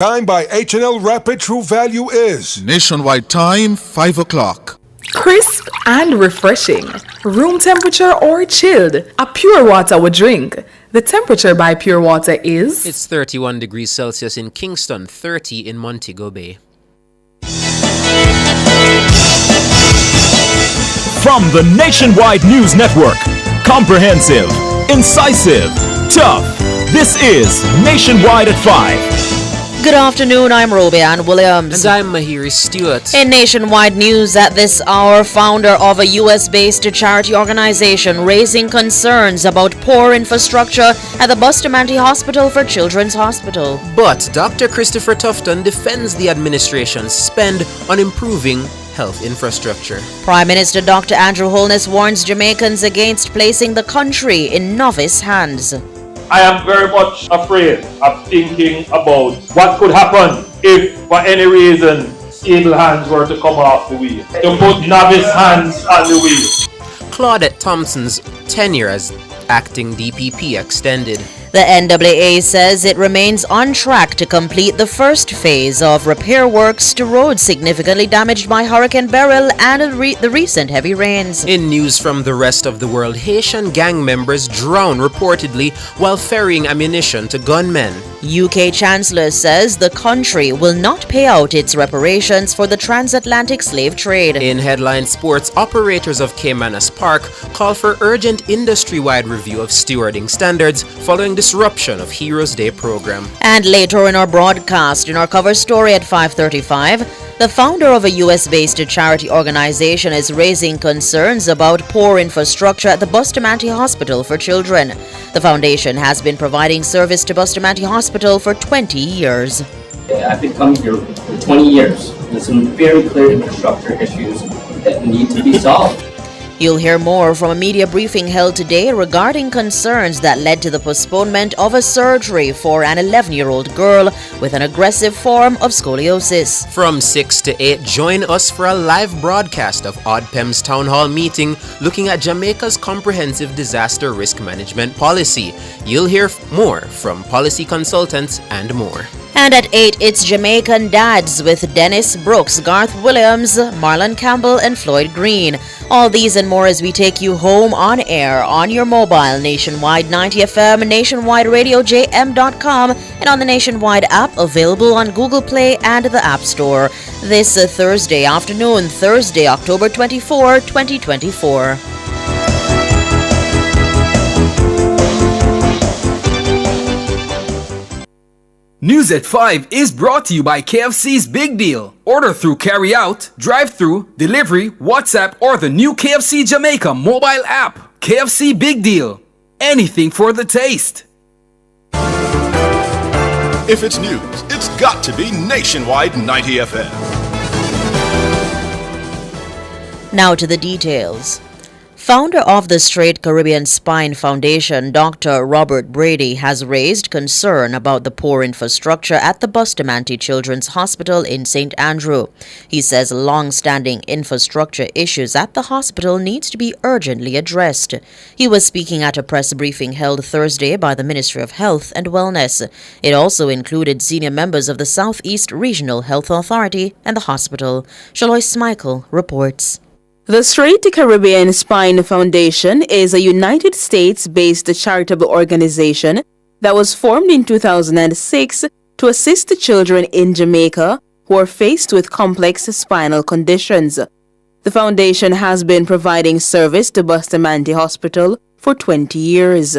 Time by H&L Rapid True Value is Nationwide time, 5 o'clock. Crisp and refreshing. Room temperature or chilled. A pure water we drink. The temperature by Pure Water is... It's 31 degrees Celsius in Kingston, 30 in Montego Bay. From the Nationwide News Network, comprehensive, incisive, tough. This is Nationwide at 5. Good afternoon, I'm Robianne Williams. And I'm Mahiri Stewart. In Nationwide News at this hour, founder of a US-based charity organization raising concerns about poor infrastructure at the Bustamante Hospital for Children's Hospital. But Dr. Christopher Tufton defends the administration's spend on improving health infrastructure. Prime Minister Dr. Andrew Holness warns Jamaicans against placing the country in novice hands. I am very much afraid of thinking about what could happen if, for any reason, able hands were to come off the wheel. To put novice hands on the wheel. Claudette Thompson's tenure as acting DPP extended. The NAA says it remains on track to complete the first phase of repair works to roads significantly damaged by Hurricane Beryl and the recent heavy rains. In news from the rest of the world, Haitian gang members drown reportedly while ferrying ammunition to gunmen. UK Chancellor says the country will not pay out its reparations for the transatlantic slave trade. In headline sports, operators of Caymanas Park call for urgent industry-wide review of stewarding standards following disruption of Heroes Day program. And later in our broadcast, in our cover story at 5:35, the founder of a US-based charity organization is raising concerns about poor infrastructure at the Bustamante Hospital for Children. The foundation has been providing service to Bustamante Hospital for 20 years. I've been coming here for 20 years with some very clear infrastructure issues that need to be solved. You'll hear more from a media briefing held today regarding concerns that led to the postponement of a surgery for an 11-year-old girl with an aggressive form of scoliosis. From 6 to 8, join us for a live broadcast of ODPEM's Town Hall meeting looking at Jamaica's comprehensive disaster risk management policy. You'll hear more from policy consultants and more. And at 8, it's Jamaican Dads with Dennis Brooks, Garth Williams, Marlon Campbell, and Floyd Green. All these and more as we take you home on air on your mobile, Nationwide 90 FM, nationwideradiojm.com, and on the Nationwide app available on Google Play and the App Store. This Thursday afternoon, Thursday, October 24, 2024. News at 5 is brought to you by KFC's Big Deal. Order through carry-out, drive-through, delivery, WhatsApp, or the new KFC Jamaica mobile app. KFC Big Deal. Anything for the taste. If it's news, it's got to be Nationwide 90 FM. Now to the details. Founder of the Straight Caribbean Spine Foundation, Dr. Robert Brady, has raised concern about the poor infrastructure at the Bustamante Children's Hospital in St. Andrew. He says long-standing infrastructure issues at the hospital needs to be urgently addressed. He was speaking at a press briefing held Thursday by the Ministry of Health and Wellness. It also included senior members of the Southeast Regional Health Authority and the hospital. Shalois Michael reports. The Straight Caribbean Spine Foundation is a United States-based charitable organization that was formed in 2006 to assist children in Jamaica who are faced with complex spinal conditions. The foundation has been providing service to Bustamante Hospital for 20 years.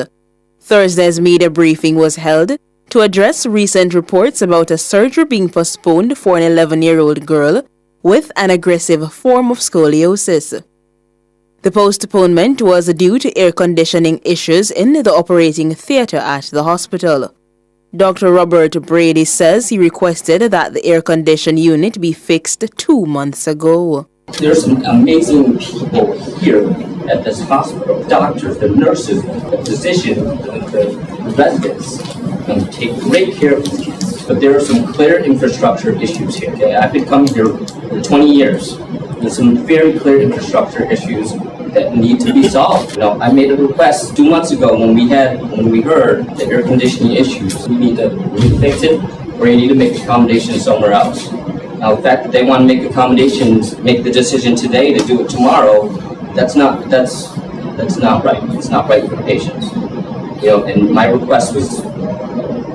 Thursday's media briefing was held to address recent reports about a surgery being postponed for an 11-year-old girl with an aggressive form of scoliosis. The postponement was due to air conditioning issues in the operating theater at the hospital. Dr. Robert Brady says he requested that the air condition unit be fixed 2 months ago. There's some amazing people here at this hospital. Doctors, the nurses, the physicians, the residents, and take great care of these kids. But there are some clear infrastructure issues here. Okay? I've been coming here for 20 years with some very clear infrastructure issues that need to be solved. You know, I made a request 2 months ago when we heard the air conditioning issues. We need to fix it or you need to make accommodations somewhere else. Now, the fact that they want to make accommodations, make the decision today to do it tomorrow, that's not right. It's not right for the patients. And my request was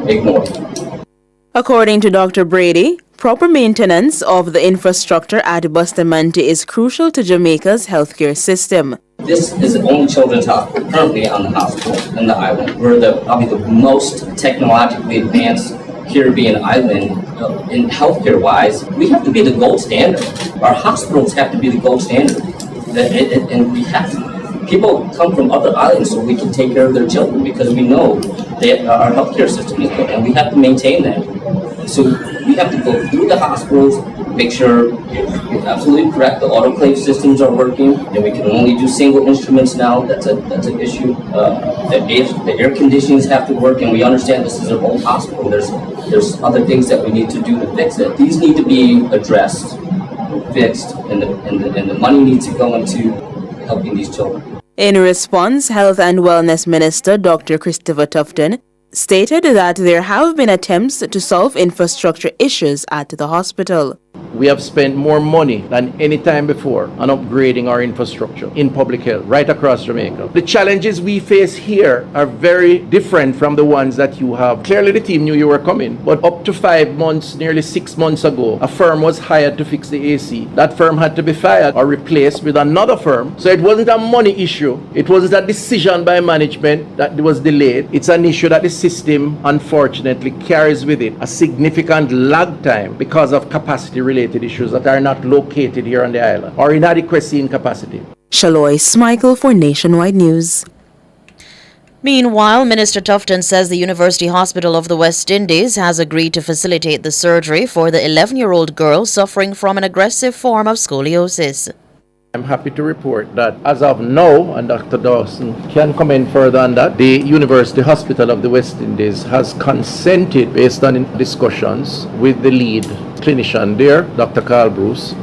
ignored. According to Dr. Brady, proper maintenance of the infrastructure at Bustamante is crucial to Jamaica's healthcare system. This is the only children's hospital currently on the hospital in the island. We're probably the most technologically advanced Caribbean island in healthcare-wise. We have to be the gold standard. Our hospitals have to be the gold standard, and we have to. People come from other islands so we can take care of their children because we know that our healthcare system is good, and we have to maintain that. So we have to go through the hospitals, make sure you're absolutely correct. The autoclave systems are working, and we can only do single instruments now. That's an issue. The air conditionings have to work, and we understand this is an old hospital. There's other things that we need to do to fix it. These need to be addressed, fixed, and the money needs to go into helping these children. In response, Health and Wellness Minister Dr. Christopher Tufton stated that there have been attempts to solve infrastructure issues at the hospital. We have spent more money than any time before on upgrading our infrastructure in public health right across Jamaica. The challenges we face here are very different from the ones that you have. Clearly the team knew you were coming, but up to 5 months, nearly 6 months ago, a firm was hired to fix the AC. That firm had to be fired or replaced with another firm. So it wasn't a money issue. It wasn't a decision by management that was delayed. It's an issue that the system unfortunately carries with it a significant lag time because of capacity related issues that are not located here on the island or inadequacy in capacity. Shaloy Smichael for Nationwide News. Meanwhile, Minister Tufton says the University Hospital of the West Indies has agreed to facilitate the surgery for the 11-year-old girl suffering from an aggressive form of scoliosis. I'm happy to report that as of now, and Dr. Dawson can comment further on that, the University Hospital of the West Indies has consented, based on discussions with the lead clinician there, Dr. Carl Bruce,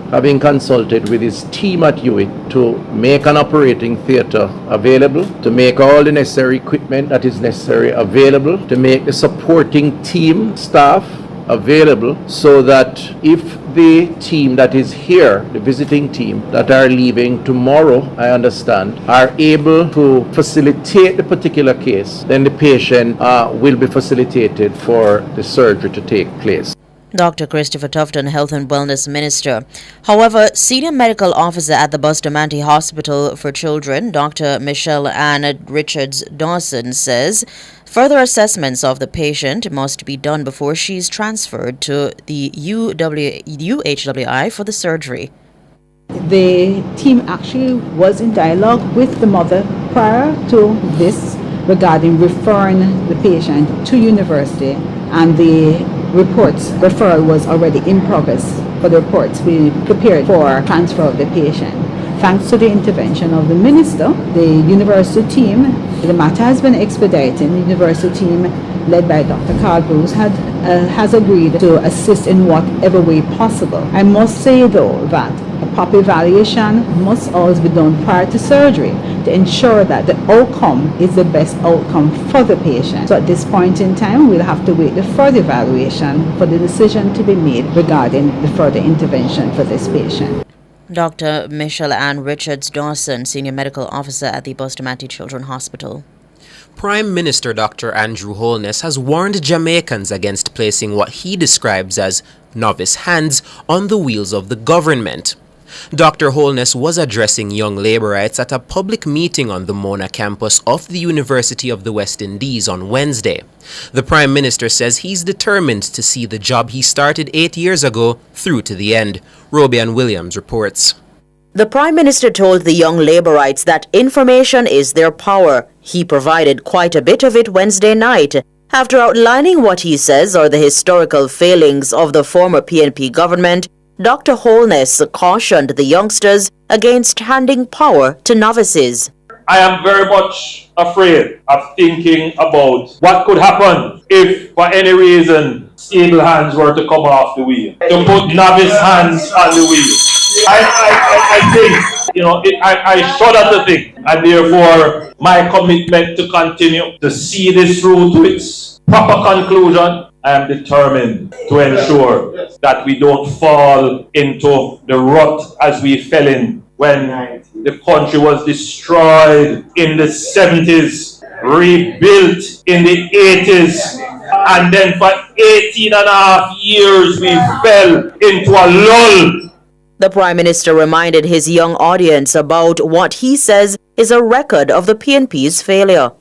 having consulted with his team at UIT to make an operating theatre available, to make all the necessary equipment that is necessary available, to make the supporting team staff available, so that if the team that is here, the visiting team that are leaving tomorrow, I understand, are able to facilitate the particular case, then the patient will be facilitated for the surgery to take place. Dr. Christopher Tufton, Health and Wellness Minister. However, Senior Medical Officer at the Bustamante Hospital for Children, Dr. Michelle Ann Richards-Dawson, says further assessments of the patient must be done before she's transferred to the UHWI for the surgery. The team actually was in dialogue with the mother prior to this regarding referring the patient to university, and the referral was already in progress for the reports being prepared for transfer of the patient. Thanks to the intervention of the minister, the university team, the matter has been expedited. The university team, led by Dr. Carl Bruce, has agreed to assist in whatever way possible. I must say, though, that a proper evaluation must always be done prior to surgery to ensure that the outcome is the best outcome for the patient. So at this point in time, we'll have to wait the further evaluation for the decision to be made regarding the further intervention for this patient. Dr. Michelle Ann Richards-Dawson, Senior Medical Officer at the Bustamante Children's Hospital. Prime Minister Dr. Andrew Holness has warned Jamaicans against placing what he describes as novice hands on the wheels of the government. Dr. Holness was addressing young laborites at a public meeting on the Mona campus of the University of the West Indies on Wednesday. The Prime Minister says he's determined to see the job he started 8 years ago through to the end. Robian Williams reports. The Prime Minister told the young laborites that information is their power. He provided quite a bit of it Wednesday night, after outlining what he says are the historical failings of the former PNP government. Dr. Holness cautioned the youngsters against handing power to novices. I am very much afraid of thinking about what could happen if, for any reason, able hands were to come off the wheel, to put novice hands on the wheel. I think, I shudder to think, and therefore my commitment to continue to see this through to its proper conclusion I am determined to ensure that we don't fall into the rut as we fell in when the country was destroyed in the 70s, rebuilt in the 80s, and then for 18 and a half years we fell into a lull. The Prime Minister reminded his young audience about what he says is a record of the PNP's failure.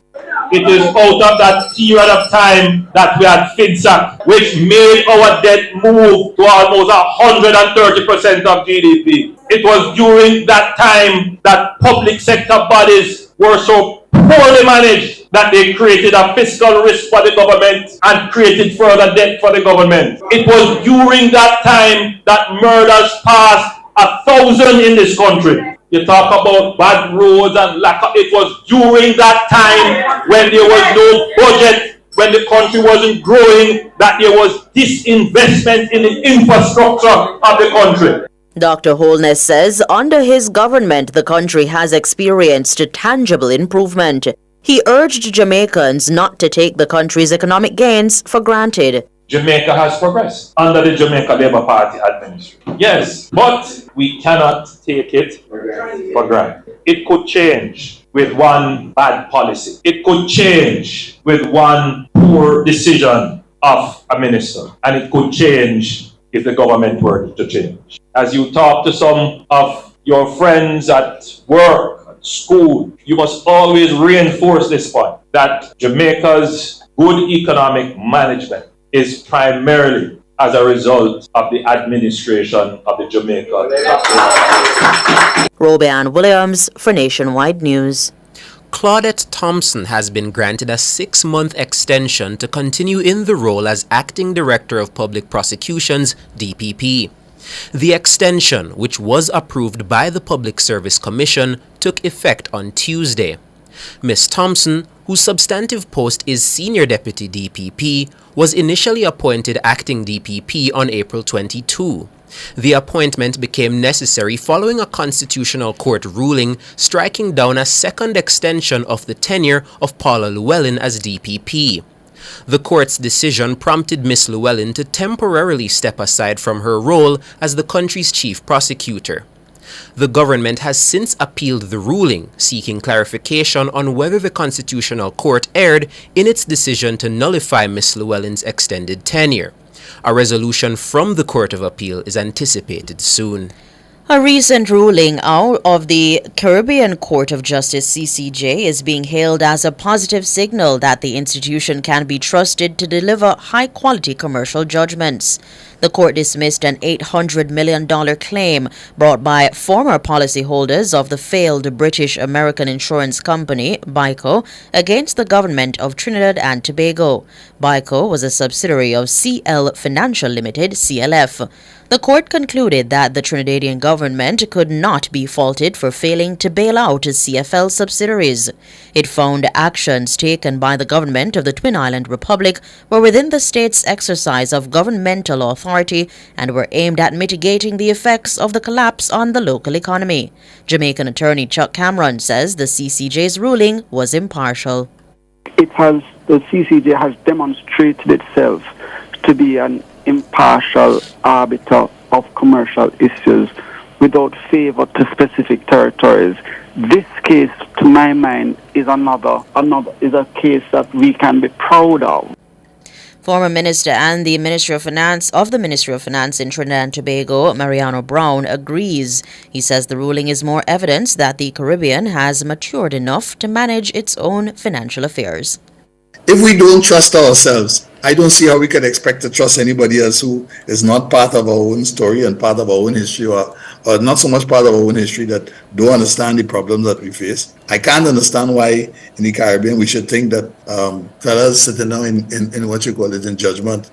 It is out of that period of time that we had FIDSAC, which made our debt move to almost 130% of GDP. It was during that time that public sector bodies were so poorly managed that they created a fiscal risk for the government and created further debt for the government. It was during that time that murders passed 1,000 in this country. You talk about bad roads and lack of, it was during that time when there was no budget, when the country wasn't growing, that there was disinvestment in the infrastructure of the country. Dr. Holness says under his government, the country has experienced a tangible improvement. He urged Jamaicans not to take the country's economic gains for granted. Jamaica has progressed under the Jamaica Labour Party administration. Yes, but we cannot take it for granted. It could change with one bad policy. It could change with one poor decision of a minister. And it could change if the government were to change. As you talk to some of your friends at work, at school, you must always reinforce this point, that Jamaica's good economic management is primarily as a result of the administration of the Jamaica. Robeanne Williams for Nationwide News. Claudette Thompson has been granted a 6-month extension to continue in the role as Acting Director of Public Prosecutions, DPP. The extension, which was approved by the Public Service Commission, took effect on Tuesday. Ms. Thompson, whose substantive post is Senior Deputy DPP, was initially appointed Acting DPP on April 22. The appointment became necessary following a Constitutional Court ruling striking down a second extension of the tenure of Paula Llewellyn as DPP. The court's decision prompted Ms. Llewellyn to temporarily step aside from her role as the country's chief prosecutor. The government has since appealed the ruling, seeking clarification on whether the Constitutional Court erred in its decision to nullify Ms. Llewellyn's extended tenure. A resolution from the Court of Appeal is anticipated soon. A recent ruling out of the Caribbean Court of Justice CCJ is being hailed as a positive signal that the institution can be trusted to deliver high-quality commercial judgments. The court dismissed an $800 million claim brought by former policyholders of the failed British American insurance company, BICO, against the government of Trinidad and Tobago. BICO was a subsidiary of CL Financial Limited, CLF. The court concluded that the Trinidadian government could not be faulted for failing to bail out CFL subsidiaries. It found actions taken by the government of the Twin Island Republic were within the state's exercise of governmental authority and were aimed at mitigating the effects of the collapse on the local economy. Jamaican attorney Chuck Cameron says the CCJ's ruling was impartial. The CCJ has demonstrated itself to be an impartial arbiter of commercial issues without favor to specific territories. This case, to my mind, is a case that we can be proud of. Former Minister and the Ministry of Finance in Trinidad and Tobago, Mariano Brown, agrees. He says the ruling is more evidence that the Caribbean has matured enough to manage its own financial affairs. If we don't trust ourselves, I don't see how we can expect to trust anybody else who is not part of our own story and part of our own history, or not so much part of our own history, that don't understand the problems that we face. I can't understand why in the Caribbean we should think that fellas sitting down in what you call it, in judgment,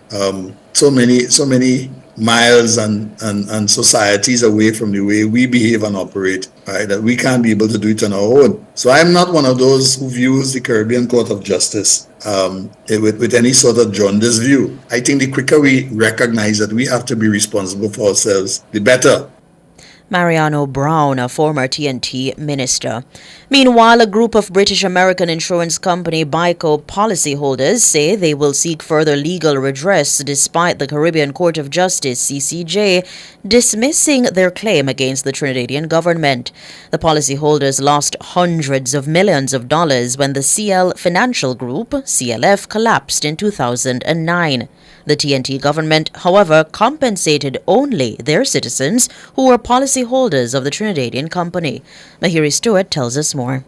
so many miles and societies away from the way we behave and operate, right, that we can't be able to do it on our own. So I'm not one of those who views the Caribbean Court of Justice with any sort of jaundiced view. I think the quicker we recognize that we have to be responsible for ourselves, the better. Mariano Brown, a former TNT minister. Meanwhile, a group of British American insurance company BICO policyholders say they will seek further legal redress despite the Caribbean Court of Justice, CCJ, dismissing their claim against the Trinidadian government. The policyholders lost hundreds of millions of dollars when the CL Financial Group, CLF, collapsed in 2009. The TNT government, however, compensated only their citizens who were policyholders of the Trinidadian company. Mahiri Stewart tells us more.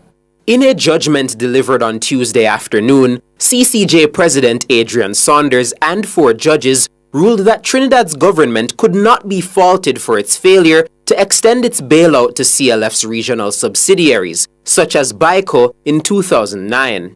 In a judgment delivered on Tuesday afternoon, CCJ President Adrian Saunders and 4 judges ruled that Trinidad's government could not be faulted for its failure to extend its bailout to CLF's regional subsidiaries, such as BICO, in 2009.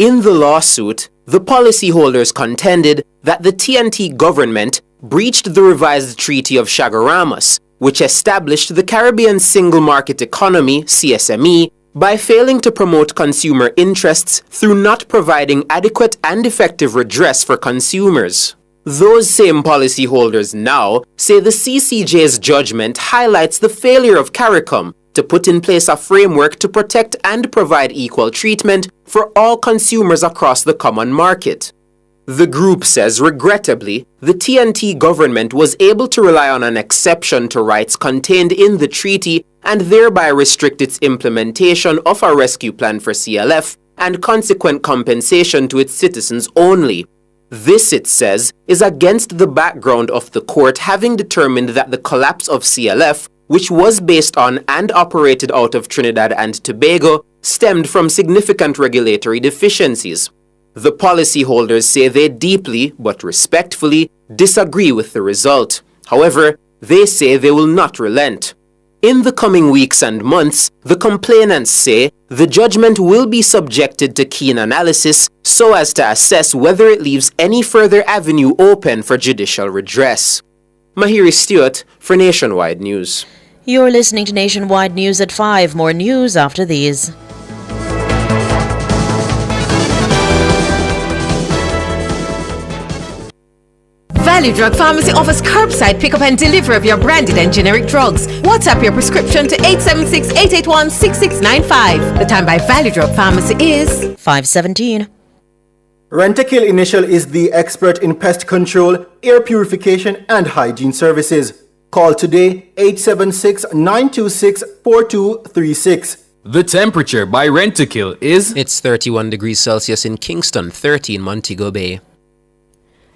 In the lawsuit, the policyholders contended that the TNT government breached the revised Treaty of Chaguaramas, which established the Caribbean Single Market Economy, CSME, by failing to promote consumer interests through not providing adequate and effective redress for consumers. Those same policyholders now say the CCJ's judgment highlights the failure of CARICOM to put in place a framework to protect and provide equal treatment for all consumers across the common market. The group says, regrettably, the TNT government was able to rely on an exception to rights contained in the treaty and thereby restrict its implementation of a rescue plan for CLF and consequent compensation to its citizens only. This, it says, is against the background of the court having determined that the collapse of CLF, which was based on and operated out of Trinidad and Tobago, stemmed from significant regulatory deficiencies. The policyholders say they deeply, but respectfully, disagree with the result. However, they say they will not relent. In the coming weeks and months, the complainants say the judgment will be subjected to keen analysis so as to assess whether it leaves any further avenue open for judicial redress. Mahiri Stewart for Nationwide News. You're listening to Nationwide News at 5. More news after these. Value Drug Pharmacy offers curbside pickup and delivery of your branded and generic drugs. WhatsApp your prescription to 876-881-6695. The time by Value Drug Pharmacy is 5:17. Rentokil Initial is the expert in pest control, air purification, and hygiene services. Call today 876-926-4236. The temperature by Rentokil is... It's 31 degrees Celsius in Kingston, 30 in Montego Bay.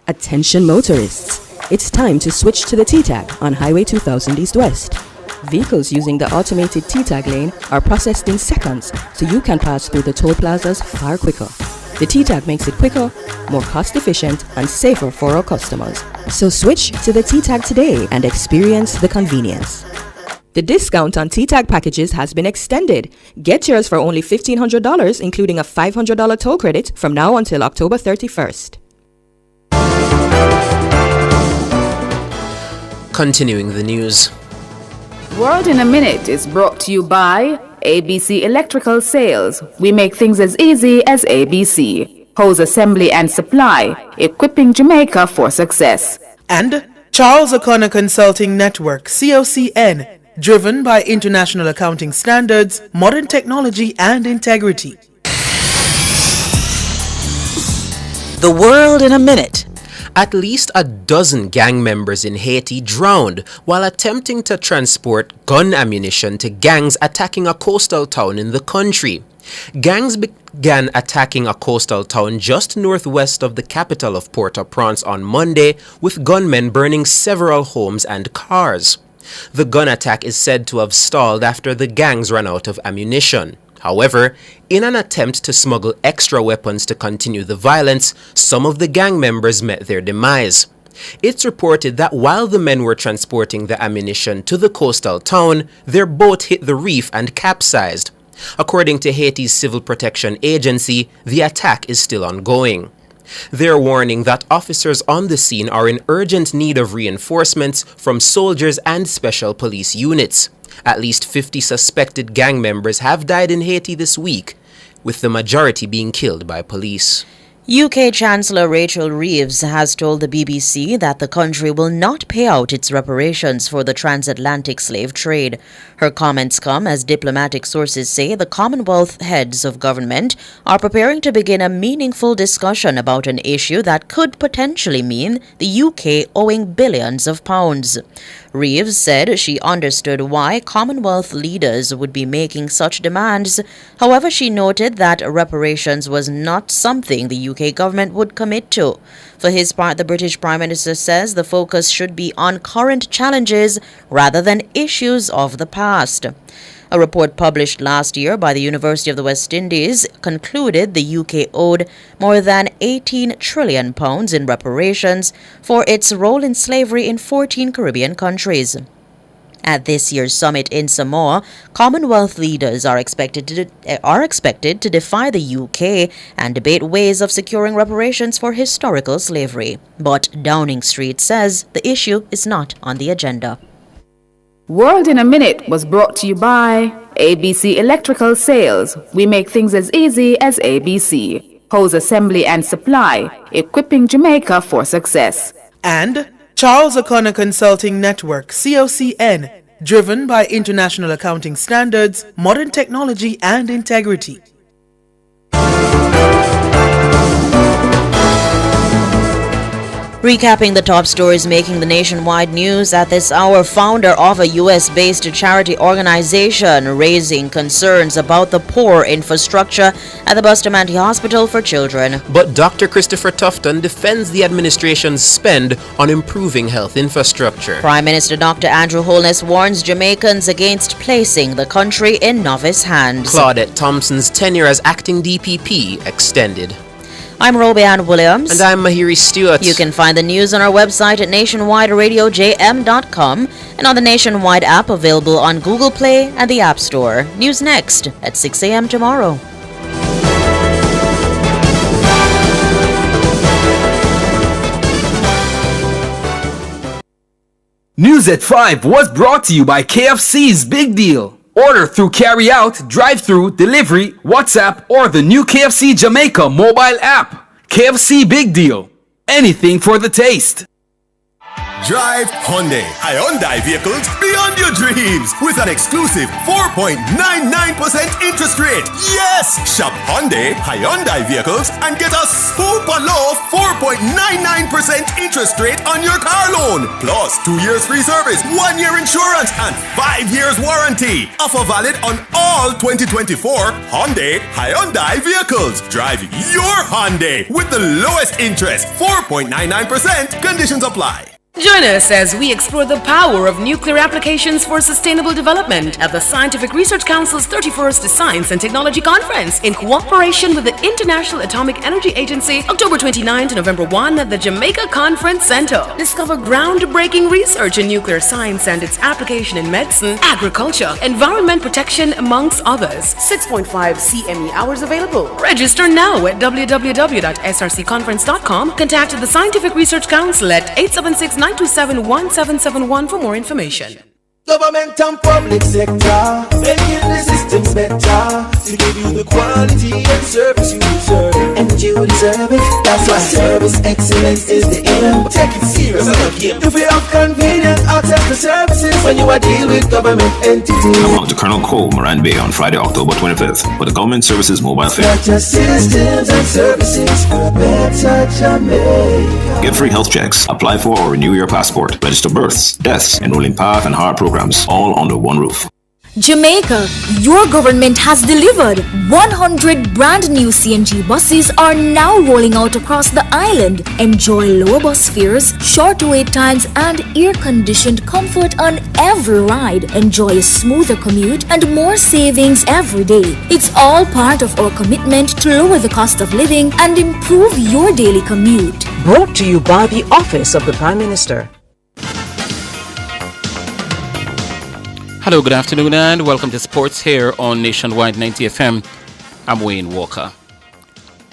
Attention motorists, it's time to switch to the T-Tag on Highway 2000 East-West. Vehicles using the automated T-Tag lane are processed in seconds, so you can pass through the toll plazas far quicker. The T-Tag makes it quicker, more cost-efficient, and safer for our customers. So switch to the T-Tag today and experience the convenience. The discount on T-Tag packages has been extended. Get yours for only $1,500, including a $500 toll credit from now until October 31st. Continuing the news. World in a Minute is brought to you by ABC Electrical Sales. We make things as easy as ABC. Hose assembly and supply, equipping Jamaica for success. And Charles O'Connor Consulting Network, COCN, driven by international accounting standards, modern technology, and integrity. The World in a Minute. At least a dozen gang members in Haiti drowned while attempting to transport gun ammunition to gangs attacking a coastal town in the country. Gangs began attacking a coastal town just northwest of the capital of Port-au-Prince on Monday, with gunmen burning several homes and cars. The gun attack is said to have stalled after the gangs ran out of ammunition. However, in an attempt to smuggle extra weapons to continue the violence, some of the gang members met their demise. It's reported that while the men were transporting the ammunition to the coastal town, their boat hit the reef and capsized. According to Haiti's Civil Protection Agency, the attack is still ongoing. They're warning that officers on the scene are in urgent need of reinforcements from soldiers and special police units. At least 50 suspected gang members have died in Haiti this week, with the majority being killed by police. UK Chancellor Rachel Reeves has told the BBC that the country will not pay out its reparations for the transatlantic slave trade. Her comments come as diplomatic sources say the Commonwealth heads of government are preparing to begin a meaningful discussion about an issue that could potentially mean the UK owing billions of pounds. Reeves said she understood why Commonwealth leaders would be making such demands. However, she noted that reparations was not something the UK government would commit to. For his part, the British Prime Minister says the focus should be on current challenges rather than issues of the past. A report published last year by the University of the West Indies concluded the UK owed more than £18 trillion in reparations for its role in slavery in 14 Caribbean countries. At this year's summit in Samoa, Commonwealth leaders are expected to defy the UK and debate ways of securing reparations for historical slavery. But Downing Street says the issue is not on the agenda. World in a Minute was brought to you by ABC Electrical Sales. We make things as easy as ABC. Hose assembly and supply, equipping Jamaica for success. And Charles O'Connor Consulting Network, COCN, driven by international accounting standards, modern technology and integrity. Recapping the top stories making the nationwide news at this hour, founder of a U.S.-based charity organization raising concerns about the poor infrastructure at the Bustamante Hospital for Children. But Dr. Christopher Tufton defends the administration's spend on improving health infrastructure. Prime Minister Dr. Andrew Holness warns Jamaicans against placing the country in novice hands. Claudette Thompson's tenure as acting DPP extended. I'm Robeanne Williams. And I'm Mahiri Stewart. You can find the news on our website at nationwideradiojm.com and on the Nationwide app available on Google Play and the App Store. News next at 6 a.m. tomorrow. News at 5 was brought to you by KFC's Big Deal. Order through carry-out, drive-thru, delivery, WhatsApp, or the new KFC Jamaica mobile app. KFC Big Deal. Anything for the taste. Drive Hyundai vehicles beyond your dreams with an exclusive 4.99% interest rate. Yes! Shop Hyundai vehicles and get a super low 4.99% interest rate on your car loan. Plus 2 years free service, 1 year insurance, and 5 years warranty. Offer valid on all 2024 Hyundai vehicles. Drive your Hyundai with the lowest interest, 4.99%. Conditions apply. Join us as we explore the power of nuclear applications for sustainable development at the Scientific Research Council's 31st Science and Technology Conference in cooperation with the International Atomic Energy Agency, October 29 to November 1 at the Jamaica Conference Center. Discover groundbreaking research in nuclear science and its application in medicine, agriculture, environment protection, amongst others. 6.5 CME hours available. Register now at www.srcconference.com. Contact the Scientific Research Council at 876-927-1771 for more information. Government and public sector, making the systems better to give you the quality and service you deserve. And you deserve it. That's why service excellence is the aim. Take it serious, if you have convenient access to services when you are dealing with government entities. Come out to Colonel Cole, Moran Bay on Friday, October 25th for the Government Services Mobile Fair. Better systems and services for a better Jamaica. Get free health checks, apply for or renew your passport, register births, deaths, enrolling PATH and HART programs, all under one roof. Jamaica, your government has delivered. 100 brand new CNG buses are now rolling out across the island. Enjoy lower bus fares, short wait times, and air-conditioned comfort on every ride. Enjoy a smoother commute and more savings every day. It's all part of our commitment to lower the cost of living and improve your daily commute. Brought to you by the Office of the Prime Minister. Hello, good afternoon, and welcome to Sports here on Nationwide 90 FM. I'm Wayne Walker.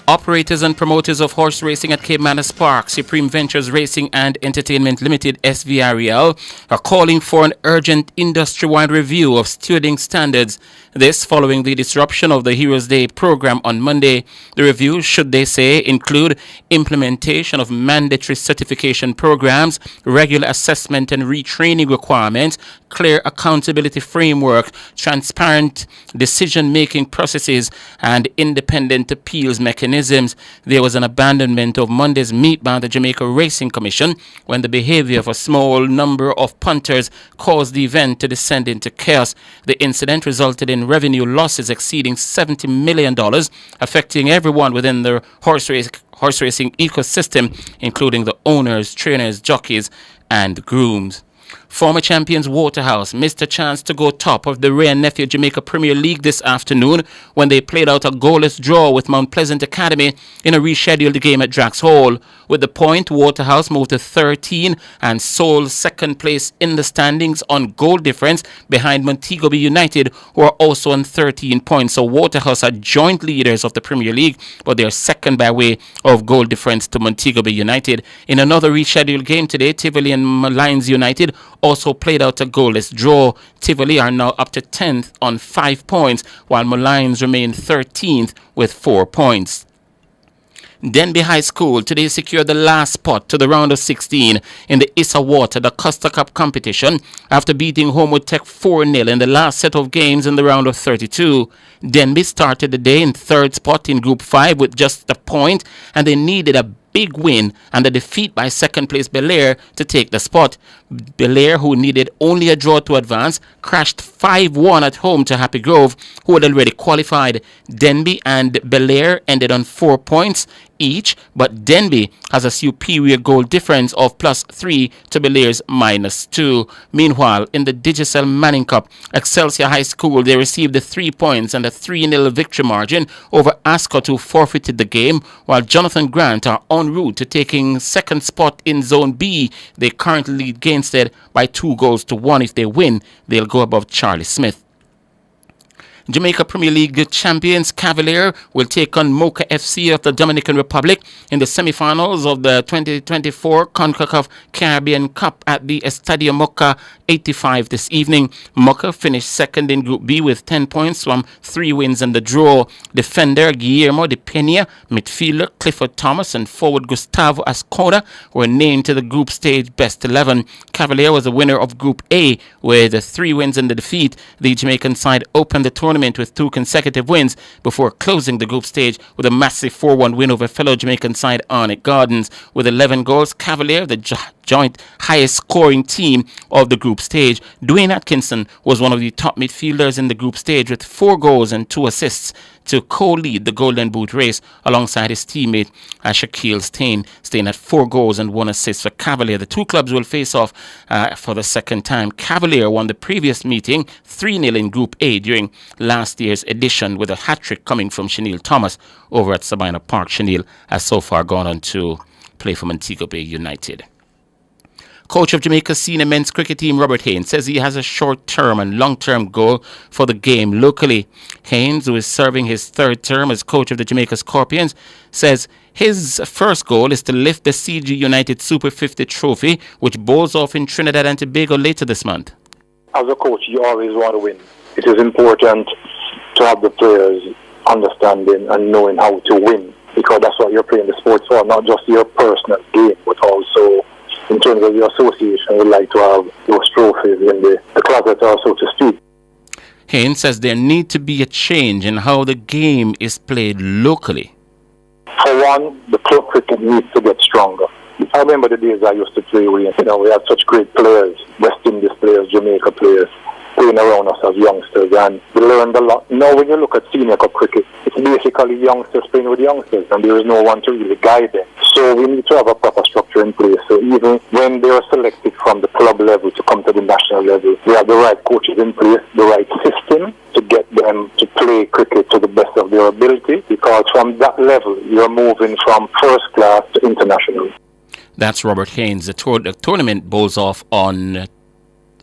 Operators and promoters of horse racing at Cape Manus Park, Supreme Ventures Racing and Entertainment Limited (SVREL), are calling for an urgent industry-wide review of stewarding standards. This following the disruption of the Heroes Day program on Monday. The review should, they say, include implementation of mandatory certification programs, regular assessment and retraining requirements, clear accountability framework, transparent decision-making processes, and independent appeals mechanisms. There was an abandonment of Monday's meet by the Jamaica Racing Commission when the behavior of a small number of punters caused the event to descend into chaos. The incident resulted in revenue losses exceeding $70 million, affecting everyone within the horse racing ecosystem, including the owners, trainers, jockeys, and grooms. Former champions Waterhouse missed a chance to go top of the Ray and Nephew Jamaica Premier League this afternoon when they played out a goalless draw with Mount Pleasant Academy in a rescheduled game at Drax Hall. With the point, Waterhouse moved to 13 and sole second place in the standings on goal difference behind Montego Bay United, who are also on 13 points. So Waterhouse are joint leaders of the Premier League, but they are second by way of goal difference to Montego Bay United. In another rescheduled game today, Tivoli and Lions United also played out a goalless draw. Tivoli are now up to 10th on 5 points, while Lions remain 13th with 4 points. Denby High School today secured the last spot to the round of 16 in the Issa Water, the Costa Cup competition, after beating Homewood Tech 4-0 in the last set of games in the round of 32. Denby started the day in third spot in Group 5 with just a point, and they needed a big win and a defeat by second place Belair to take the spot. Belair, who needed only a draw to advance, crashed 5-1 at home to Happy Grove, who had already qualified. Denby and Belair ended on 4 points each, but Denby has a superior goal difference of +3 to Belair's -2. Meanwhile, in the Digicel Manning Cup, Excelsior High School, they received the 3 points and a 3-0 victory margin over Ascot, who forfeited the game, while Jonathan Grant are en route to taking second spot in Zone B. They currently lead Gainstead by 2-1. If they win, they'll go above Charlie Smith. Jamaica Premier League champions Cavalier will take on Mocha FC of the Dominican Republic in the semi-finals of the 2024 CONCACAF Caribbean Cup at the Estadio Mocha 85 this evening. Mocha finished second in Group B with 10 points from 3 wins and the draw. Defender Guillermo de Peña, midfielder Clifford Thomas, and forward Gustavo Ascona were named to the group stage best 11. Cavalier was the winner of Group A with 3 wins and the defeat. The Jamaican side opened the tournament with 2 consecutive wins before closing the group stage with a massive 4-1 win over fellow Jamaican side Arnett Gardens. With 11 goals, Cavalier, the joint highest scoring team of the group stage. Dwayne Atkinson was one of the top midfielders in the group stage with 4 goals and 2 assists to co-lead the Golden Boot race alongside his teammate Shaquille Stain, staying at 4 goals and 1 assist for Cavalier. The two clubs will face off for the second time. Cavalier won the previous meeting 3-0 in Group A during last year's edition, with a hat-trick coming from Shanil Thomas over at Sabina Park. Shanil has so far gone on to play for Montego Bay United. Coach of Jamaica's senior men's cricket team, Robert Haynes, says he has a short-term and long-term goal for the game locally. Haynes, who is serving his 3rd term as coach of the Jamaica Scorpions, says his first goal is to lift the CG United Super 50 trophy, which bowls off in Trinidad and Tobago later this month. As a coach, you always want to win. It is important to have the players understanding and knowing how to win, because that's what you're playing the sport for, not just your personal game, but also in terms of the association. We'd like to have those trophies in the closet, so to speak. Haynes says there need to be a change in how the game is played locally. For one, the club cricket needs to get stronger. I remember the days I used to play with, we had such great players, West Indies players, Jamaica players, playing around us as youngsters, and we learned a lot. Now when you look at senior cup cricket, it's basically youngsters playing with youngsters, and there is no one to really guide them. So we need to have a proper structure in place. So even when they are selected from the club level to come to the national level, we have the right coaches in place, the right system to get them to play cricket to the best of their ability, because from that level, you're moving from first class to international. That's Robert Haynes. The tournament bowls off on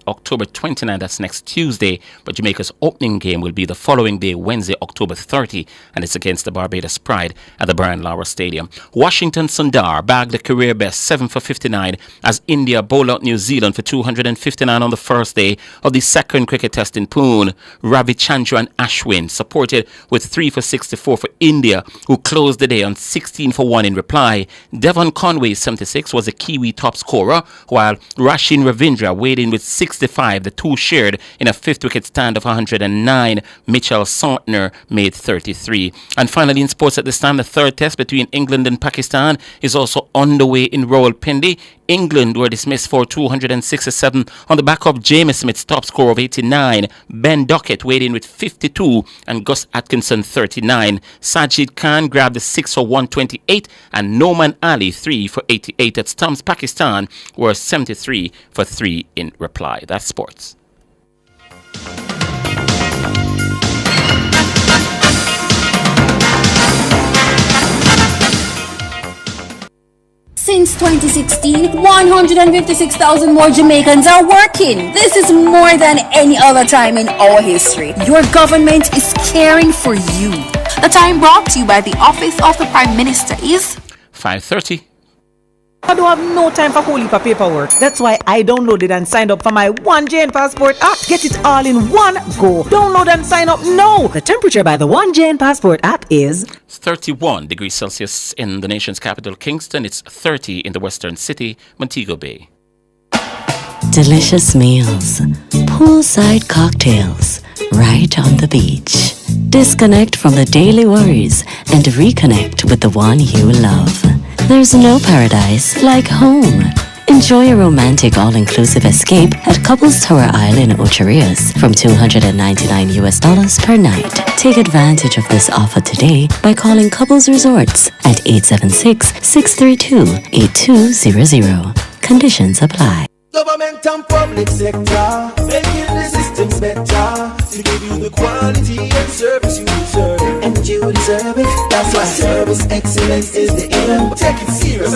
October 29, that's next Tuesday, but Jamaica's opening game will be the following day, Wednesday, October 30, and it's against the Barbados Pride at the Brian Lara Stadium. Washington Sundar bagged the career best 7 for 59 as India bowled out New Zealand for 259 on the first day of the second cricket test in Pune. Ravichandran Ashwin supported with 3 for 64 for India, who closed the day on 16 for 1 in reply. Devon Conway's 76 was a Kiwi top scorer, while Rashin Ravindra weighed in with 65. The two shared in a fifth wicket stand of 109. Mitchell Santner made 33. And finally in sports at this time, the third test between England and Pakistan is also underway in Rawalpindi. England were dismissed for 267 on the back of James Smith's top score of 89. Ben Duckett weighed in with 52 and Gus Atkinson 39. Sajid Khan grabbed the 6 for 128 and Noman Ali 3 for 88. At stumps, Pakistan were 73 for 3 in reply. That's sports. Since 2016, 156,000 more Jamaicans are working. This is more than any other time in our history. Your government is caring for you. The time brought to you by the Office of the Prime Minister is 5:30. I don't have no time for whole heap of paperwork. That's why I downloaded and signed up for my One Jane Passport app. Get it all in one go. Download and sign up now. The temperature by the One Jane Passport app is 31 degrees Celsius in the nation's capital, Kingston. It's 30 in the western city, Montego Bay. Delicious meals, poolside cocktails, right on the beach. Disconnect from the daily worries and reconnect with the one you love. There's no paradise like home. Enjoy a romantic all-inclusive escape at Couples Tower Isle in Ocho Rios from $299 per night. Take advantage of this offer today by calling Couples Resorts at 876-632-8200. Conditions apply. Government and public sector, making the systems better to give you the quality and service you deserve. And you deserve it. That's why service excellence is the aim. Take it serious,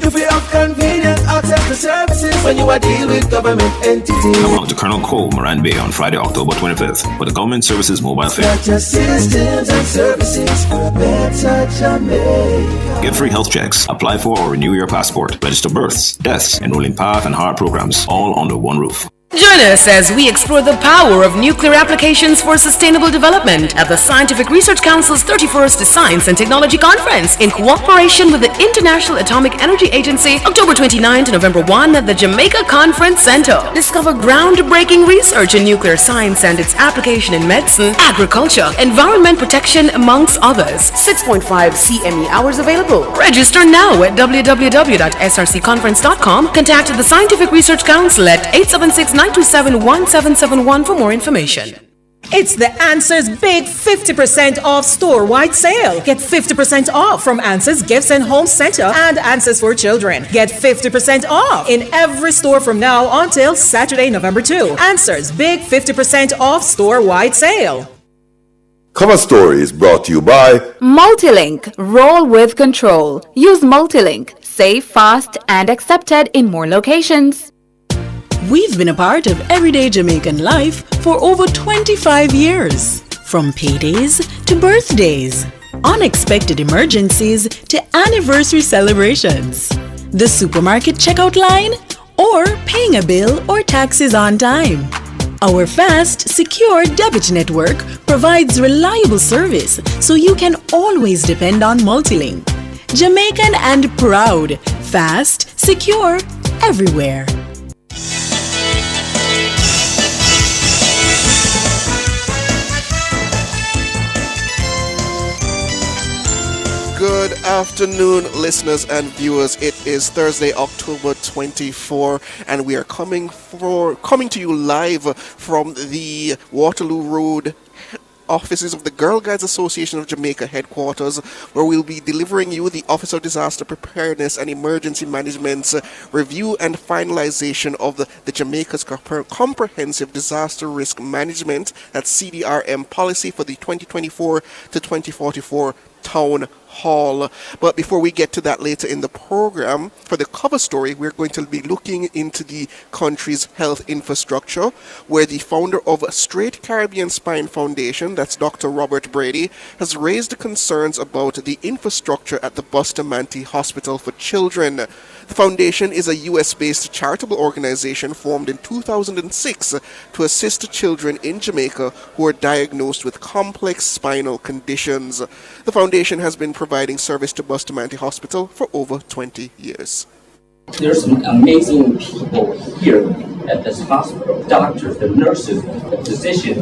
if we have convenient access to services when you are dealing with government entities. Come out to Colonel Cole, Moran Bay on Friday, October 25th for the Government Services Mobile Fair. Not just systems and services for a better Jamaica. Get free health checks, apply for or renew your passport, register births, deaths, enrolling path and heart programs, all under one roof. Join us as we explore the power of nuclear applications for sustainable development at the Scientific Research Council's 31st Science and Technology Conference in cooperation with the International Atomic Energy Agency, October 29 to November 1 at the Jamaica Conference Center. Discover groundbreaking research in nuclear science and its application in medicine, agriculture, environment protection, amongst others. 6.5 CME hours available. Register now at www.srcconference.com. Contact the Scientific Research Council at 876-927-1771 for more information. It's the Answers Big 50% off store-wide sale. Get 50% off from Answers Gifts and Home Center and Answers for Children. Get 50% off in every store from now until Saturday, November 2. Answers Big 50% off store-wide sale. Cover Story is brought to you by Multilink. Roll with control. Use Multilink. Safe, fast, and accepted in more locations. We've been a part of everyday Jamaican life for over 25 years. From paydays to birthdays, unexpected emergencies to anniversary celebrations, the supermarket checkout line, or paying a bill or taxes on time. Our fast, secure debit network provides reliable service so you can always depend on Multilink. Jamaican and proud, fast, secure, everywhere. Good afternoon, listeners and viewers. It is Thursday, October 24, and we are coming to you live from the Waterloo Road offices of the Girl Guides Association of Jamaica headquarters, where we'll be delivering you the Office of Disaster Preparedness and Emergency Management's review and finalization of the Jamaica's Comprehensive Disaster Risk Management, that's CDRM policy for the 2024 to 2044 Town Hall. But before we get to that later in the program, for the cover story, we're going to be looking into the country's health infrastructure, where the founder of Straight Caribbean Spine Foundation, that's Dr. Robert Brady, has raised concerns about the infrastructure at the Bustamante Hospital for Children. The foundation is a US-based charitable organization formed in 2006 to assist children in Jamaica who are diagnosed with complex spinal conditions. The foundation has been providing service to Bustamante Hospital for over 20 years. There's some amazing people here at this hospital. Doctors, the nurses, the physicians,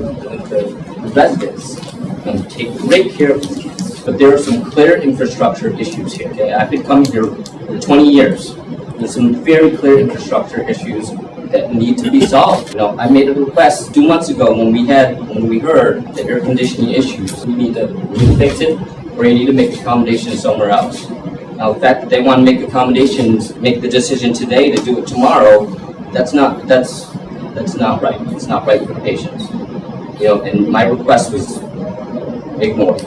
the residents, and take great care of these kids. But there are some clear infrastructure issues here. Okay? I've been coming here for 20 years. There's some very clear infrastructure issues that need to be solved. You know, I made a request 2 months ago when we heard the air conditioning issues. We need to fix it, or you need to make accommodations somewhere else. Now, the fact that they want to make accommodations, make the decision today to do it tomorrow, that's not right. It's not right for the patients. You know, and my request was ignored.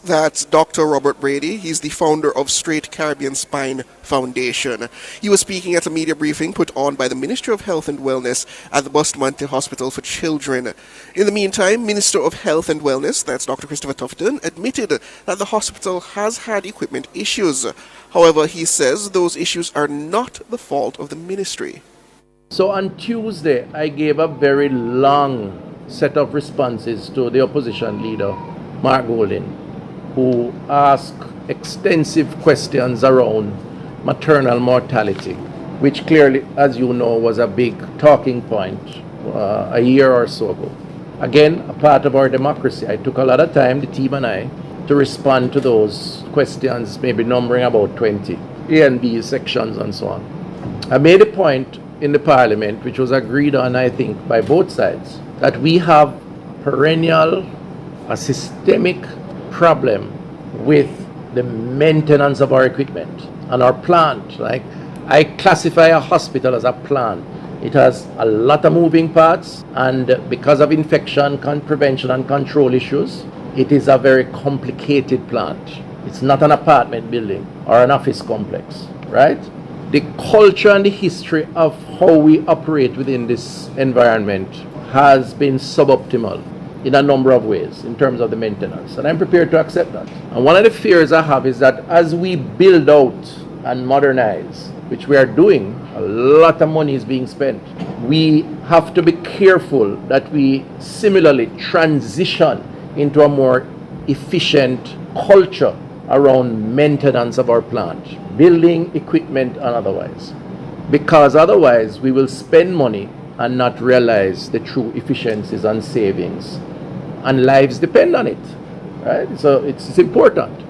That's Dr. Robert Brady. He's the founder of Straight Caribbean Spine Foundation. He was speaking at a media briefing put on by the Ministry of Health and Wellness at the Bustamante Hospital for Children. In the meantime, Minister of Health and Wellness, that's Dr. Christopher Tufton, admitted that the hospital has had equipment issues. However, he says those issues are not the fault of the ministry. So on Tuesday, I gave a very long set of responses to the opposition leader, Mark Golding, who asked extensive questions around maternal mortality, which clearly, as you know, was a big talking point a year or so ago. Again, a part of our democracy. I took a lot of time, the team and I, to respond to those questions, maybe numbering about 20, A and B sections and so on. I made a point in the parliament, which was agreed on, I think, by both sides, that we have perennial, a systemic problem with the maintenance of our equipment and our plant. Like, I classify a hospital as a plant. It has a lot of moving parts, and because of infection, prevention and control issues, it is a very complicated plant. It's not an apartment building or an office complex, right? The culture and the history of how we operate within this environment has been suboptimal in a number of ways in terms of the maintenance, and I'm prepared to accept that. And one of the fears I have is that as we build out and modernize, which we are doing, a lot of money is being spent, we have to be careful that we similarly transition into a more efficient culture around maintenance of our plant, building, equipment, and otherwise. Because otherwise we will spend money and not realize the true efficiencies and savings, and lives depend on it, right? So it's important.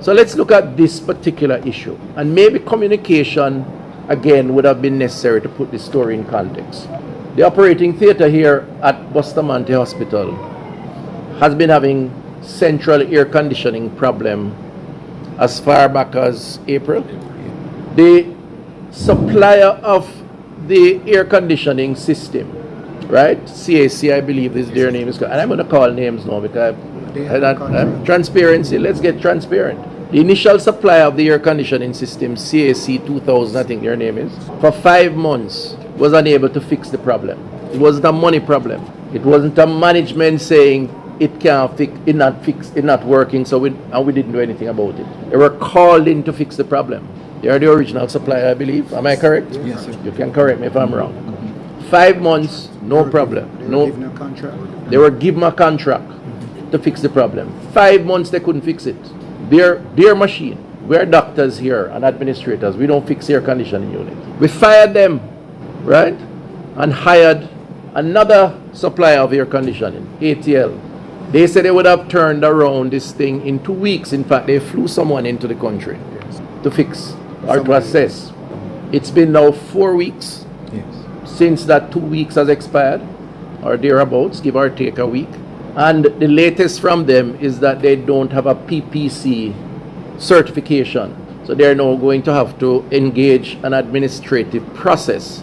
So let's look at this particular issue, and maybe communication again would have been necessary to put this story in context. The operating theater here at Bustamante Hospital has been having central air conditioning problem as far back as April. The supplier of the air conditioning system, right? CAC, I believe is their name. And I'm going to call names now because transparency. Let's get transparent. The initial supplier of the air conditioning system, CAC 2000, I think their name is, for 5 months was unable to fix the problem. It wasn't a money problem. It wasn't a management saying it can't fix, it's not working, so we didn't do anything about it. They were called in to fix the problem. They are the original supplier, I believe. Am I correct? Yes, sir. You can correct me if I'm wrong. 5 months, no problem. They were given a contract to fix the problem. 5 months they couldn't fix it. Their machine. We're doctors here and administrators. We don't fix air conditioning units. We fired them, right? And hired another supplier of air conditioning, ATL. They said they would have turned around this thing in 2 weeks. In fact, they flew someone into the country to fix or to assess. It's been now 4 weeks since that 2 weeks has expired, or thereabouts, give or take a week. And the latest from them is that they don't have a PPC certification. So they're now going to have to engage an administrative process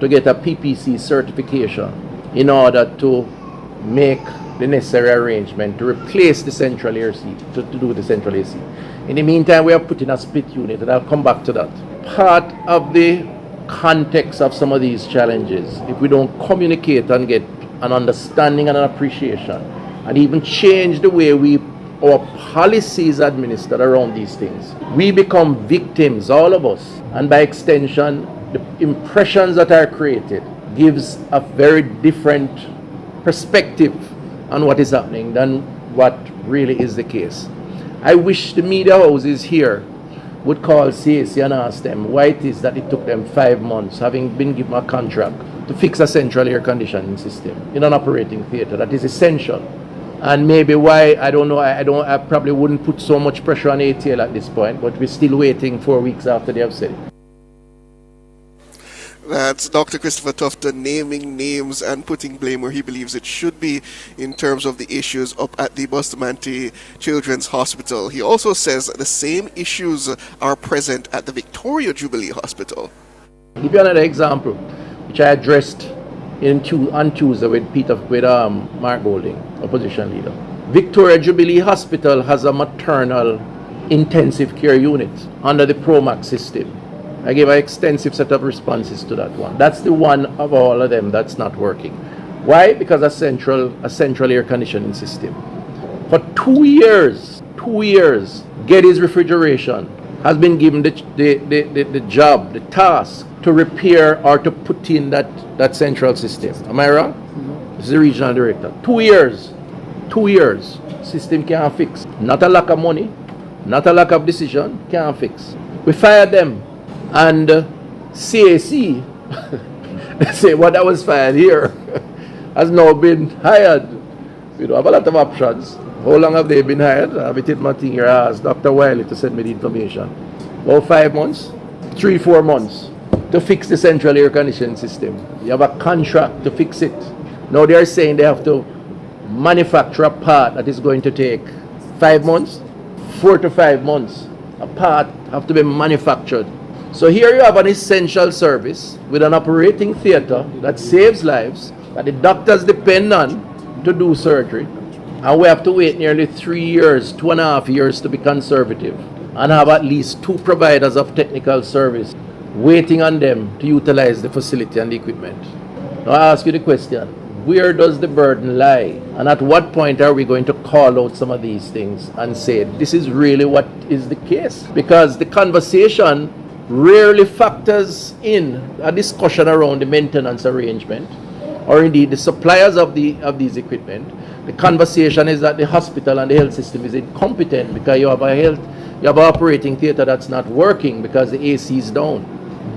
to get a PPC certification in order to make the necessary arrangement to replace the central AC, to do the central AC. In the meantime, we are putting a split unit, and I'll come back to that. Part of the context of some of these challenges, if we don't communicate and get an understanding and an appreciation, and even change the way our policies administered around these things, we become victims, all of us, and by extension, the impressions that are created gives a very different perspective on what is happening than what really is the case. I wish the media houses here would call CAC and ask them why it is that it took them 5 months, having been given a contract, to fix a central air conditioning system in an operating theater that is essential. And maybe why, I don't know, I probably wouldn't put so much pressure on ATL at this point, but we're still waiting 4 weeks after they have said it. That's Dr. Christopher Tufton naming names and putting blame where he believes it should be in terms of the issues up at the Bustamante Children's Hospital. He also says the same issues are present at the Victoria Jubilee Hospital. I'll give you another example, which I addressed on Tuesday with Mark Golding, opposition leader. Victoria Jubilee Hospital has a maternal intensive care unit under the ProMax system. I gave an extensive set of responses to that one. That's the one of all of them that's not working. Why? Because a central air conditioning system. For 2 years, Geddes Refrigeration has been given the job, the task to repair or to put in that central system. Am I wrong? Mm-hmm. This is the regional director. 2 years. 2 years. System can't fix. Not a lack of money, not a lack of decision, can't fix. We fired them. And CAC, they say what that was fired here has now been hired. We don't have a lot of options. How long have they been hired? I've been my thing here. I asked Dr. Wiley to send me the information. About 5 months, 3-4 months to fix the central air conditioning system. You have a contract to fix it. Now they are saying they have to manufacture a part that is going to take 5 months, 4 to 5 months. A part have to be manufactured. So here you have an essential service with an operating theater that saves lives, that the doctors depend on to do surgery, and we have to wait nearly 3 years, 2.5 years to be conservative, and have at least 2 providers of technical service waiting on them to utilize the facility and the equipment. Now I ask you the question, where does the burden lie? And at what point are we going to call out some of these things and say, this is really what is the case? Because the conversation rarely factors in a discussion around the maintenance arrangement or indeed the suppliers of these equipment. The conversation is that the hospital and the health system is incompetent because you have an operating theater that's not working because the AC is down.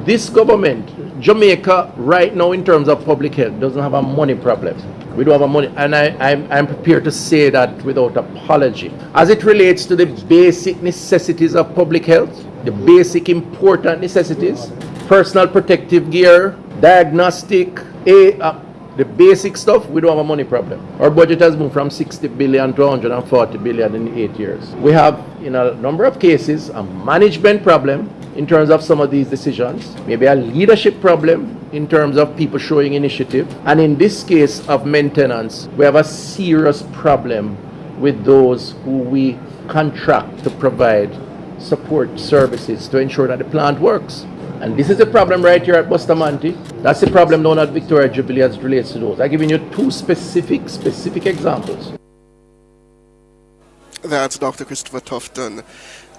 This government, Jamaica right now in terms of public health, doesn't have a money problem. We don't have a money, and I'm prepared to say that without apology. As it relates to the basic necessities of public health, the basic important necessities, personal protective gear, diagnostic, the basic stuff, we don't have a money problem. Our budget has moved from 60 billion to 140 billion in 8 years. We have, in a number of cases, a management problem in terms of some of these decisions, maybe a leadership problem in terms of people showing initiative, and in this case of maintenance, we have a serious problem with those who we contract to provide support services to ensure that the plant works. And this is the problem right here at Bustamante. That's the problem known at Victoria Jubilee as it relates to those. I've given you 2 specific examples. That's Dr. Christopher Tufton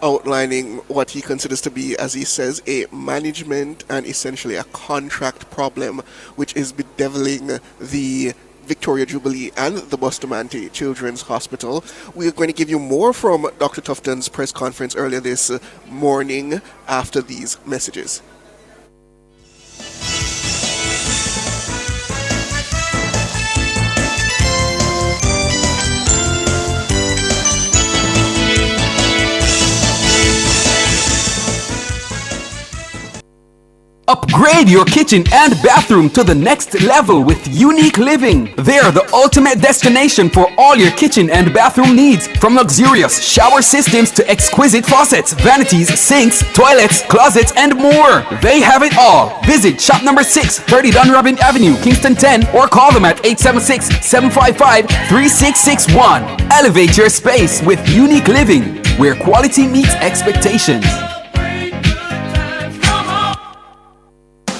outlining what he considers to be, as he says, a management and essentially a contract problem which is bedeviling the Victoria Jubilee and the Bustamante Children's Hospital. We're going to give you more from Dr. Tufton's press conference earlier this morning after these messages. Upgrade your kitchen and bathroom to the next level with Unique Living. They're the ultimate destination for all your kitchen and bathroom needs, from luxurious shower systems to exquisite faucets, vanities, sinks, toilets, closets, and more. They have it all. Visit shop number 6, 30 Dunrobin Avenue, Kingston 10, or call them at 876-755-3661. Elevate your space with Unique Living, where quality meets expectations.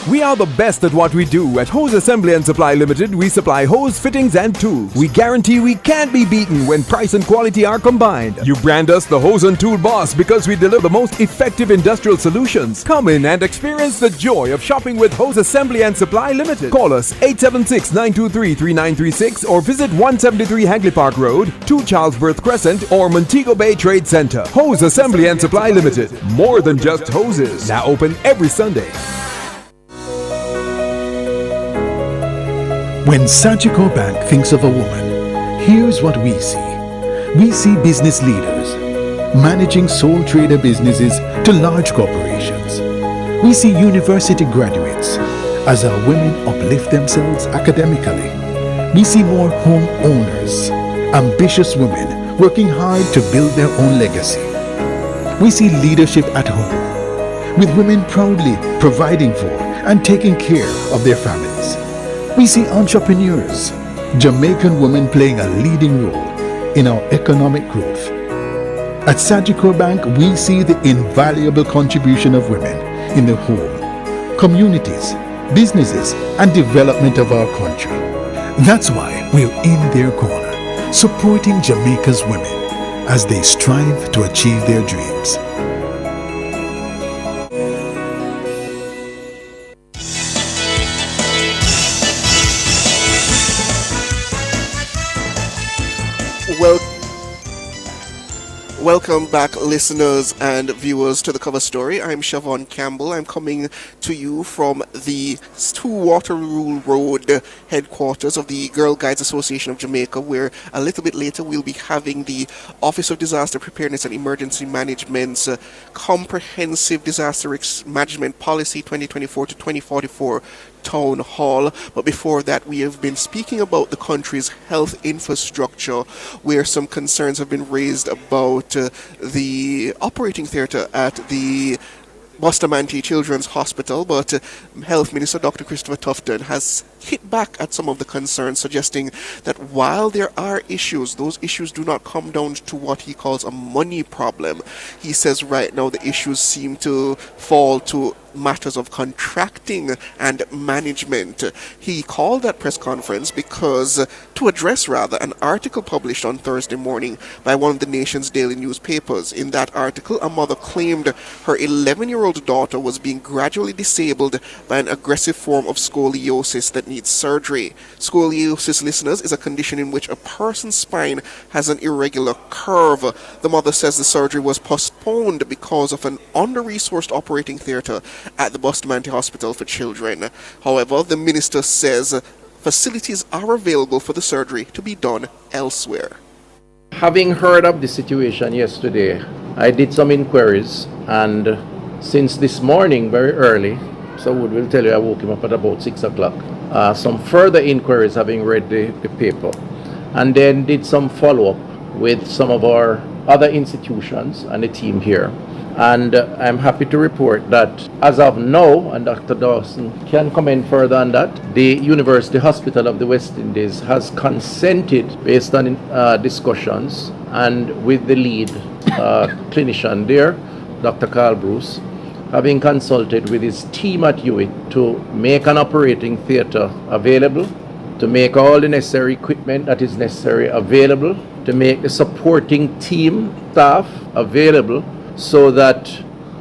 We are the best at what we do. At Hose Assembly and Supply Limited, we supply hose fittings and tools. We guarantee we can't be beaten when price and quality are combined. You brand us the Hose and Tool Boss because we deliver the most effective industrial solutions. Come in and experience the joy of shopping with Hose Assembly and Supply Limited. Call us 876-923-3936 or visit 173 Hagley Park Road, 2 Charlesworth Crescent, or Montego Bay Trade Center. Hose Assembly and Supply Limited. More than just hoses. Now open every Sunday. When Sagicor Bank thinks of a woman, here's what we see. We see business leaders managing sole trader businesses to large corporations. We see university graduates as our women uplift themselves academically. We see more home owners, ambitious women working hard to build their own legacy. We see leadership at home, with women proudly providing for and taking care of their families. We see entrepreneurs, Jamaican women playing a leading role in our economic growth. At Sagicor Bank, we see the invaluable contribution of women in the home, communities, businesses, and development of our country. That's why we're in their corner, supporting Jamaica's women as they strive to achieve their dreams. Welcome back, listeners and viewers, to the cover story. I'm Siobhan Campbell. I'm coming to you from the 2 Waterloo Road headquarters of the Girl Guides Association of Jamaica, where a little bit later we'll be having the Office of Disaster Preparedness and Emergency Management's Comprehensive Disaster Risk Management Policy 2024 to 2044 town hall. But before that, we have been speaking about the country's health infrastructure, where some concerns have been raised about the operating theatre at the Bustamante Children's Hospital, but Health Minister Dr. Christopher Tufton has hit back at some of the concerns, suggesting that while there are issues, those issues do not come down to what he calls a money problem. He says right now the issues seem to fall to matters of contracting and management. He called that press conference because to address an article published on Thursday morning by one of the nation's daily newspapers. In that article, a mother claimed her 11-year-old daughter was being gradually disabled by an aggressive form of scoliosis that needs surgery. Scoliosis, listeners, is a condition in which a person's spine has an irregular curve. The mother says the surgery was postponed because of an under-resourced operating theatre at the Bustamante Hospital for Children. However, the minister says facilities are available for the surgery to be done elsewhere. Having heard of the situation yesterday, I did some inquiries, and since this morning very early, so Wood will tell you I woke him up at about 6 o'clock, some further inquiries having read the paper, and then did some follow-up with some of our other institutions and the team here. And I'm happy to report that as of now, and Dr. Dawson can comment further on that, the University Hospital of the West Indies has consented, based on discussions and with the lead clinician there, Dr. Carl Bruce, having consulted with his team at Hewitt to make an operating theatre available, to make all the necessary equipment that is necessary available, to make the supporting team staff available, so that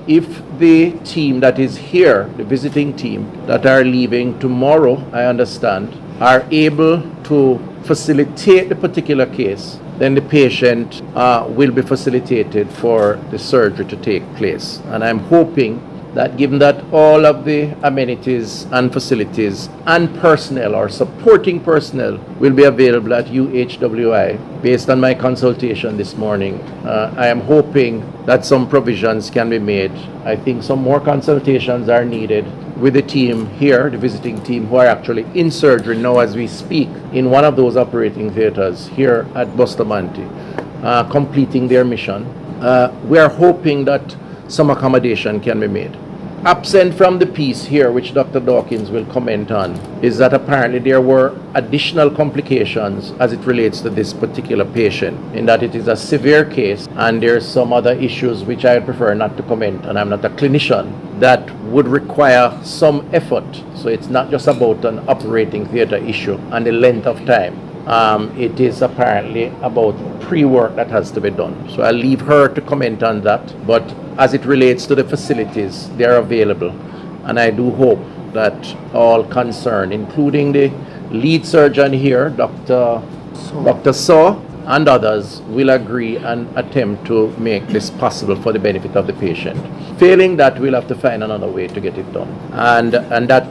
if the team that is here, the visiting team that are leaving tomorrow, I understand, are able to facilitate the particular case, then the patient will be facilitated for the surgery to take place. And I'm hoping that given that all of the amenities and facilities and personnel or supporting personnel will be available at UHWI, based on my consultation this morning, I am hoping that some provisions can be made. I think some more consultations are needed with the team here, the visiting team, who are actually in surgery now as we speak in one of those operating theaters here at Bustamante, completing their mission. We are hoping that some accommodation can be made. Absent from the piece here, which Dr. Dawkins will comment on, is that apparently there were additional complications as it relates to this particular patient, in that it is a severe case and there's some other issues which I prefer not to comment, and I'm not a clinician, that would require some effort. So it's not just about an operating theater issue and the length of time. It is apparently about pre-work that has to be done. So I'll leave her to comment on that. But as it relates to the facilities, they are available. And I do hope that all concerned, including the lead surgeon here, Dr. Saw, and others, will agree and attempt to make this possible for the benefit of the patient. Failing that, we'll have to find another way to get it done. And that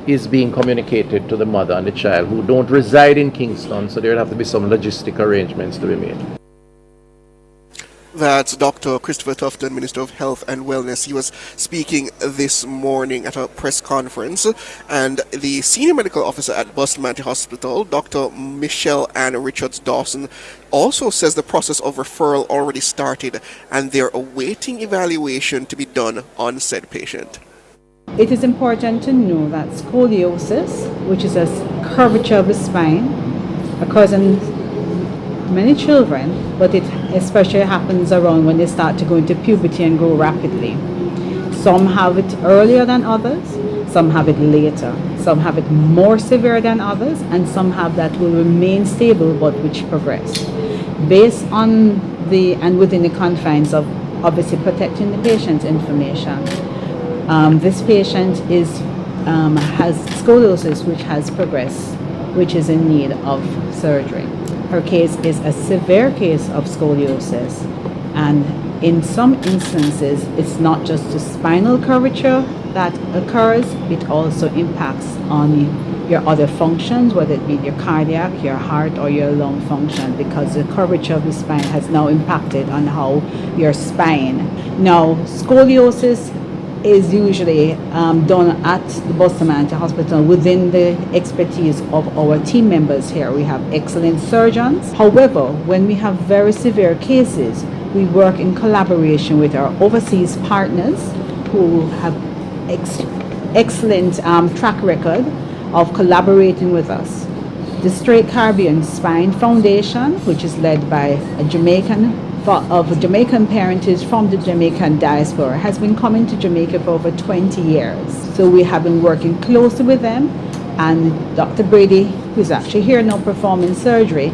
is being communicated to the mother and the child, who don't reside in Kingston, so there'll have to be some logistic arrangements to be made. That's Dr. Christopher Tufton, Minister of Health and Wellness. He was speaking this morning at a press conference, and the Senior Medical Officer at Bustamante Hospital, Dr. Michelle Ann Richards Dawson, also says the process of referral already started and they're awaiting evaluation to be done on said patient. It is important to know that scoliosis, which is a curvature of the spine, occurs in many children, but it especially happens around when they start to go into puberty and grow rapidly. Some have it earlier than others, some have it later, some have it more severe than others, and some have that will remain stable but which progress. Based on and within the confines of obviously protecting the patient's information, this patient has scoliosis which has progressed, which is in need of surgery. Her case is a severe case of scoliosis, and in some instances it's not just the spinal curvature that occurs, it also impacts on your other functions, whether it be your cardiac, your heart, or your lung function, because the curvature of the spine has now impacted on how your spine. Now, scoliosis is usually done at the Bustamante Hospital within the expertise of our team members here. We have excellent surgeons. However, when we have very severe cases, we work in collaboration with our overseas partners who have excellent track record of collaborating with us. The Straight Caribbean Spine Foundation, which is led by a Jamaican parentage from the Jamaican diaspora, has been coming to Jamaica for over 20 years. So we have been working closely with them, and Dr. Brady, who's actually here now performing surgery,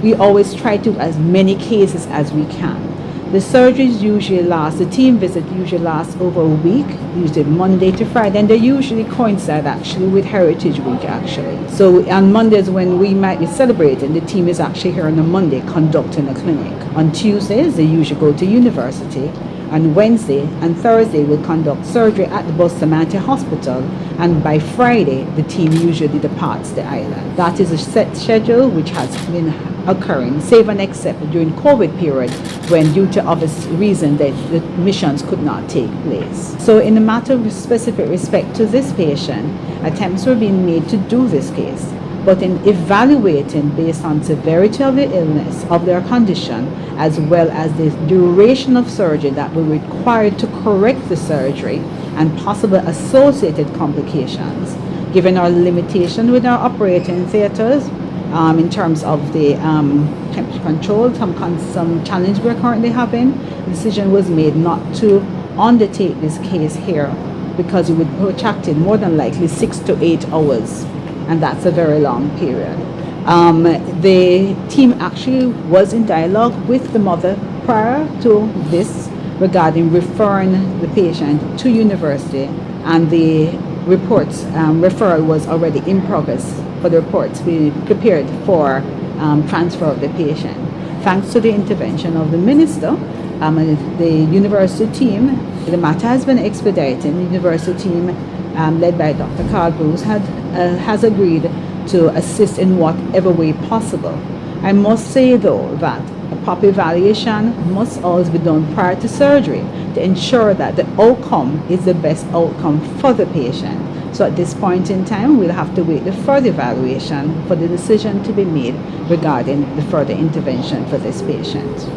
we always try to do as many cases as we can. The surgeries the team visit usually lasts over a week, usually Monday to Friday, and they usually coincide actually with Heritage Week actually. So on Mondays when we might be celebrating, the team is actually here on a Monday conducting a clinic. On Tuesdays, they usually go to university. On Wednesday and Thursday, we'll conduct surgery at the Bustamante Hospital, and by Friday, the team usually departs the island. That is a set schedule which has been occurring, save and except during COVID period, when due to obvious reason that the missions could not take place. So in the matter of specific respect to this patient, attempts were being made to do this case, but in evaluating based on severity of the illness, of their condition, as well as the duration of surgery that will be required to correct the surgery and possible associated complications, given our limitation with our operating theaters, in terms of the temperature control, some challenge we're currently having, the decision was made not to undertake this case here because it would protract it more than likely 6 to 8 hours, and that's a very long period. The team actually was in dialogue with the mother prior to this regarding referring the patient to university, and the referral was already in progress for the reports being prepared for transfer of the patient. Thanks to the intervention of the minister, the university team The matter has been expedited. The university team, led by Dr. Carl Bruce, has agreed to assist in whatever way possible. I must say, though, that a proper evaluation must always be done prior to surgery to ensure that the outcome is the best outcome for the patient. So at this point in time, we'll have to wait the further evaluation for the decision to be made regarding the further intervention for this patient.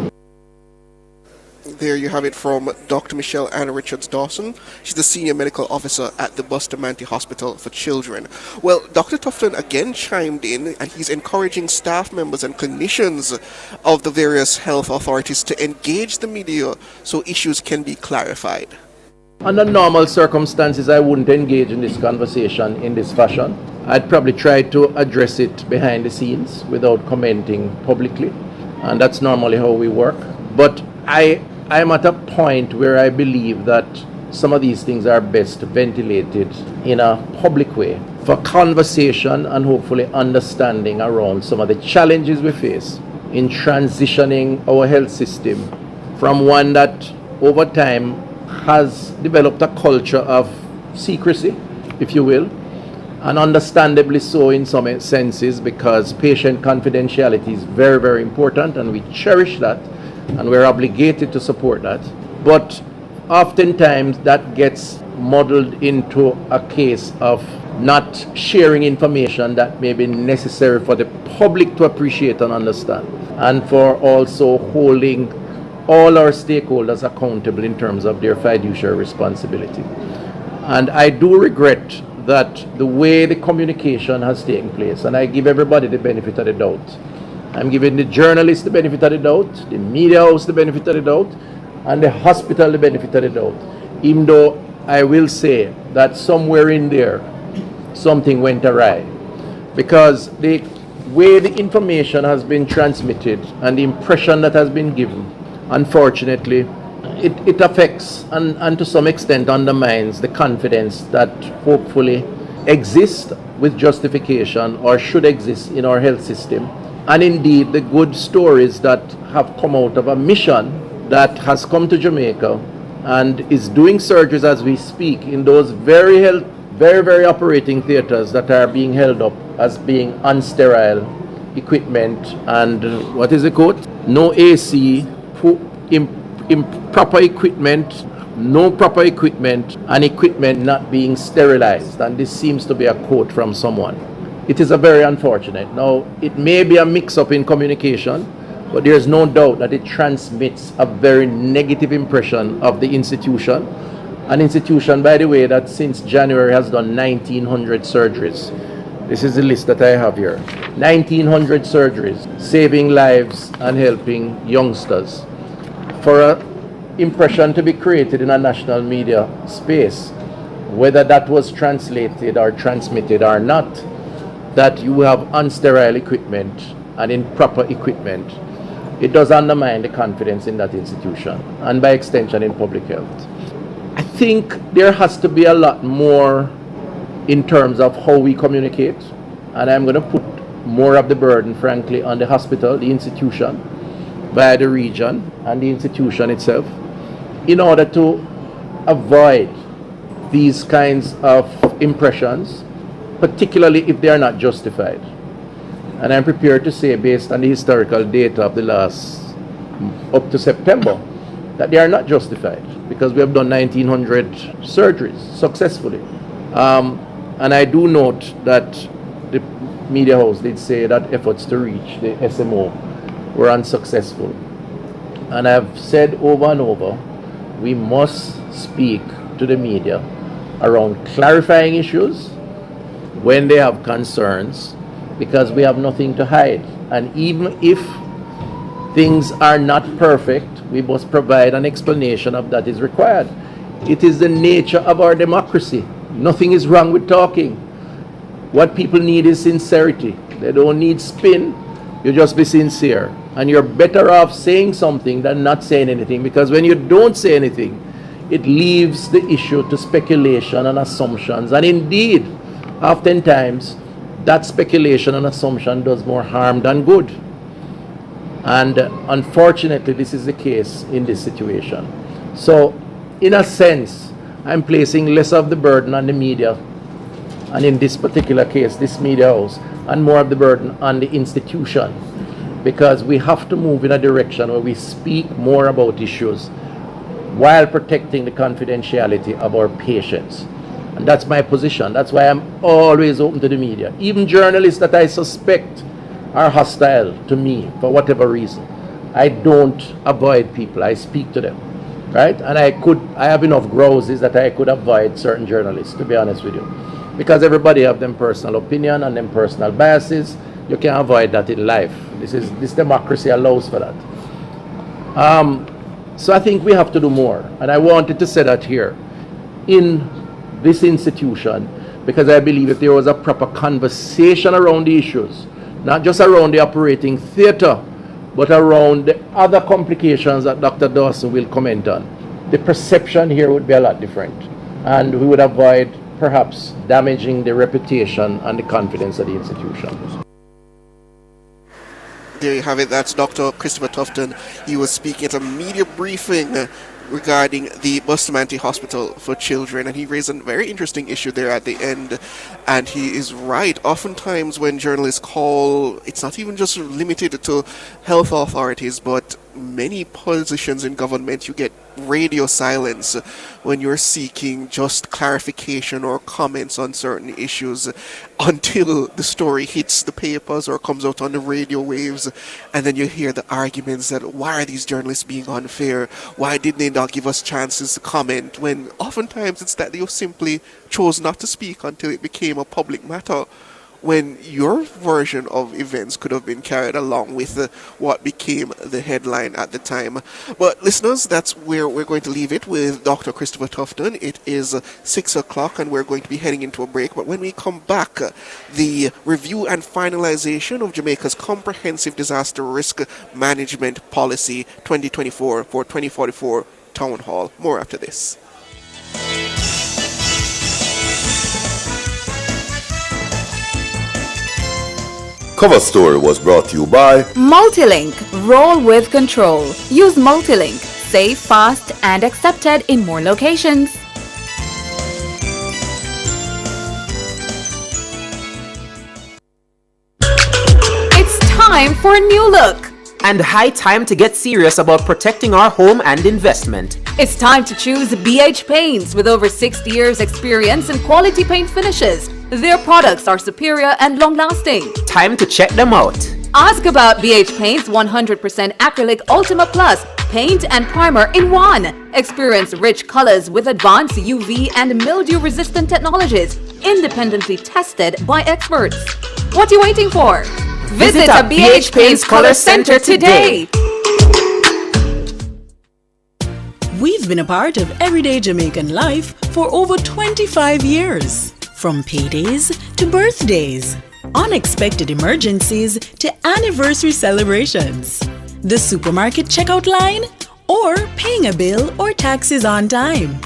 There you have it from Dr. Michelle Ann Richards-Dawson. She's the Senior Medical Officer at the Bustamante Hospital for Children. Well, Dr. Tufton again chimed in, and he's encouraging staff members and clinicians of the various health authorities to engage the media so issues can be clarified. Under normal circumstances, I wouldn't engage in this conversation in this fashion. I'd probably try to address it behind the scenes without commenting publicly, and that's normally how we work. But I'm at a point where I believe that some of these things are best ventilated in a public way for conversation and hopefully understanding around some of the challenges we face in transitioning our health system from one that over time has developed a culture of secrecy, if you will, and understandably so in some senses, because patient confidentiality is very, very important, and we cherish that and we're obligated to support that. But oftentimes that gets muddled into a case of not sharing information that may be necessary for the public to appreciate and understand, and for also holding all our stakeholders accountable in terms of their fiduciary responsibility. And I do regret that the way the communication has taken place, and I give everybody the benefit of the doubt. I'm giving the journalists the benefit of the doubt, the media house the benefit of the doubt, and the hospital the benefit of the doubt. Even though I will say that somewhere in there, something went awry. Because the way the information has been transmitted and the impression that has been given, unfortunately, it affects and to some extent undermines the confidence that hopefully exists with justification or should exist in our health system. And indeed, the good stories that have come out of a mission that has come to Jamaica and is doing surgeries as we speak in those very, very operating theaters that are being held up as being unsterile equipment and what is the quote? No AC, improper equipment, no proper equipment, and equipment not being sterilized. And this seems to be a quote from someone. It is a very unfortunate. Now, it may be a mix-up in communication, but there's no doubt that it transmits a very negative impression of the institution. An institution, by the way, that since January has done 1,900 surgeries. This is the list that I have here. 1,900 surgeries, saving lives and helping youngsters. For an impression to be created in a national media space, whether that was translated or transmitted or not, that you have unsterile equipment and improper equipment, it does undermine the confidence in that institution and by extension in public health. I think there has to be a lot more in terms of how we communicate, and I'm going to put more of the burden, frankly, on the hospital, the institution, via the region and the institution itself, in order to avoid these kinds of impressions, particularly if they are not justified. And I'm prepared to say, based on the historical data of the last, up to September, that they are not justified, because we have done 1,900 surgeries successfully. And I do note that the media house did say that efforts to reach the SMO were unsuccessful. And I've said over and over, we must speak to the media around clarifying issues when they have concerns, because we have nothing to hide. And even if things are not perfect, we must provide an explanation of that is required. It is the nature of our democracy. Nothing is wrong with talking. What people need is sincerity. They don't need spin. You just be sincere. And you're better off saying something than not saying anything, because when you don't say anything, it leaves the issue to speculation and assumptions. And indeed, oftentimes, that speculation and assumption does more harm than good. And unfortunately, this is the case in this situation. So in a sense, I'm placing less of the burden on the media, and in this particular case, this media house, and more of the burden on the institution, because we have to move in a direction where we speak more about issues while protecting the confidentiality of our patients. And that's my position. That's why I'm always open to the media. Even journalists that I suspect are hostile to me for whatever reason, I don't avoid people. I speak to them, right? And I have enough grouses that I could avoid certain journalists, to be honest with you, because everybody have them personal opinion and them personal biases. You can't avoid that in life. This democracy allows for that. So I think we have to do more, and I wanted to say that here in this institution, because I believe if there was a proper conversation around the issues, not just around the operating theatre, but around the other complications that Dr. Dawson will comment on, the perception here would be a lot different, and we would avoid perhaps damaging the reputation and the confidence of the institution. There you have it. That's Dr. Christopher Tufton. He was speaking at a media briefing regarding the Bustamante Hospital for Children, and he raised a very interesting issue there at the end. And he is right. Oftentimes when journalists call, it's not even just limited to health authorities, but many positions in government, you get radio silence when you're seeking just clarification or comments on certain issues until the story hits the papers or comes out on the radio waves, and then you hear the arguments that why are these journalists being unfair, why didn't they not give us chances to comment, when oftentimes it's that they simply chose not to speak until it became a public matter, when your version of events could have been carried along with what became the headline at the time. But listeners, that's where we're going to leave it with Dr. Christopher Tufton. It is 6 o'clock and we're going to be heading into a break. But when we come back, the review and finalization of Jamaica's Comprehensive Disaster Risk Management Policy 2024 for 2044 Town Hall. More after this. Cover Story was brought to you by Multilink. Roll with control. Use Multilink. Safe, fast, and accepted in more locations. It's time for a new look. And high time to get serious about protecting our home and investment. It's time to choose BH Paints. With over 60 years experience in quality paint finishes, their products are superior and long-lasting. Time to check them out. Ask about BH Paint's 100% acrylic Ultima Plus paint and primer in one. Experience rich colors with advanced UV and mildew-resistant technologies, independently tested by experts. What are you waiting for? Visit a BH Paints Color Center today. We've been a part of everyday Jamaican life for over 25 years. From paydays to birthdays, unexpected emergencies to anniversary celebrations, the supermarket checkout line, or paying a bill or taxes on time.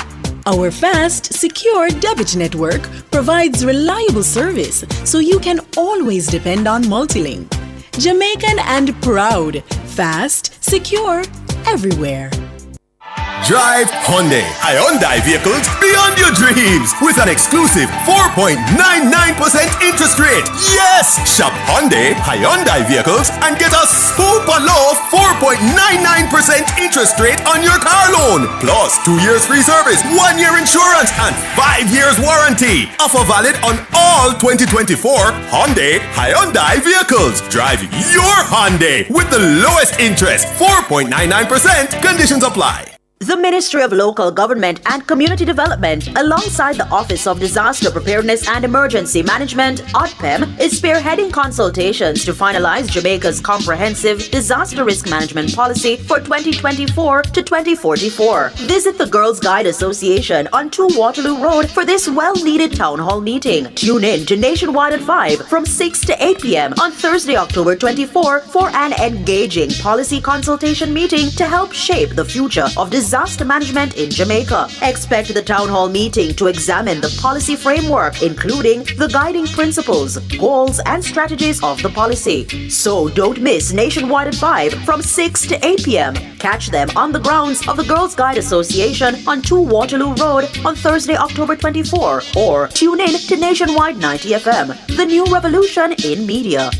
Our fast, secure debit network provides reliable service so you can always depend on Multilink. Jamaican and proud, fast, secure, everywhere. Drive Hyundai vehicles beyond your dreams with an exclusive 4.99% interest rate. Yes! Shop Hyundai vehicles and get a super low 4.99% interest rate on your car loan. Plus 2 years free service, 1 year insurance, and 5 years warranty. Offer valid on all 2024 Hyundai vehicles. Drive your Hyundai with the lowest interest, 4.99%. Conditions apply. The Ministry of Local Government and Community Development, alongside the Office of Disaster Preparedness and Emergency Management, ODPEM, is spearheading consultations to finalize Jamaica's Comprehensive Disaster Risk Management Policy for 2024 to 2044. Visit the Girls Guide Association on 2 Waterloo Road for this well-needed town hall meeting. Tune in to Nationwide at 5 from 6 to 8 p.m. on Thursday, October 24 for an engaging policy consultation meeting to help shape the future of disaster Disaster Management in Jamaica. Expect the town hall meeting to examine the policy framework, including the guiding principles, goals, and strategies of the policy. So don't miss Nationwide at 5 from 6 to 8 p.m. Catch them on the grounds of the Girls Guide Association on 2 Waterloo Road on Thursday, October 24, or tune in to Nationwide 90 FM, the new revolution in media.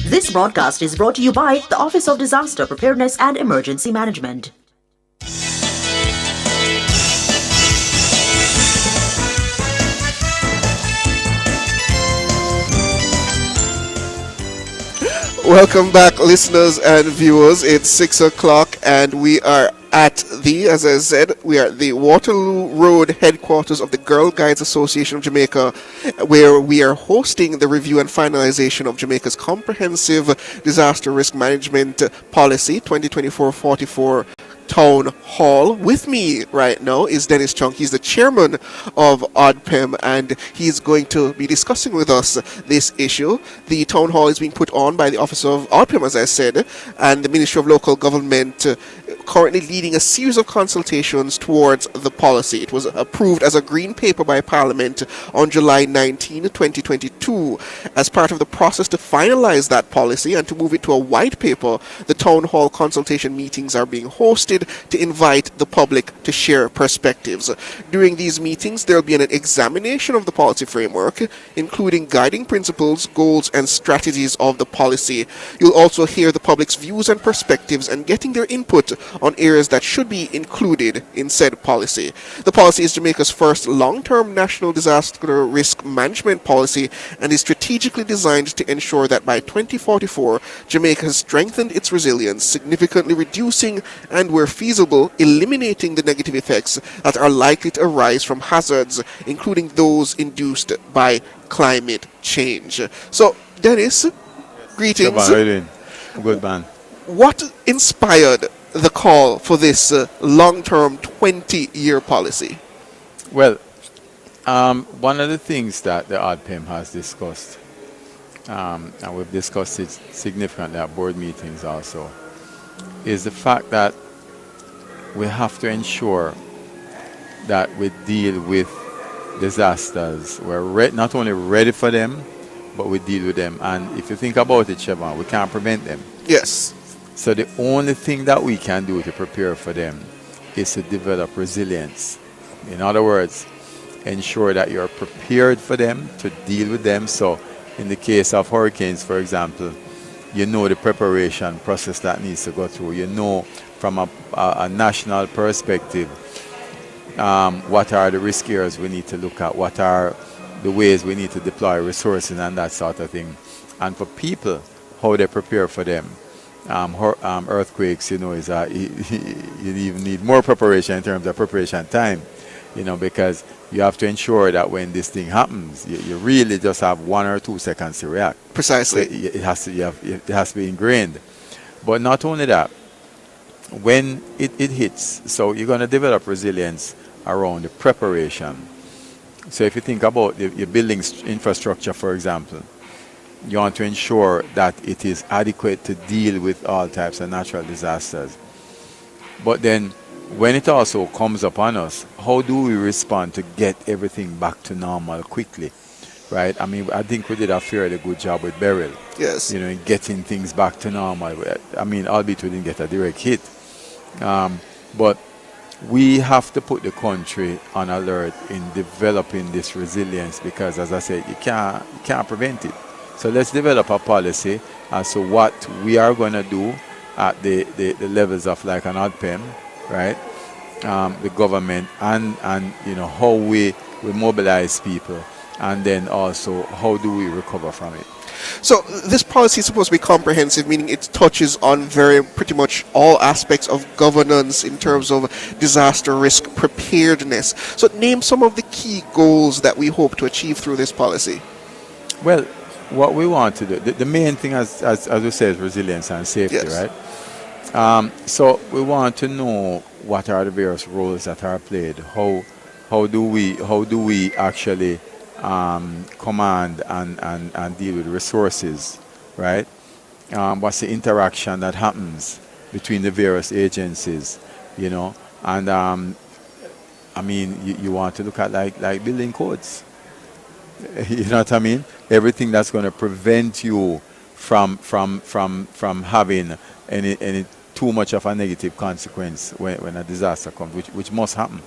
This broadcast is brought to you by the Office of Disaster Preparedness and Emergency Management. Welcome back, listeners and viewers. It's 6 o'clock and we are at the, as I said, we are at the Waterloo Road headquarters of the Girl Guides Association of Jamaica, where we are hosting the review and finalization of Jamaica's comprehensive disaster risk management policy 2024-44 Town Hall. With me right now is Dennis Chunk. He's the chairman of ODPEM, and he's going to be discussing with us this issue. The town hall is being put on by the Office of ODPEM, as I said, and the Ministry of Local Government, currently leading a series of consultations towards the policy. It was approved as a green paper by Parliament on July 19, 2022. As part of the process to finalize that policy and to move it to a white paper, the town hall consultation meetings are being hosted to invite the public to share perspectives. During these meetings, there will be an examination of the policy framework, including guiding principles, goals, and strategies of the policy. You'll also hear the public's views and perspectives and getting their input on areas that should be included in said policy. The policy is Jamaica's first long-term national disaster risk management policy and is strategically designed to ensure that by 2044, Jamaica has strengthened its resilience, significantly reducing and where feasible, eliminating the negative effects that are likely to arise from hazards, including those induced by climate change. So, Dennis, greetings. Good man. What inspired the call for this long-term 20-year policy? Well, one of the things that the ODPEM has discussed, and we've discussed it significantly at board meetings also, is the fact that we have to ensure that we deal with disasters. We're not only ready for them, but we deal with them. And if you think about it, Siobhan, we can't prevent them. Yes. So the only thing that we can do to prepare for them is to develop resilience. In other words, ensure that you're prepared for them, to deal with them. So in the case of hurricanes, for example, you know the preparation process that needs to go through. You know from a national perspective what are the risk areas we need to look at, what are the ways we need to deploy resources and that sort of thing. And for people, how they prepare for them. Earthquakes, you know, you even need more preparation in terms of preparation time, you know, because you have to ensure that when this thing happens, you really just have 1 or 2 seconds to react. Precisely. So it has to be ingrained. But not only that, when it hits, so you're going to develop resilience around the preparation. So if you think about your building infrastructure, for example, you want to ensure that it is adequate to deal with all types of natural disasters. But then when it also comes upon us, how do we respond to get everything back to normal quickly? Right? I mean, I think we did a fairly good job with Beryl. Yes. You know, in getting things back to normal. I mean, albeit we didn't get a direct hit. But we have to put the country on alert in developing this resilience because, as I said, you can't prevent it. So let's develop a policy as to what we are going to do at the levels of like an ODPEM, right? The government and you know how we mobilize people, and then also how do we recover from it. So this policy is supposed to be comprehensive, meaning it touches on pretty much all aspects of governance in terms of disaster risk preparedness. So name some of the key goals that we hope to achieve through this policy. Well, what we want to do, the main thing, as we said, is resilience and safety, yes. Right? So we want to know what are the various roles that are played. How do we actually command and deal with resources, right? What's the interaction that happens between the various agencies? you know. And I mean, you want to look at like building codes. You know what I mean? Everything that's going to prevent you from having any too much of a negative consequence when a disaster comes, which must happen.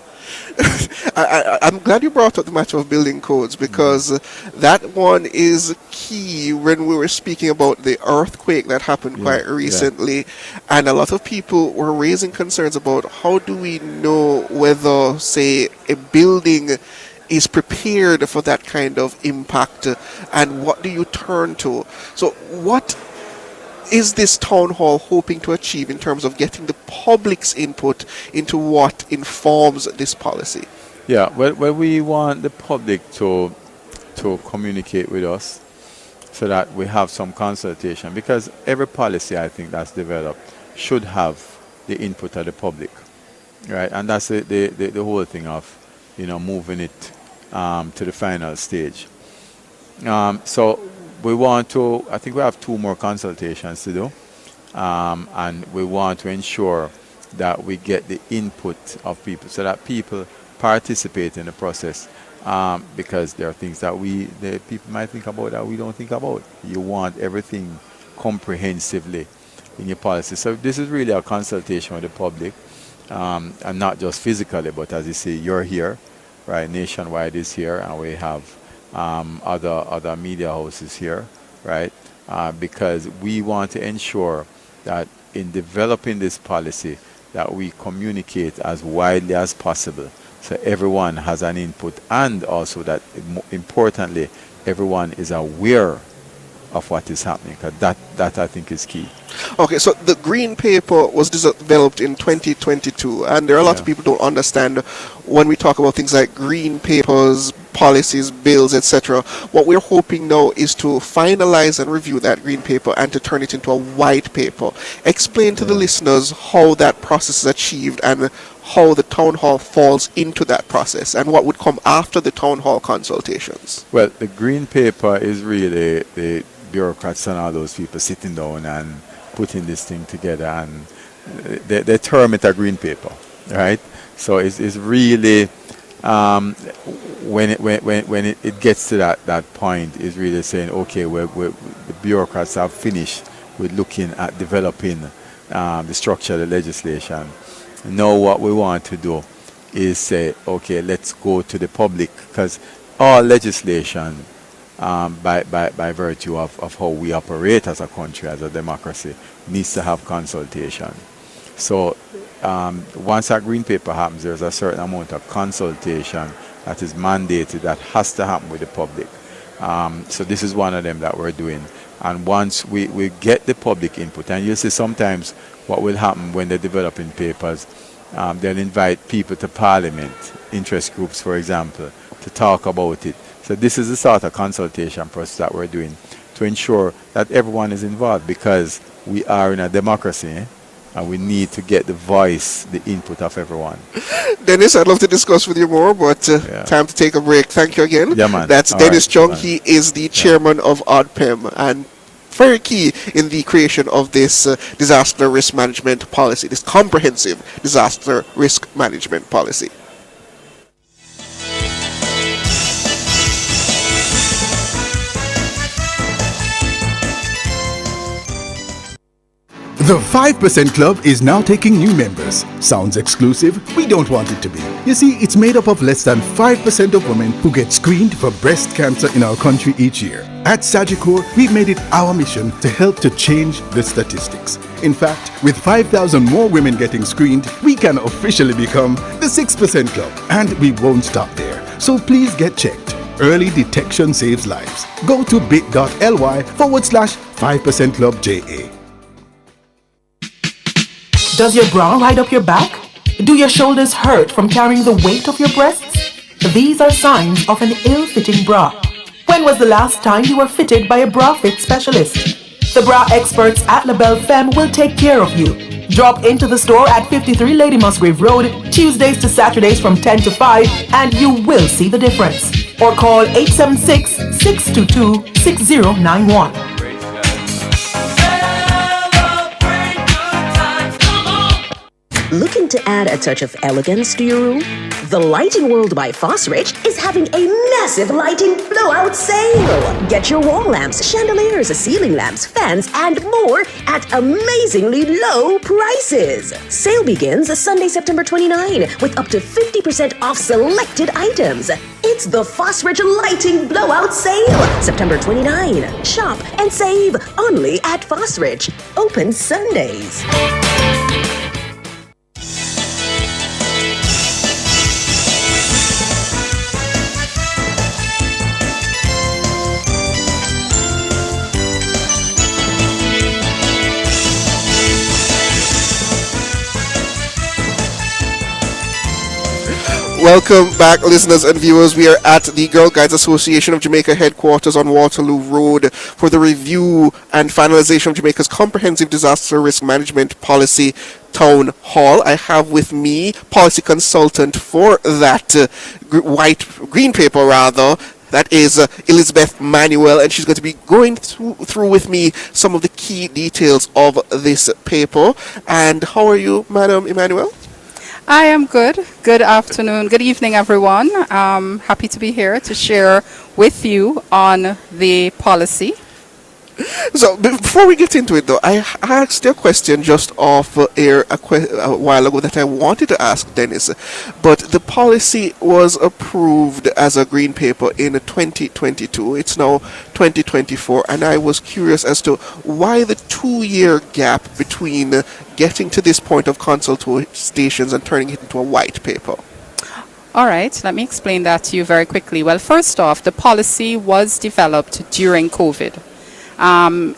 I'm glad you brought up the matter of building codes, because that one is key when we were speaking about the earthquake that happened quite recently. And a lot of people were raising concerns about how do we know whether, say, a building is prepared for that kind of impact, and what do you turn to? So what is this town hall hoping to achieve in terms of getting the public's input into what informs this policy? Yeah, well, we want the public to communicate with us so that we have some consultation, because every policy I think that's developed should have the input of the public, right? And that's the whole thing of, you know, moving it to the final stage. So we want to, I think we have 2 more consultations to do, and we want to ensure that we get the input of people so that people participate in the process, because there are things that the people might think about that we don't think about. You want everything comprehensively in your policy. So this is really a consultation with the public, and not just physically, but as you see, you're here, right? Nationwide is here, and we have other media houses here, right? Because we want to ensure that in developing this policy that we communicate as widely as possible so everyone has an input, and also that, importantly, everyone is aware of what is happening, because that I think is key. Okay, so the green paper was developed in 2022, and there are a lot of people who don't understand when we talk about things like green papers, policies, bills, etc. What we're hoping now is to finalize and review that green paper and to turn it into a white paper. Explain to the listeners how that process is achieved and how the town hall falls into that process, and what would come after the town hall consultations. Well, the green paper is really the bureaucrats and all those people sitting down and putting this thing together, and they term it a green paper, right? So it's really when it gets to that point, is really saying, okay, the bureaucrats have finished with looking at developing the structure of the legislation. Now what we want to do is say, okay, let's go to the public, because all legislation, by virtue of how we operate as a country, as a democracy, needs to have consultation. So once that green paper happens, there's a certain amount of consultation that is mandated that has to happen with the public. So this is one of them that we're doing. And once we get the public input, and you see sometimes what will happen when they're developing papers, they'll invite people to parliament, interest groups, for example, to talk about it. So this is the sort of consultation process that we're doing to ensure that everyone is involved, because we are in a democracy, and we need to get the voice, the input of everyone. Dennis, I'd love to discuss with you more, but time to take a break. Thank you again. Yeah, man. That's All Dennis right, Chung. man. He is the chairman of ODPEM, and very key in the creation of this disaster risk management policy, this comprehensive disaster risk management policy. The 5% Club is now taking new members. Sounds exclusive? We don't want it to be. You see, it's made up of less than 5% of women who get screened for breast cancer in our country each year. At Sagicor, we've made it our mission to help to change the statistics. In fact, with 5,000 more women getting screened, we can officially become the 6% Club. And we won't stop there. So please get checked. Early detection saves lives. Go to bit.ly/5% Club JA. Does your bra ride up your back? Do your shoulders hurt from carrying the weight of your breasts? These are signs of an ill-fitting bra. When was the last time you were fitted by a bra fit specialist? The bra experts at LaBelle Femme will take care of you. Drop into the store at 53 Lady Musgrave Road, Tuesdays to Saturdays from 10 to 5, and you will see the difference. Or call 876-622-6091. Looking to add a touch of elegance to your room? The Lighting World by Fosrich is having a massive lighting blowout sale. Get your wall lamps, chandeliers, ceiling lamps, fans, and more at amazingly low prices. Sale begins Sunday, September 29, with up to 50% off selected items. It's the Fosrich Lighting Blowout Sale, September 29. Shop and save only at Fosrich. Open Sundays. Welcome back, listeners and viewers. We are at the Girl Guides Association of Jamaica headquarters on Waterloo Road for the review and finalization of Jamaica's comprehensive disaster risk management policy town hall. I have with me policy consultant for that green paper rather. That is Elizabeth Manuel, and she's going to be going through with me some of the key details of this paper. And how are you, Madam Emmanuel? I am good. Good afternoon. Good evening, everyone. Happy to be here to share with you on the policy. So before we get into it, though, I asked you a question just off air a while ago that I wanted to ask Dennis, but the policy was approved as a green paper in 2022. It's now 2024, and I was curious as to why the 2-year gap between getting to this point of consultations and turning it into a white paper. All right, let me explain that to you very quickly. Well, first off, the policy was developed during COVID.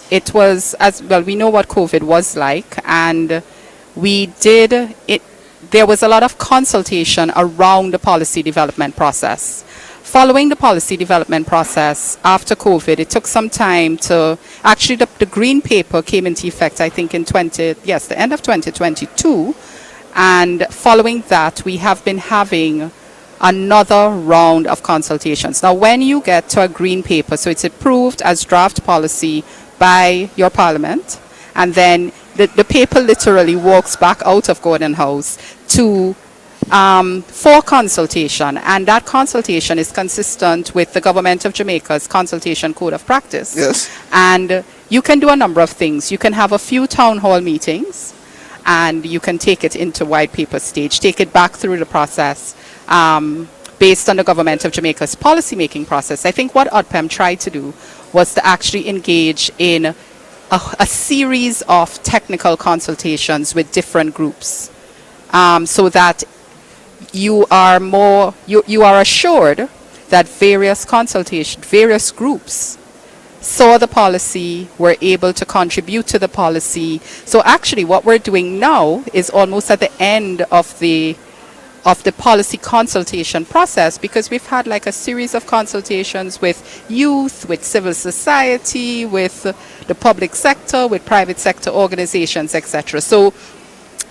It was, as well, we know what COVID was like, and there was a lot of consultation around the policy development process. Following the policy development process after COVID, it took some time to, actually the green paper came into effect, I think the end of 2022, and following that, we have been having another round of consultations. Now, when you get to a green paper, so it's approved as draft policy by your parliament, and then the paper literally walks back out of Gordon House to for consultation, and that consultation is consistent with the Government of Jamaica's Consultation Code of Practice. Yes. And you can do a number of things. You can have a few town hall meetings, and you can take it into white paper stage, take it back through the process, based on the Government of Jamaica's policy-making process. I think what ODPEM tried to do was to actually engage in a series of technical consultations with different groups, so that you are assured that various groups saw the policy, were able to contribute to the policy. So actually what we're doing now is almost at the end of the policy consultation process, because we've had like a series of consultations with youth, with civil society, with the public sector, with private sector organizations, etc. So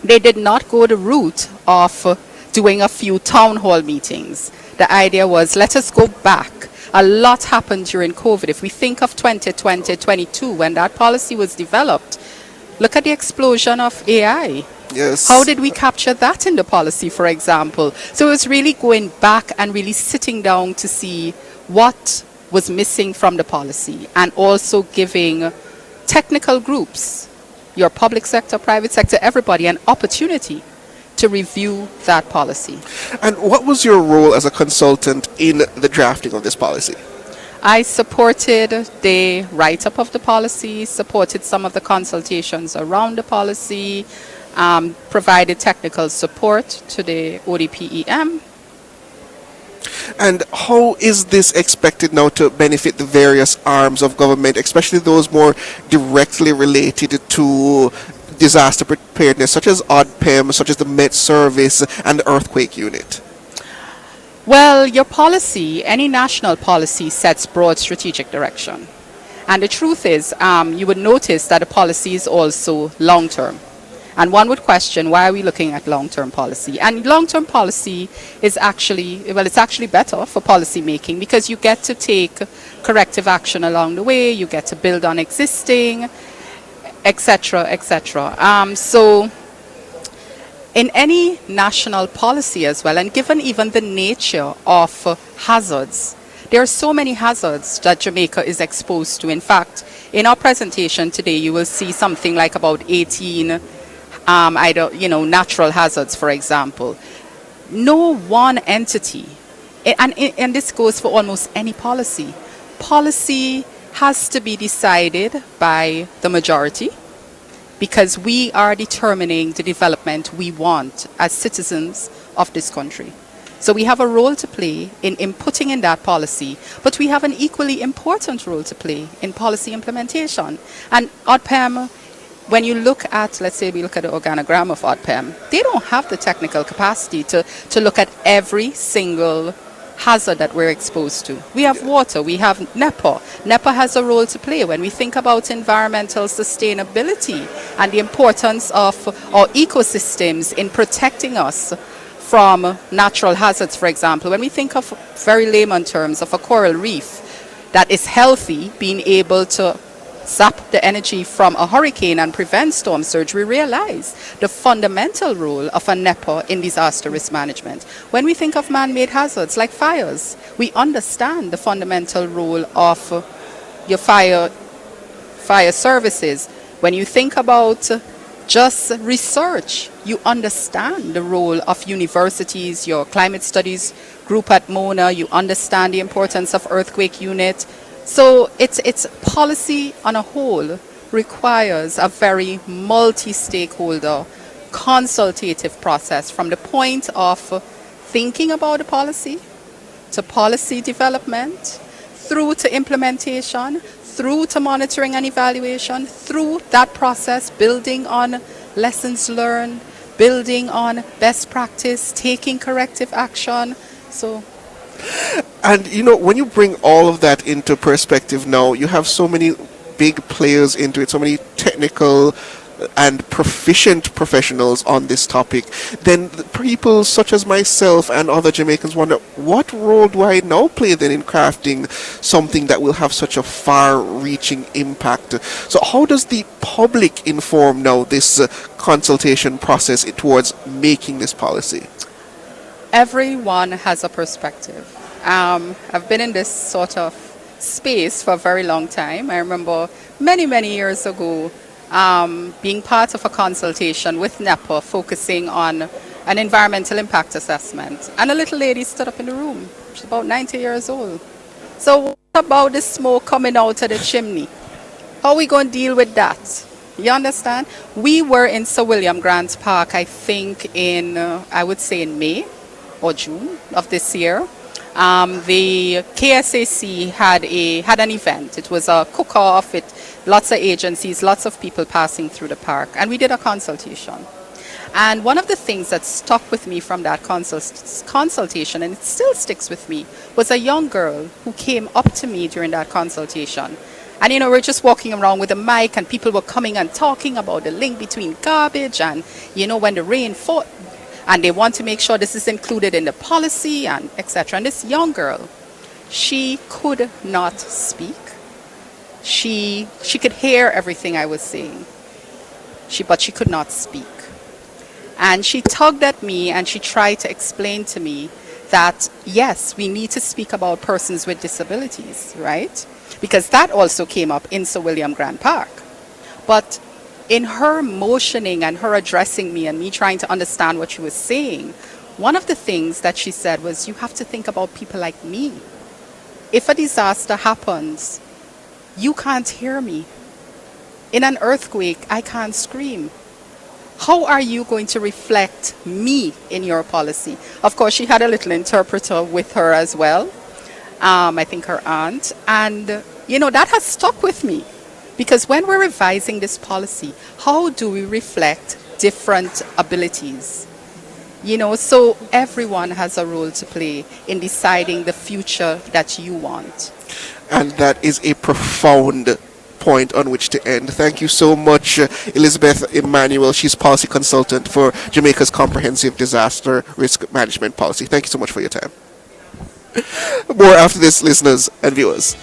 they did not go the route of doing a few town hall meetings. The idea was, let us go back. A lot happened during COVID. If we think of 2020-22, when that policy was developed, look at the explosion of AI. Yes. How did we capture that in the policy, for example? So it was really going back and really sitting down to see what was missing from the policy, and also giving technical groups, your public sector, private sector, everybody, an opportunity to review that policy. And what was your role as a consultant in the drafting of this policy? I supported the write-up of the policy, supported some of the consultations around the policy, provided technical support to the ODPEM. And how is this expected now to benefit the various arms of government, especially those more directly related to disaster preparedness, such as ODPEM, such as the Met Service and the Earthquake Unit? Well, your policy, any national policy, sets broad strategic direction. And the truth is, you would notice that the policy is also long-term. And one would question, why are we looking at long-term policy? And long-term policy is actually, well, it's actually better for policy making, because you get to take corrective action along the way, you get to build on existing, etc., etc. So in any national policy as well, and given even the nature of hazards, there are so many hazards that Jamaica is exposed to. In fact, in our presentation today, you will see something like about 18 natural hazards, for example. No one entity, and this goes for almost any policy. Policy has to be decided by the majority, because we are determining the development we want as citizens of this country. So we have a role to play in inputting in that policy, but we have an equally important role to play in policy implementation. And ODPEM, when you look at, let's say we look at the organogram of ODPEM, they don't have the technical capacity to look at every single hazard that we're exposed to. We have water, we have NEPA. NEPA has a role to play when we think about environmental sustainability and the importance of our ecosystems in protecting us from natural hazards, for example. When we think of very layman terms of a coral reef that is healthy, being able to zap the energy from a hurricane and prevent storm surge, we realize the fundamental role of a NEPA in disaster risk management. When we think of man-made hazards like fires, we understand the fundamental role of your fire services. When you think about just research, you understand the role of universities, your climate studies group at Mona, you understand the importance of earthquake unit. So it's policy on a whole requires a very multi-stakeholder consultative process, from the point of thinking about the policy to policy development, through to implementation, through to monitoring and evaluation, through that process building on lessons learned, building on best practice, taking corrective action. And when you bring all of that into perspective now, you have so many big players into it, so many technical and proficient professionals on this topic. Then people such as myself and other Jamaicans wonder, what role do I now play then in crafting something that will have such a far-reaching impact? So how does the public inform now this consultation process towards making this policy? Everyone has a perspective. I've been in this sort of space for a very long time. I remember many, many years ago being part of a consultation with NEPA focusing on an environmental impact assessment. And a little lady stood up in the room. She's about 90 years old. So what about the smoke coming out of the chimney? How are we going to deal with that? You understand? We were in Sir William Grant Park, I think I would say in May or June of this year. The KSAC had an event. It was a cook-off with lots of agencies, lots of people passing through the park, and we did a consultation. And one of the things that stuck with me from that consultation, and it still sticks with me, was a young girl who came up to me during that consultation. And we're just walking around with a mic, and people were coming and talking about the link between garbage and when the rain falls, and they want to make sure this is included in the policy and etc. And this young girl, she could not speak. She could hear everything I was saying, but she could not speak. And she tugged at me and she tried to explain to me that yes, we need to speak about persons with disabilities, right? Because that also came up in Sir William Grant Park. But in her motioning and her addressing me and me trying to understand what she was saying, one of the things that she said was, you have to think about people like me. If a disaster happens, you can't hear me. In an earthquake, I can't scream. How are you going to reflect me in your policy? Of course, she had a little interpreter with her as well. I think her aunt. And, that has stuck with me. Because when we're revising this policy, how do we reflect different abilities? So everyone has a role to play in deciding the future that you want. And that is a profound point on which to end. Thank you so much, Elizabeth Emmanuel. She's policy consultant for Jamaica's Comprehensive Disaster Risk Management Policy. Thank you so much for your time. More after this, listeners and viewers.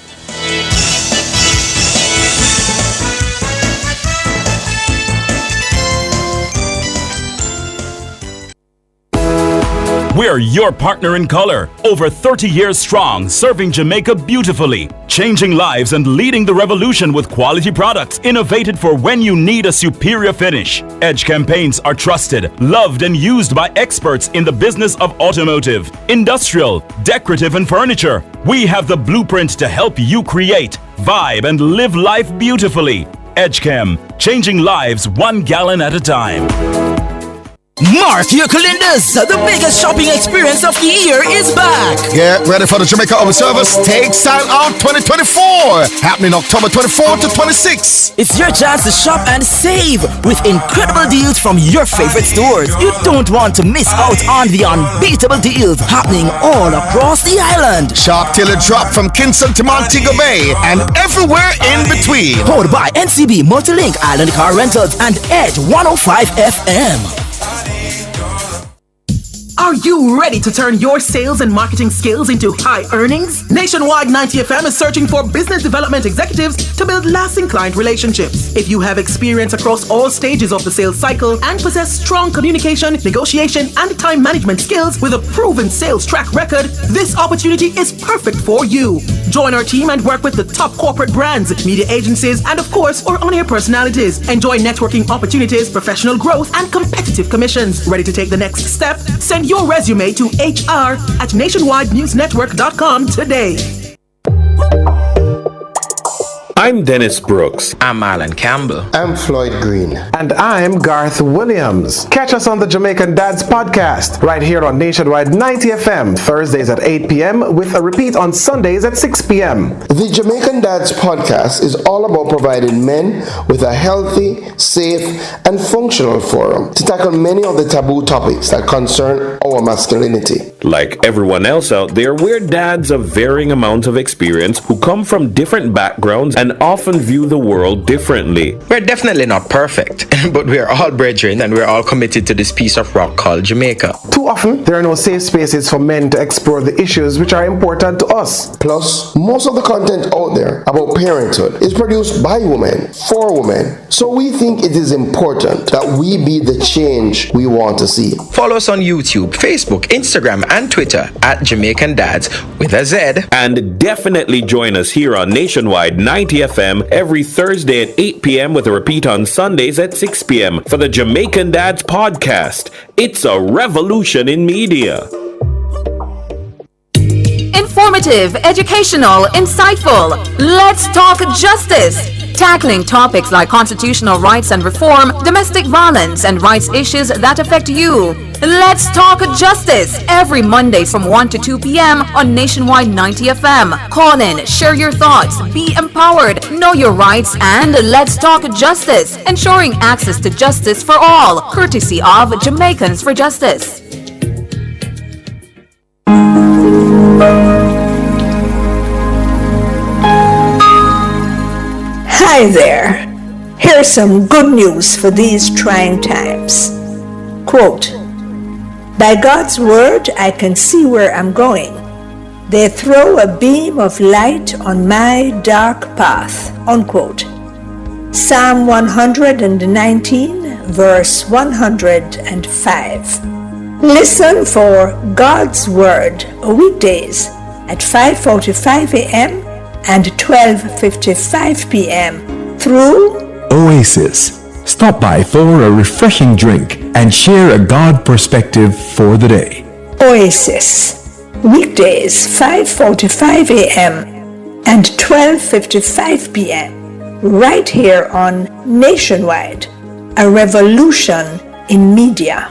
We're your partner in color, over 30 years strong, serving Jamaica beautifully, changing lives and leading the revolution with quality products, innovated for when you need a superior finish. EDGECAM paints are trusted, loved and used by experts in the business of automotive, industrial, decorative and furniture. We have the blueprint to help you create, vibe and live life beautifully. EDGECAM, changing lives 1 gallon at a time. Mark your calendars! The biggest shopping experience of the year is back! Get ready for the Jamaica Home Service Take Style Out 2024, happening October 24 to 26. It's your chance to shop and save with incredible deals from your favorite stores. You don't want to miss out on the unbeatable deals happening all across the island. Shop till it drop from Kingston to Montego Bay and everywhere in between. Powered by NCB, Multilink, Island Car Rentals, and Edge 105 FM. Are you ready to turn your sales and marketing skills into high earnings? Nationwide 90 FM is searching for business development executives to build lasting client relationships. If you have experience across all stages of the sales cycle and possess strong communication, negotiation, and time management skills with a proven sales track record, this opportunity is perfect for you. Join our team and work with the top corporate brands, media agencies, and of course, our on-air personalities. Enjoy networking opportunities, professional growth, and competitive commissions. Ready to take the next step? Send your resume to hr@nationwidenewsnetwork.com today. I'm Dennis Brooks. I'm Alan Campbell. I'm Floyd Green. And I'm Garth Williams. Catch us on the Jamaican Dads podcast right here on Nationwide 90 FM, Thursdays at 8 p.m. with a repeat on Sundays at 6 p.m. The Jamaican Dads podcast is all about providing men with a healthy, safe, and functional forum to tackle many of the taboo topics that concern our masculinity. Like everyone else out there, we're dads of varying amounts of experience who come from different backgrounds and often view the world differently. We're definitely not perfect, but we're all brethren and we're all committed to this piece of rock called Jamaica. Too often, there are no safe spaces for men to explore the issues which are important to us. Plus, most of the content out there about parenthood is produced by women, for women. So we think it is important that we be the change we want to see. Follow us on YouTube, Facebook, Instagram, and Twitter at Jamaican Dads with a Z. And definitely join us here on Nationwide 90 FM every Thursday at 8 p.m. with a repeat on Sundays at 6 p.m. for the Jamaican Dads podcast. It's a revolution in media. Informative, educational, insightful. Let's talk justice. Tackling topics like constitutional rights and reform, domestic violence, and rights issues that affect you. Let's talk justice every Monday from 1 to 2 p.m. on Nationwide 90 FM. Call in, share your thoughts, be empowered, know your rights, and let's talk justice, ensuring access to justice for all, courtesy of Jamaicans for Justice. Hi there. Here's some good news for these trying times. Quote, "By God's word, I can see where I'm going. They throw a beam of light on my dark path." Unquote. Psalm 119, verse 105. Listen for God's word weekdays at 5:45 a.m. and 12:55 p.m. through Oasis. Stop by for a refreshing drink and share a God perspective for the day. Oasis, weekdays 5:45 a.m. and 12:55 p.m. right here on Nationwide, a revolution in media.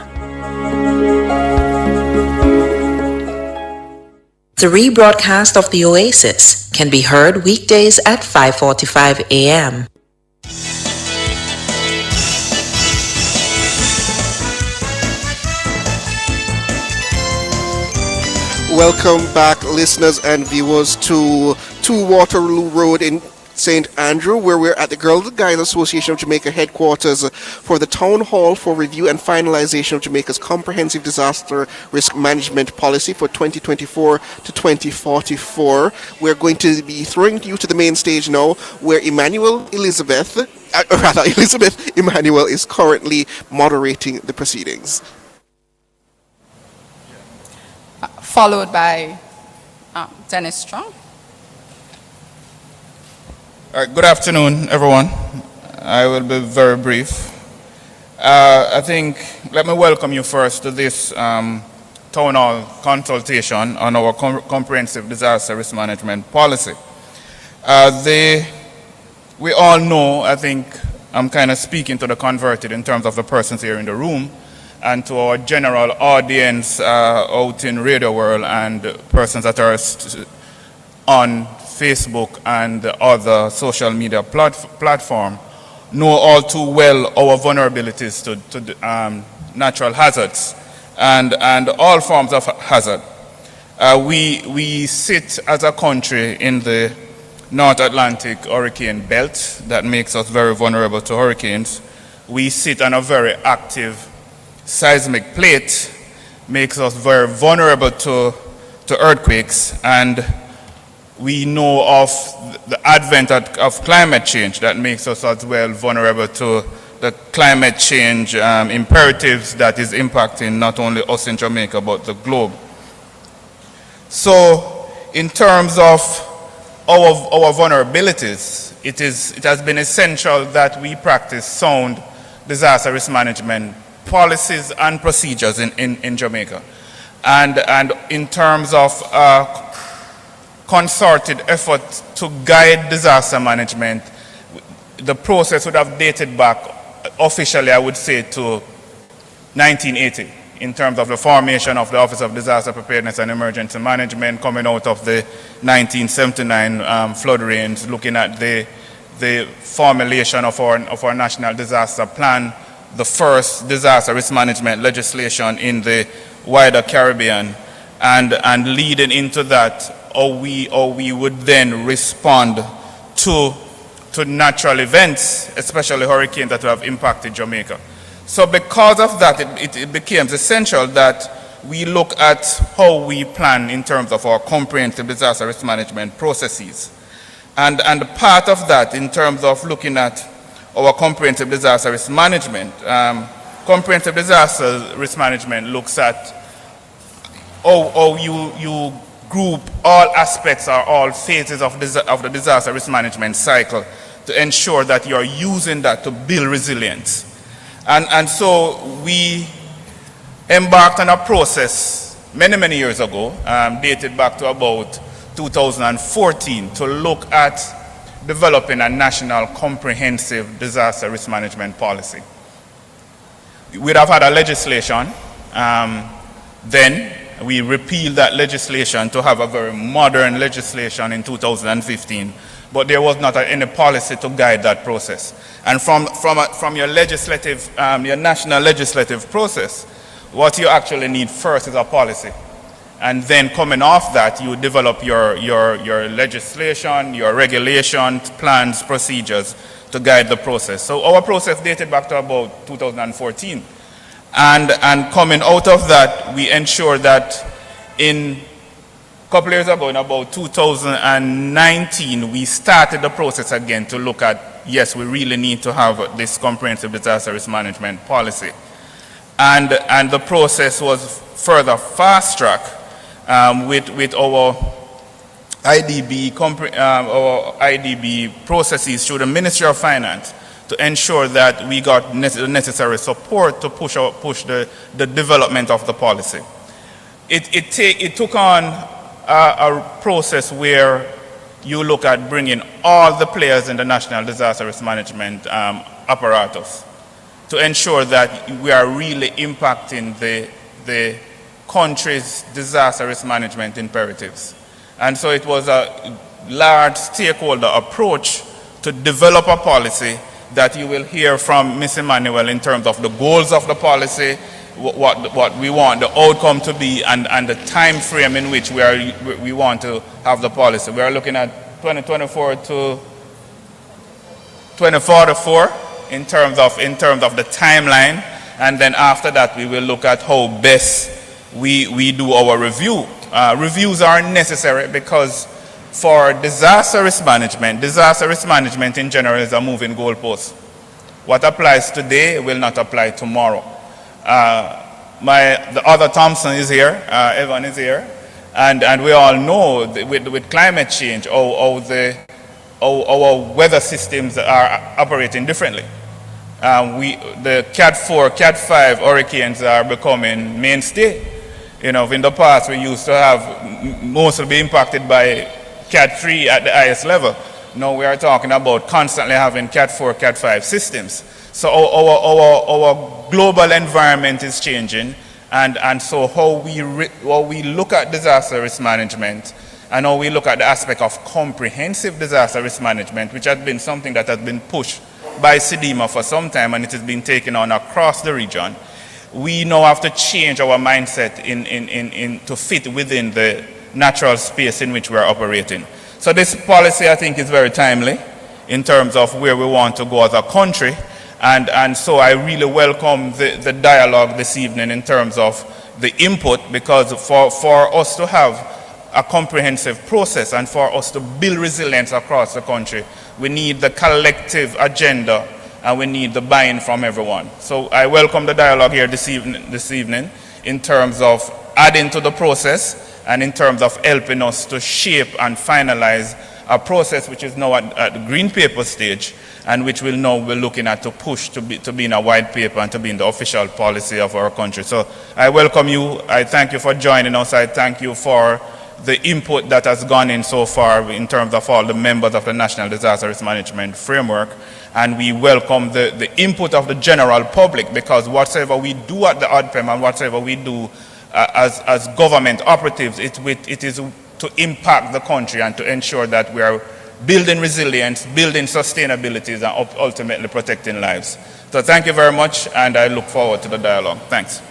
The rebroadcast of the Oasis can be heard weekdays at 5:45 a.m. Welcome back, listeners and viewers, to Waterloo Road in St. Andrew, where we're at the Girls and Guys Association of Jamaica headquarters for the Town Hall for review and finalization of Jamaica's comprehensive disaster risk management policy for 2024 to 2044. We're going to be throwing you to the main stage now, where Elizabeth Emmanuel is currently moderating the proceedings. followed by Dennis Strong. All right, good afternoon, everyone. I will be very brief. I think, let me welcome you first to this town hall consultation on our comprehensive disaster risk management policy. We all know, I think I'm kind of speaking to the converted in terms of the persons here in the room and to our general audience out in radio world and persons that are on Facebook and other social media platform know all too well our vulnerabilities to natural hazards and all forms of hazard. We sit as a country in the North Atlantic hurricane belt that makes us very vulnerable to hurricanes. We sit on a very active seismic plate, makes us very vulnerable to earthquakes, and we know of the advent of climate change that makes us as well vulnerable to the climate change imperatives that is impacting not only us in Jamaica but the globe. So in terms of our vulnerabilities, it has been essential that we practice sound disaster risk management policies and procedures in Jamaica. And in terms of concerted effort to guide disaster management, the process would have dated back officially, I would say, to 1980 in terms of the formation of the Office of Disaster Preparedness and Emergency Management coming out of the 1979 flood rains, looking at the formulation of our National Disaster Plan, the first disaster risk management legislation in the wider Caribbean, and leading into that, how we would then respond to natural events, especially hurricanes that have impacted Jamaica. So because of that, it became essential that we look at how we plan in terms of our comprehensive disaster risk management processes. And part of that, in terms of looking at our comprehensive disaster risk management, comprehensive disaster risk management looks at how you group all aspects or all phases of the disaster risk management cycle to ensure that you're using that to build resilience. And so we embarked on a process many years ago, dated back to about 2014, to look at developing a national comprehensive disaster risk management policy. We'd have had a legislation, then we repealed that legislation to have a very modern legislation in 2015, but there was not any policy to guide that process. And from your legislative, your national legislative process, what you actually need first is a policy. And then coming off that, you develop your legislation, your regulations, plans, procedures to guide the process. So our process dated back to about 2014. And coming out of that, we ensured that in a couple years ago, in about 2019, we started the process again to look at, yes, we really need to have this comprehensive disaster risk management policy. And the process was further fast-tracked with our IDB processes through the Ministry of Finance to ensure that we got the necessary support to push the development of the policy. It took on a process where you look at bringing all the players in the national disaster risk management apparatus to ensure that we are really impacting the country's disaster risk management imperatives. And so it was a large stakeholder approach to develop a policy that you will hear from Ms. Emmanuel in terms of the goals of the policy, what we want the outcome to be, and the time frame in which we want to have the policy. We are looking at 2024 to 2044 in terms of the timeline, and then after that we will look at how best we do our review. Reviews are necessary because for disaster risk management in general is a moving goalpost. What applies today will not apply tomorrow. The other Thompson is here, Evan is here, And we all know that with climate change, how our weather systems are operating differently. The Cat 4, Cat 5 hurricanes are becoming mainstay. In the past we used to have mostly be impacted by Cat 3 at the highest level. Now we are talking about constantly having Cat 4, Cat 5 systems. So our global environment is changing, and so how we look at disaster risk management and how we look at the aspect of comprehensive disaster risk management, which has been something that has been pushed by CDMA for some time, and it has been taken on across the region. We now have to change our mindset to fit within the natural space in which we are operating. So this policy, I think, is very timely in terms of where we want to go as a country. And so I really welcome the dialogue this evening in terms of the input, because for us to have a comprehensive process and for us to build resilience across the country, we need the collective agenda and we need the buy-in from everyone. So I welcome the dialogue here this evening in terms of adding to the process and in terms of helping us to shape and finalize a process which is now at the green paper stage, and which we're looking at to push to be in a white paper and to be in the official policy of our country. So I welcome you. I thank you for joining us. I thank you for the input that has gone in so far in terms of all the members of the National Disaster Risk Management Framework. And we welcome the input of the general public, because whatever we do at the ODPEM and whatever we do as government operatives, it is to impact the country and to ensure that we are building resilience, building sustainability, and ultimately protecting lives. So thank you very much, and I look forward to the dialogue. Thanks.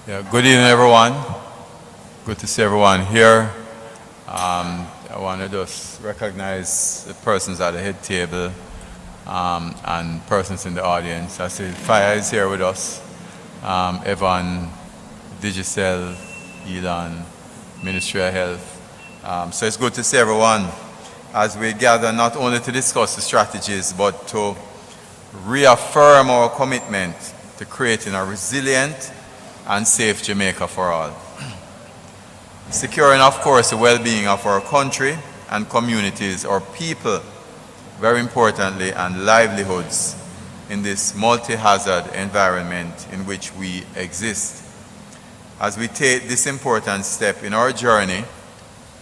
Yeah, good evening, everyone. Good to see everyone here. I want to just recognize the persons at the head table and persons in the audience. I see Fire is here with us. Evan, Digicel, Elon, Ministry of Health. So it's good to see everyone as we gather not only to discuss the strategies, but to reaffirm our commitment to creating a resilient and safe Jamaica for all. Securing, of course, the well-being of our country and communities, our people, very importantly, and livelihoods in this multi-hazard environment in which we exist. As we take this important step in our journey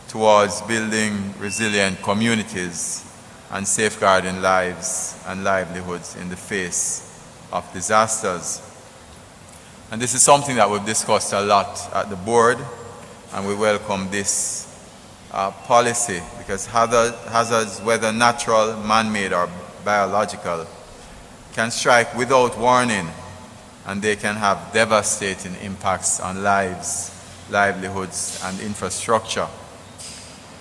towards building resilient communities and safeguarding lives and livelihoods in the face of disasters. And this is something that we've discussed a lot at the board, and we welcome this policy, because hazards, whether natural, man-made, or biological, can strike without warning, and they can have devastating impacts on lives, livelihoods, and infrastructure.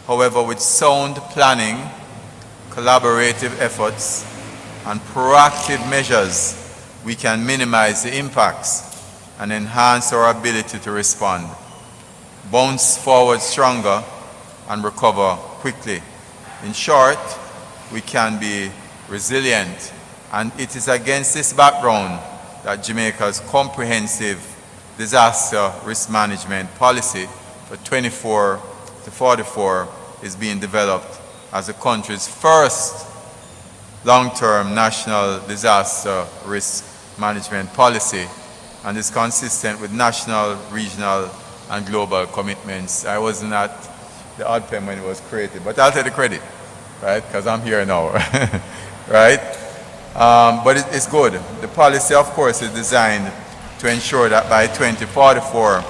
However, with sound planning, collaborative efforts, and proactive measures, we can minimize the impacts and enhance our ability to respond, bounce forward stronger, and recover quickly. In short, we can be resilient, and it is against this background that Jamaica's comprehensive disaster risk management policy for 24 to 44 is being developed as the country's first long-term national disaster risk management policy, and is consistent with national, regional, and global commitments. I wasn't at the ODPEM when it was created, but I'll take the credit, right? Because I'm here now, right? But it's good. The policy, of course, is designed to ensure that by 2044,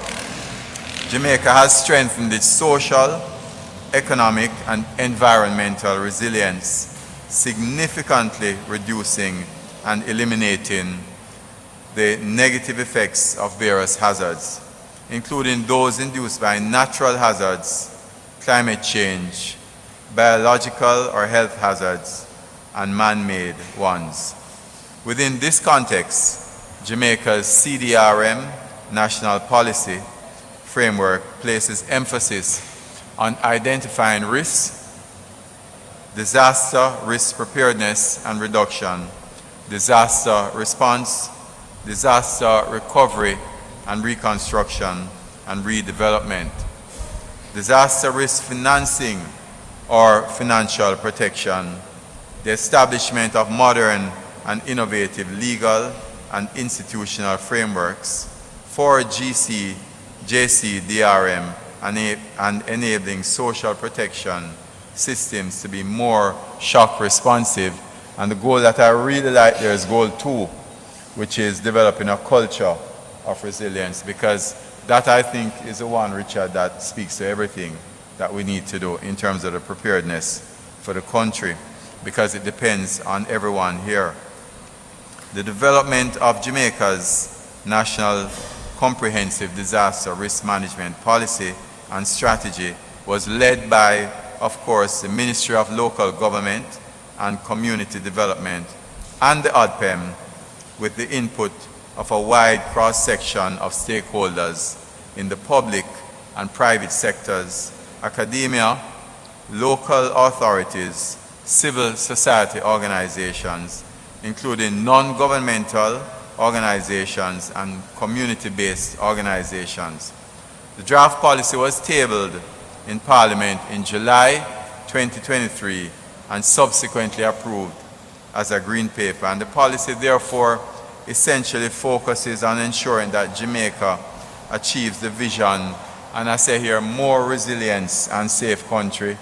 Jamaica has strengthened its social, economic, and environmental resilience, significantly reducing and eliminating the negative effects of various hazards, including those induced by natural hazards, climate change, biological or health hazards, and man-made ones. Within this context, Jamaica's CDRM national policy framework places emphasis on identifying risks, disaster risk preparedness and reduction, disaster response, disaster recovery and reconstruction and redevelopment, disaster risk financing or financial protection, the establishment of modern and innovative legal and institutional frameworks for GC, JC, DRM, and enabling social protection systems to be more shock responsive. And the goal that I really like there is goal 2, which is developing a culture of resilience, because that, I think, is the one, Richard, that speaks to everything that we need to do in terms of the preparedness for the country, because it depends on everyone here. The development of Jamaica's National Comprehensive Disaster Risk Management Policy and Strategy was led by, of course, the Ministry of Local Government and Community Development and the ADPEM, with the input of a wide cross-section of stakeholders in the public and private sectors, academia, local authorities, civil society organizations, including non-governmental organizations and community-based organizations. The draft policy was tabled in Parliament in July 2023 and subsequently approved as a green paper. And the policy, therefore, essentially focuses on ensuring that Jamaica achieves the vision, and I say here, more resilience and safe country,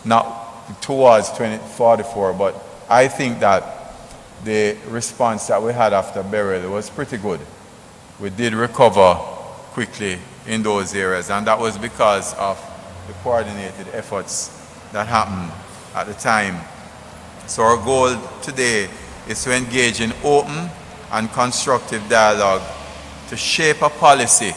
not towards 2044, but I think that the response that we had after Beryl was pretty good. We did recover quickly in those areas, and that was because of the coordinated efforts that happened at the time. So our goal today is to engage in open and constructive dialogue to shape a policy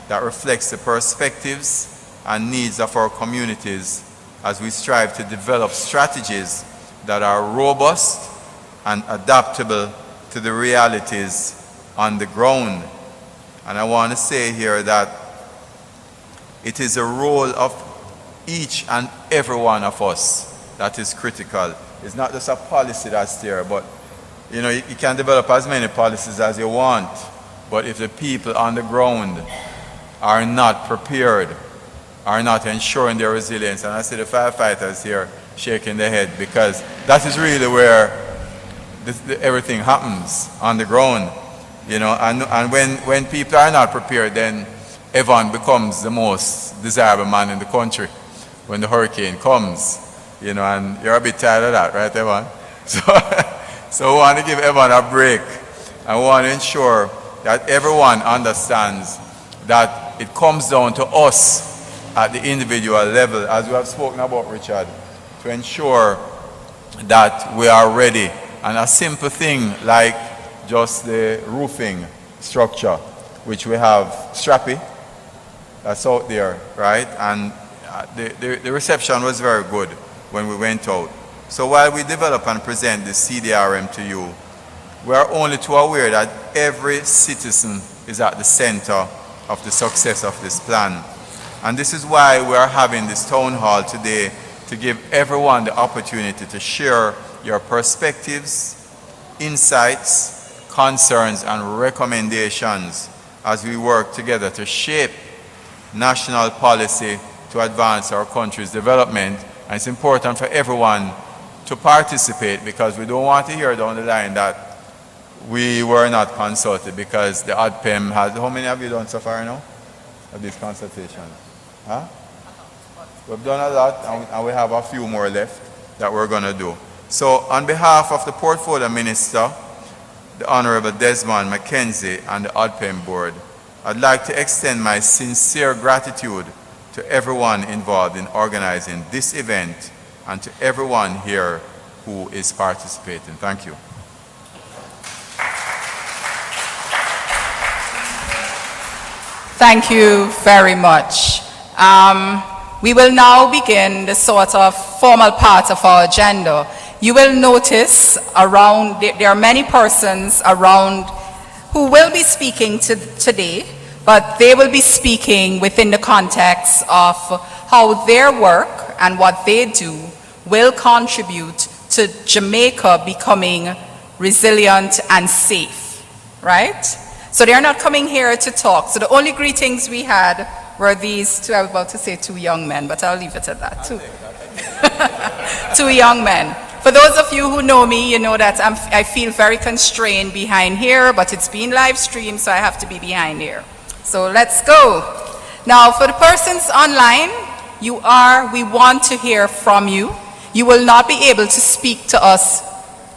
that reflects the perspectives and needs of our communities as we strive to develop strategies that are robust and adaptable to the realities on the ground. And I want to say here that it is a role of each and every one of us that is critical. It's not just a policy that's there, but you know, you can develop as many policies as you want, but if the people on the ground are not prepared, are not ensuring their resilience, and I see the firefighters here shaking their head, because that is really where everything happens on the ground, you know, and when people are not prepared, then Evan becomes the most desirable man in the country when the hurricane comes, you know, and you're a bit tired of that, right, Evan? So we want to give Evan a break, and we want to ensure that everyone understands that it comes down to us at the individual level, as we have spoken about, Richard, to ensure that we are ready. And a simple thing like just the roofing structure, which we have Strappy, that's out there, right? And the reception was very good when we went out. So while we develop and present the CDRM to you, we are only too aware that every citizen is at the center of the success of this plan. And this is why we are having this town hall today, to give everyone the opportunity to share your perspectives, insights, concerns, and recommendations as we work together to shape national policy to advance our country's development. And it's important for everyone to participate, because we don't want to hear down the line that we were not consulted, because the ADPEM has, how many have you done so far now of these consultations? Huh? We've done a lot, and we have a few more left that we're going to do. So on behalf of the Portfolio Minister, the Honorable Desmond Mackenzie, and the ADPEM Board, I'd like to extend my sincere gratitude to everyone involved in organizing this event and to everyone here who is participating. Thank you. Thank you very much. We will now begin the sort of formal part of our agenda. You will notice around, there are many persons around who will be speaking today, but they will be speaking within the context of how their work and what they do will contribute to Jamaica becoming resilient and safe, right? So they're not coming here to talk. So the only greetings we had were these two, I was about to say two young men, but I'll leave it at that, two young men. For those of you who know me, you know that I feel very constrained behind here, but it's being live streamed, so I have to be behind here. So let's go. Now, for the persons online, we want to hear from you. You will not be able to speak to us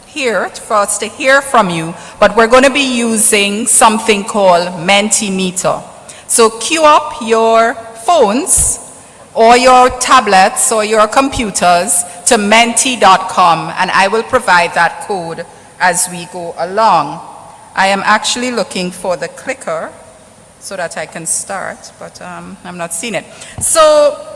here, for us to hear from you, but we're going to be using something called Mentimeter. So queue up your phones or your tablets or your computers to menti.com, and I will provide that code as we go along. I am actually looking for the clicker so that I can start, but I'm not seeing it. So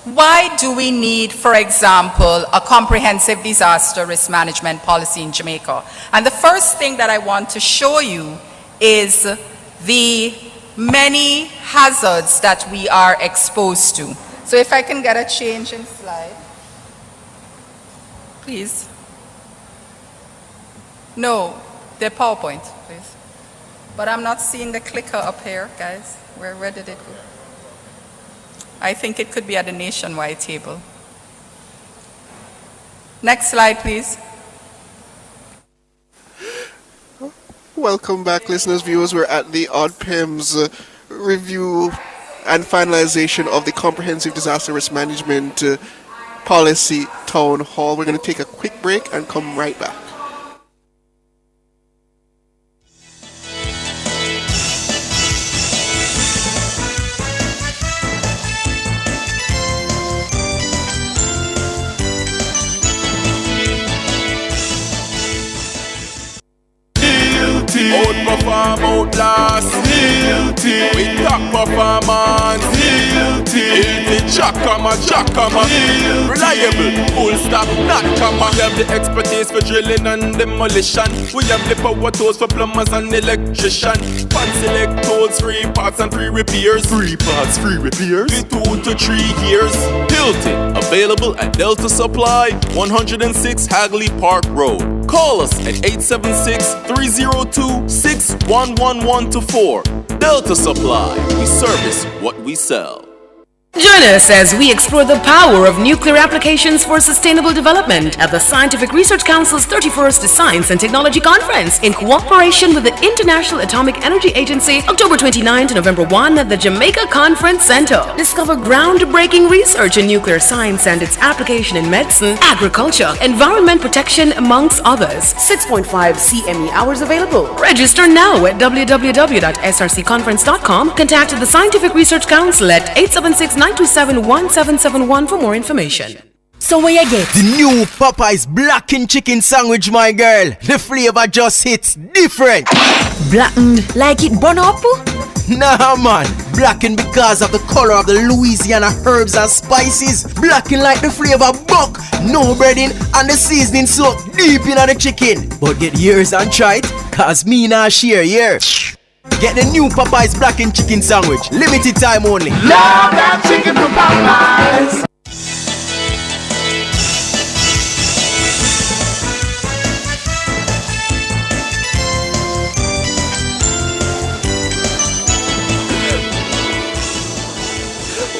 why do we need, for example, a comprehensive disaster risk management policy in Jamaica? And the first thing that I want to show you is the many hazards that we are exposed to. So if I can get a change in slide, please. No, the PowerPoint, please. But I'm not seeing the clicker up here, guys. Where did it go? I think it could be at the nationwide table. Next slide, please. Welcome back, listeners, viewers. We're at the ODPEM's review and finalization of the Comprehensive Disaster Risk Management Policy Town Hall. We're going to take a quick break and come right back. Outperform, outlast. We top performance. Chakama. Reliable, full stop, not comma. We have the expertise for drilling and demolition. We have the power tools for plumbers and electricians. Pan select tools, free parts and free repairs. Free parts, free repairs. 2 to 3 years. Hilton, available at Delta Supply, 106 Hagley Park Road. Call us at 876-302-61124. Delta Supply. We service what we sell. Join us as we explore the power of nuclear applications for sustainable development at the Scientific Research Council's 31st Science and Technology Conference in cooperation with the International Atomic Energy Agency, October 29 to November 1 at the Jamaica Conference Center. Discover groundbreaking research in nuclear science and its application in medicine, agriculture, environment protection, amongst others. 6.5 CME hours available. Register now at www.srcconference.com. Contact the Scientific Research Council at 876-927-1771 for more information. So where you get? The new Popeye's blackened chicken sandwich, my girl. The flavor just hits different. Blackened like it burn up? Nah, man. Blackened because of the color of the Louisiana herbs and spices. Blackened like the flavor buck. No breading and the seasoning soaked deep in the chicken. But get yours and try it, cause me nah share yours. Get the new Popeye's blackened chicken sandwich. Limited time only. Love that chicken from Popeyes.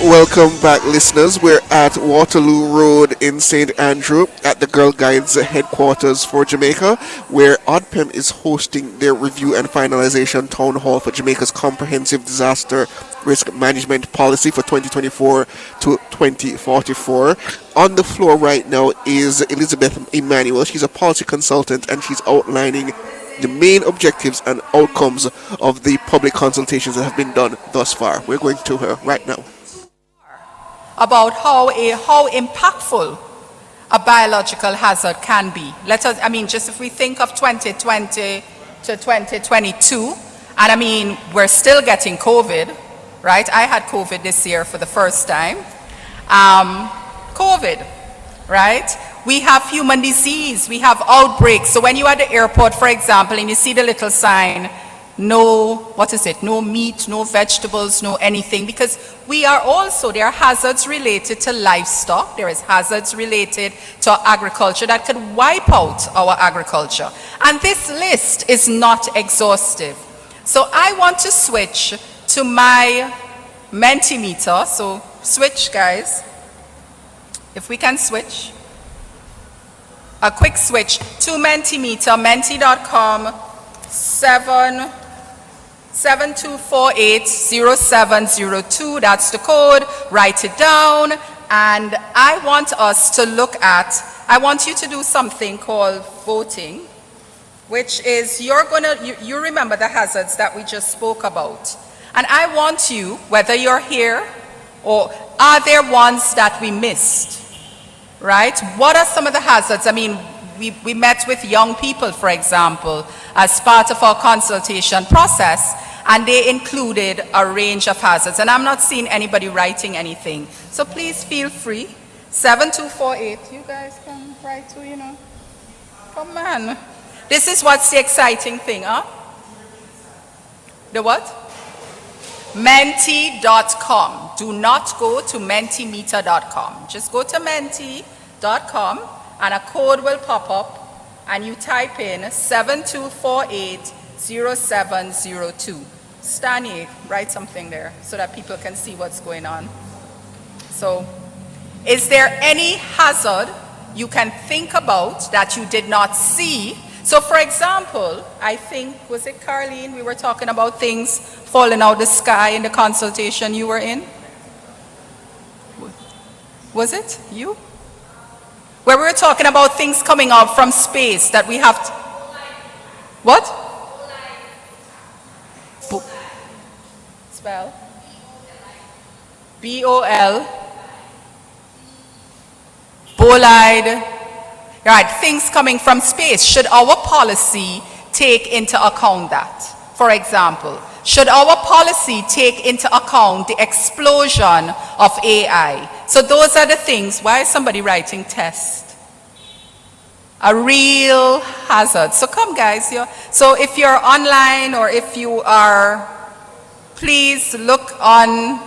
Welcome back, listeners. We're at Waterloo Road in St. Andrew at the Girl Guides headquarters for Jamaica, where ODPEM is hosting their review and finalization town hall for Jamaica's comprehensive disaster risk management policy for 2024 to 2044. On the floor right now is Elizabeth Emmanuel. She's a policy consultant and she's outlining the main objectives and outcomes of the public consultations that have been done thus far. We're going to her right now. About how impactful a biological hazard can be. Just if we think of 2020 to 2022, and we're still getting COVID, right? I had COVID this year for the first time. COVID, right? We have human disease, we have outbreaks. So when you're at the airport, for example, and you see the little sign, no meat, no vegetables, no anything, because there are hazards related to livestock, there is hazards related to agriculture that could wipe out our agriculture. And this list is not exhaustive. So I want to switch to my Mentimeter. So switch, guys. If we can switch. A quick switch to Mentimeter, menti.com, 72480702. That's the code. Write it down. And I want you to do something called voting, which is you remember the hazards that we just spoke about. And I want you, whether you're here or are there ones that we missed, right? What are some of the hazards? I mean, we met with young people, for example, as part of our consultation process, and they included a range of hazards. And I'm not seeing anybody writing anything. So please feel free. 7248. You guys can write too, you know. Come on. This is what's the exciting thing, huh? The what? Menti.com. Do not go to mentimeter.com. Just go to menti.com and a code will pop up and you type in 72480702. Stani, write something there so that people can see what's going on. So, is there any hazard you can think about that you did not see? So for example, I think, was it Carlene? We were talking about things falling out the sky in the consultation you were in. Was it you? Where we were talking about things coming up from space that we have to... What? Spell. B-O-L. Bolide. Right, things coming from space. Should our policy take into account that? For example, should our policy take into account the explosion of AI? So those are the things. Why is somebody writing test? A real hazard. So come guys. So if you're online or if you are, please look on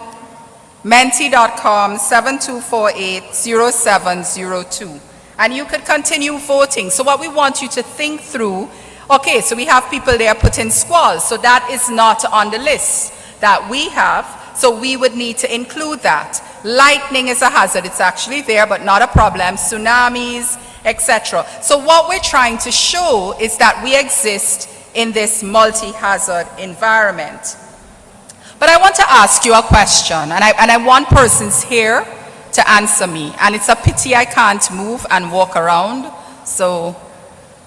menti.com 72480702. And you could continue voting. So what we want you to think through, okay, so we have people there putting squalls. So that is not on the list that we have. So we would need to include that. Lightning is a hazard. It's actually there, but not a problem. Tsunamis, etc. So what we're trying to show is that we exist in this multi-hazard environment. But I want to ask you a question, and I want persons here to answer me. And it's a pity I can't move and walk around, so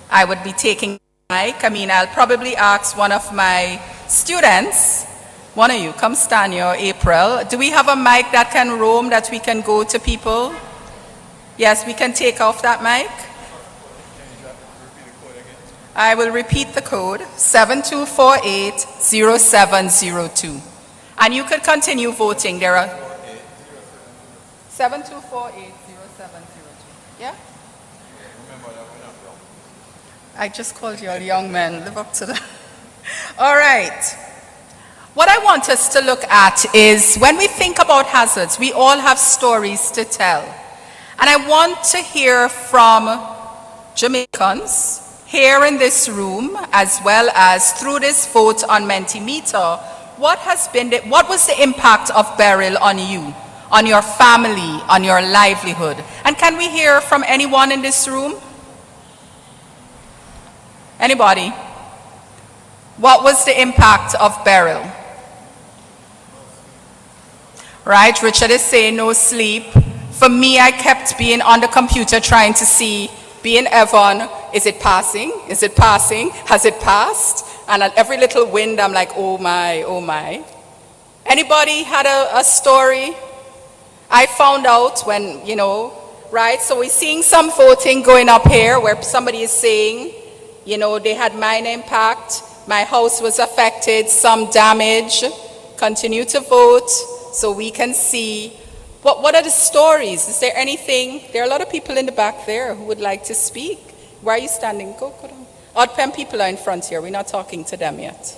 I would be taking the mic. I mean, I'll probably ask one of my students, one of you, come stand here, April. Do we have a mic that can roam, that we can go to people? Yes, we can take off that mic. I will repeat the code, 72480702. And you could continue voting. There are 72480702. Yeah? I just called you a young man. Live up to that. All right. What I want us to look at is when we think about hazards, we all have stories to tell. And I want to hear from Jamaicans here in this room, as well as through this vote on Mentimeter, what was the impact of beryl on you, on your family, on your livelihood? And can we hear from anyone in this room? Anybody? What was the impact of beryl? Right, Richard is saying no sleep. For me, I kept being on the computer trying to see, being Evan, is it passing? Is it passing? Has it passed? And at every little wind, I'm like, oh my, oh my. Anybody had a story? I found out when, right? So we're seeing some voting going up here where somebody is saying, they had minor impact. My house was affected, some damage. Continue to vote so we can see. What are the stories? Is there anything? There are a lot of people in the back there who would like to speak. Why are you standing? Go down. Odd Pen people are in front here. We're not talking to them yet.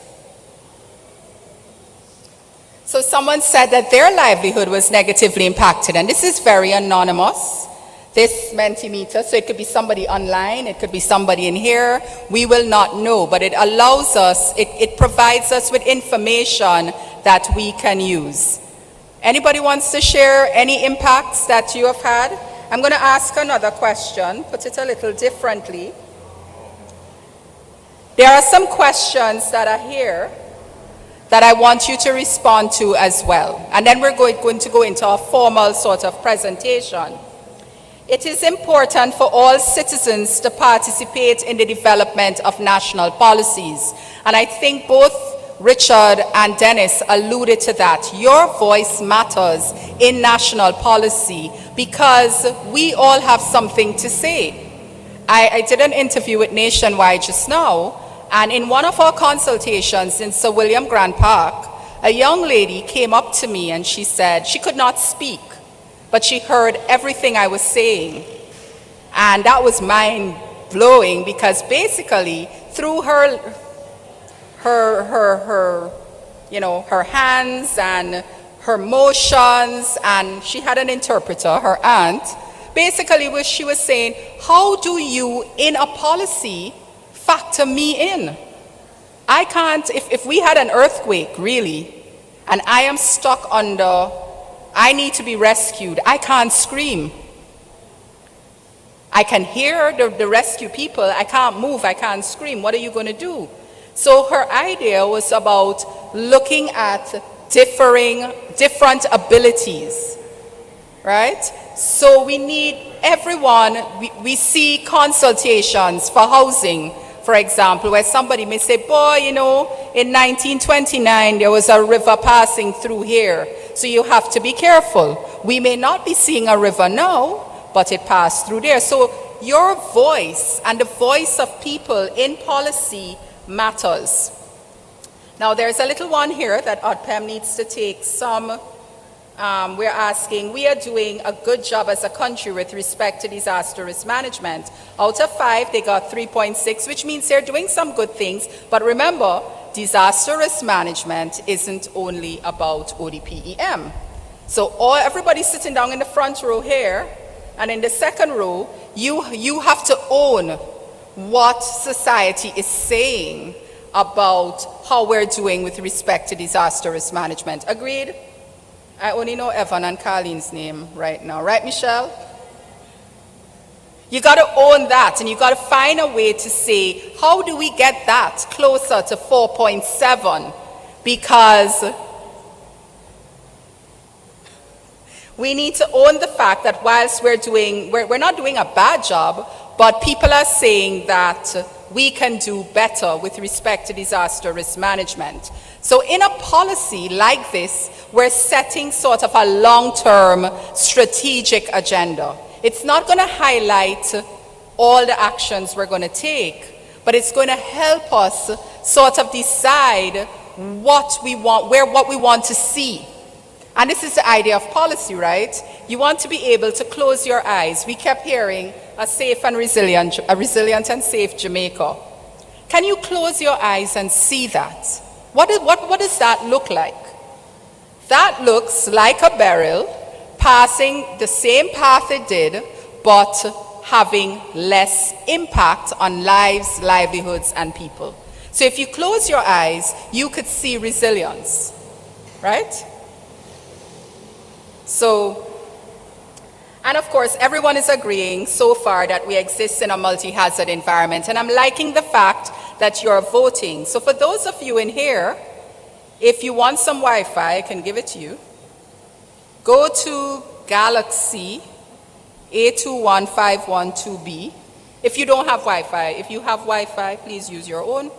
So someone said that their livelihood was negatively impacted, and this is very anonymous, this Mentimeter, so it could be somebody online, it could be somebody in here, we will not know, but it allows us, it provides us with information that we can use. Anybody wants to share any impacts that you have had? I'm going to ask another question, put it a little differently. There are some questions that are here that I want you to respond to as well. And then we're going to go into a formal sort of presentation. It is important for all citizens to participate in the development of national policies. And I think both Richard and Dennis alluded to that. Your voice matters in national policy because we all have something to say. I did an interview with Nationwide just now, and in one of our consultations in Sir William Grant Park, a young lady came up to me and she said she could not speak, but she heard everything I was saying. And that was mind-blowing because basically through her hands and her motions, and she had an interpreter, her aunt, basically what she was saying, how do you in a policy factor me in? I can't, if we had an earthquake really, and I am stuck under, I need to be rescued, I can't scream. I can hear the rescue people, I can't move, I can't scream, what are you going to do? So her idea was about looking at different abilities, right? So we need everyone, we see consultations for housing, for example, where somebody may say, boy, you know, in 1929 there was a river passing through here, so you have to be careful. We may not be seeing a river now, but it passed through there. So your voice and the voice of people in policy matters. Now there's a little one here that ODPEM needs to take some, we're asking, we are doing a good job as a country with respect to disaster risk management. Out of 5, they got 3.6, which means they're doing some good things. But remember, disaster risk management isn't only about ODPEM. So everybody sitting down in the front row here, and in the second row, you have to own what society is saying about how we're doing with respect to disaster risk management. Agreed? I only know Evan and Carlene's name right now. Right, Michelle? You got to own that, and you got to find a way to say, how do we get that closer to 4.7? Because we need to own the fact that whilst we're not doing a bad job, but people are saying that we can do better with respect to disaster risk management. So in a policy like this, we're setting sort of a long-term strategic agenda. It's not going to highlight all the actions we're going to take, but it's going to help us sort of decide what we want to see. And this is the idea of policy, right? You want to be able to close your eyes. We kept hearing a resilient and safe Jamaica. Can you close your eyes and see that? What does that look like? That looks like a barrel passing the same path it did, but having less impact on lives, livelihoods, and people. So if you close your eyes, you could see resilience, right? So, and of course, everyone is agreeing so far that we exist in a multi-hazard environment, and I'm liking the fact that you're voting. So for those of you in here, if you want some Wi-Fi, I can give it to you. Go to Galaxy A21512B. If you don't have Wi-Fi, if you have Wi-Fi, please use your own.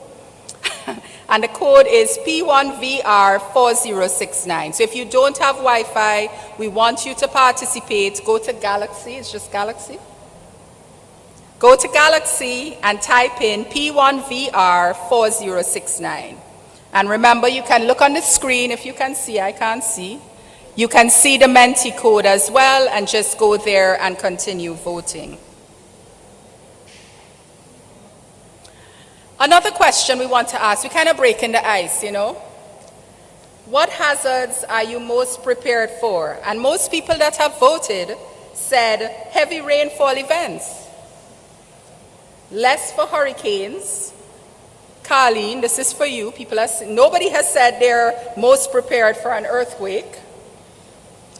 And the code is P1VR4069. So if you don't have Wi-Fi, we want you to participate. Go to Galaxy, it's just Galaxy. Go to Galaxy and type in P1VR4069. And remember, you can look on the screen if you can see, I can't see. You can see the Menti code as well and just go there and continue voting. Another question we want to ask, we kind of break in the ice, you know. What hazards are you most prepared for? And most people that have voted said heavy rainfall events. Less for hurricanes. Carleen, this is for you. Nobody has said they're most prepared for an earthquake.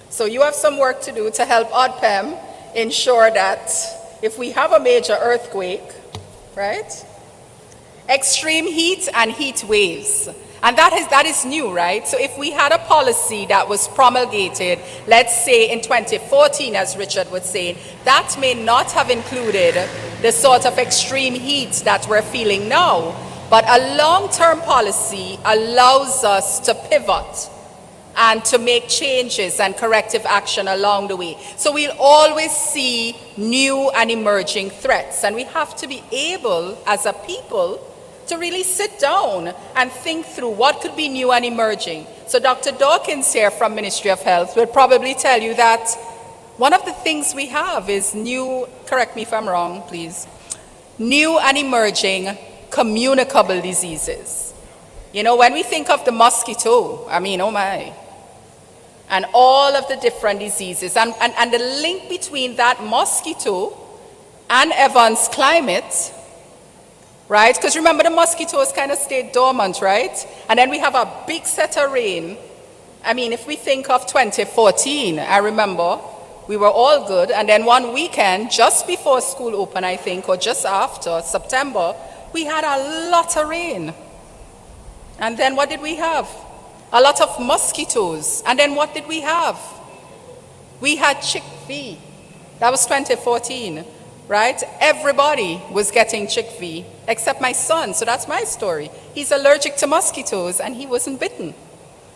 So you have some work to do to help ODPEM ensure that if we have a major earthquake, right? Extreme heat and heat waves. And that is new, right? So if we had a policy that was promulgated, let's say in 2014, as Richard would say, that may not have included the sort of extreme heat that we're feeling now. But a long-term policy allows us to pivot and to make changes and corrective action along the way. So we'll always see new and emerging threats. And we have to be able, as a people, to really sit down and think through what could be new and emerging. So Dr. Dawkins here from Ministry of Health will probably tell you that one of the things we have is new, correct me if I'm wrong, please, new and emerging communicable diseases. You know, when we think of the mosquito, I mean, oh my, and all of the different diseases, and the link between that mosquito and Evans climate, right? Because remember, the mosquitoes kind of stayed dormant, right? And then we have a big set of rain. I mean, if we think of 2014, I remember we were all good. And then one weekend, just before school opened, I think, or just after September, we had a lot of rain. And then what did we have? A lot of mosquitoes. And then what did we have? We had chick-fee. That was 2014. Right? Everybody was getting chick-fee except my son. So that's my story. He's allergic to mosquitoes and he wasn't bitten.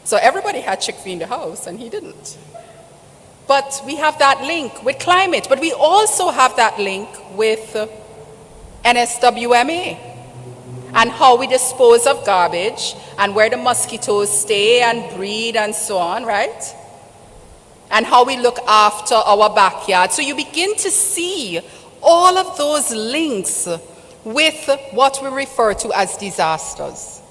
So everybody had chick-fee in the house and he didn't. But we have that link with climate. But we also have that link with NSWMA and how we dispose of garbage and where the mosquitoes stay and breed and so on, right? And how we look after our backyard. So you begin to see all of those links with what we refer to as disasters.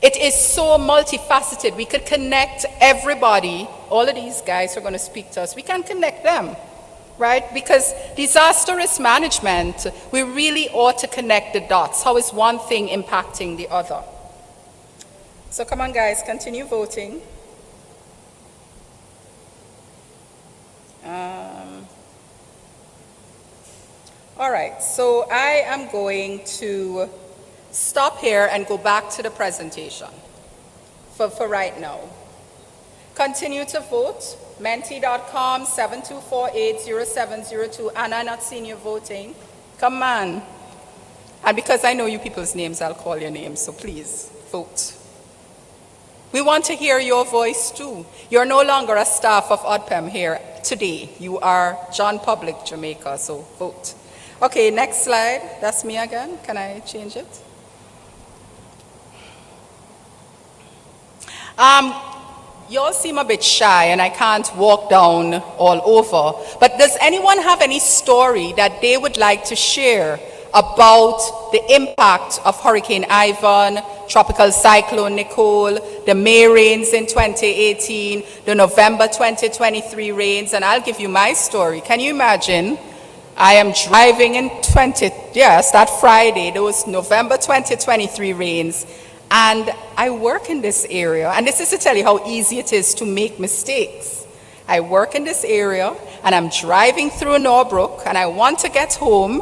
It is so multifaceted. We could connect everybody. All of these guys who are going to speak to us, we can connect them, right? Because disaster risk management, we really ought to connect the dots. How is one thing impacting the other? So come on, guys, continue voting. All right, so I am going to stop here and go back to the presentation for right now. Continue to vote. Menti.com 72480702. Anna, I'm not seeing you voting. Come on. And because I know you people's names, I'll call your names, so please vote. We want to hear your voice too. You're no longer a staff of ODPEM here today. You are John Public Jamaica, so vote. Okay, next slide. That's me again. Can I change it? You all seem a bit shy and I can't walk down all over. But does anyone have any story that they would like to share about the impact of Hurricane Ivan, Tropical Cyclone Nicole, the May rains in 2018, the November 2023 rains? And I'll give you my story. Can you imagine? I am driving in that Friday, those November 2023 rains, and I work in this area. And this is to tell you how easy it is to make mistakes. I work in this area, and I'm driving through Norbrook, and I want to get home,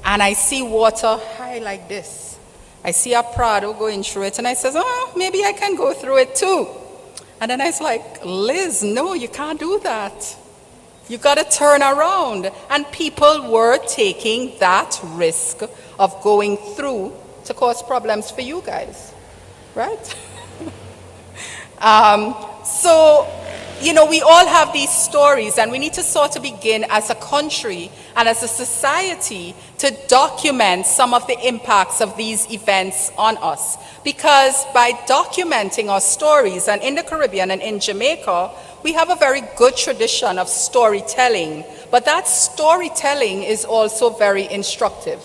and I see water high like this. I see a Prado going through it, and I says, oh, maybe I can go through it too. And then I was like, Liz, no, you can't do that. You got to turn around. And people were taking that risk of going through to cause problems for you guys, right? So, you know, we all have these stories, and we need to sort of begin as a country and as a society to document some of the impacts of these events on us. Because by documenting our stories, and in the Caribbean and in Jamaica, we have a very good tradition of storytelling, but that storytelling is also very instructive.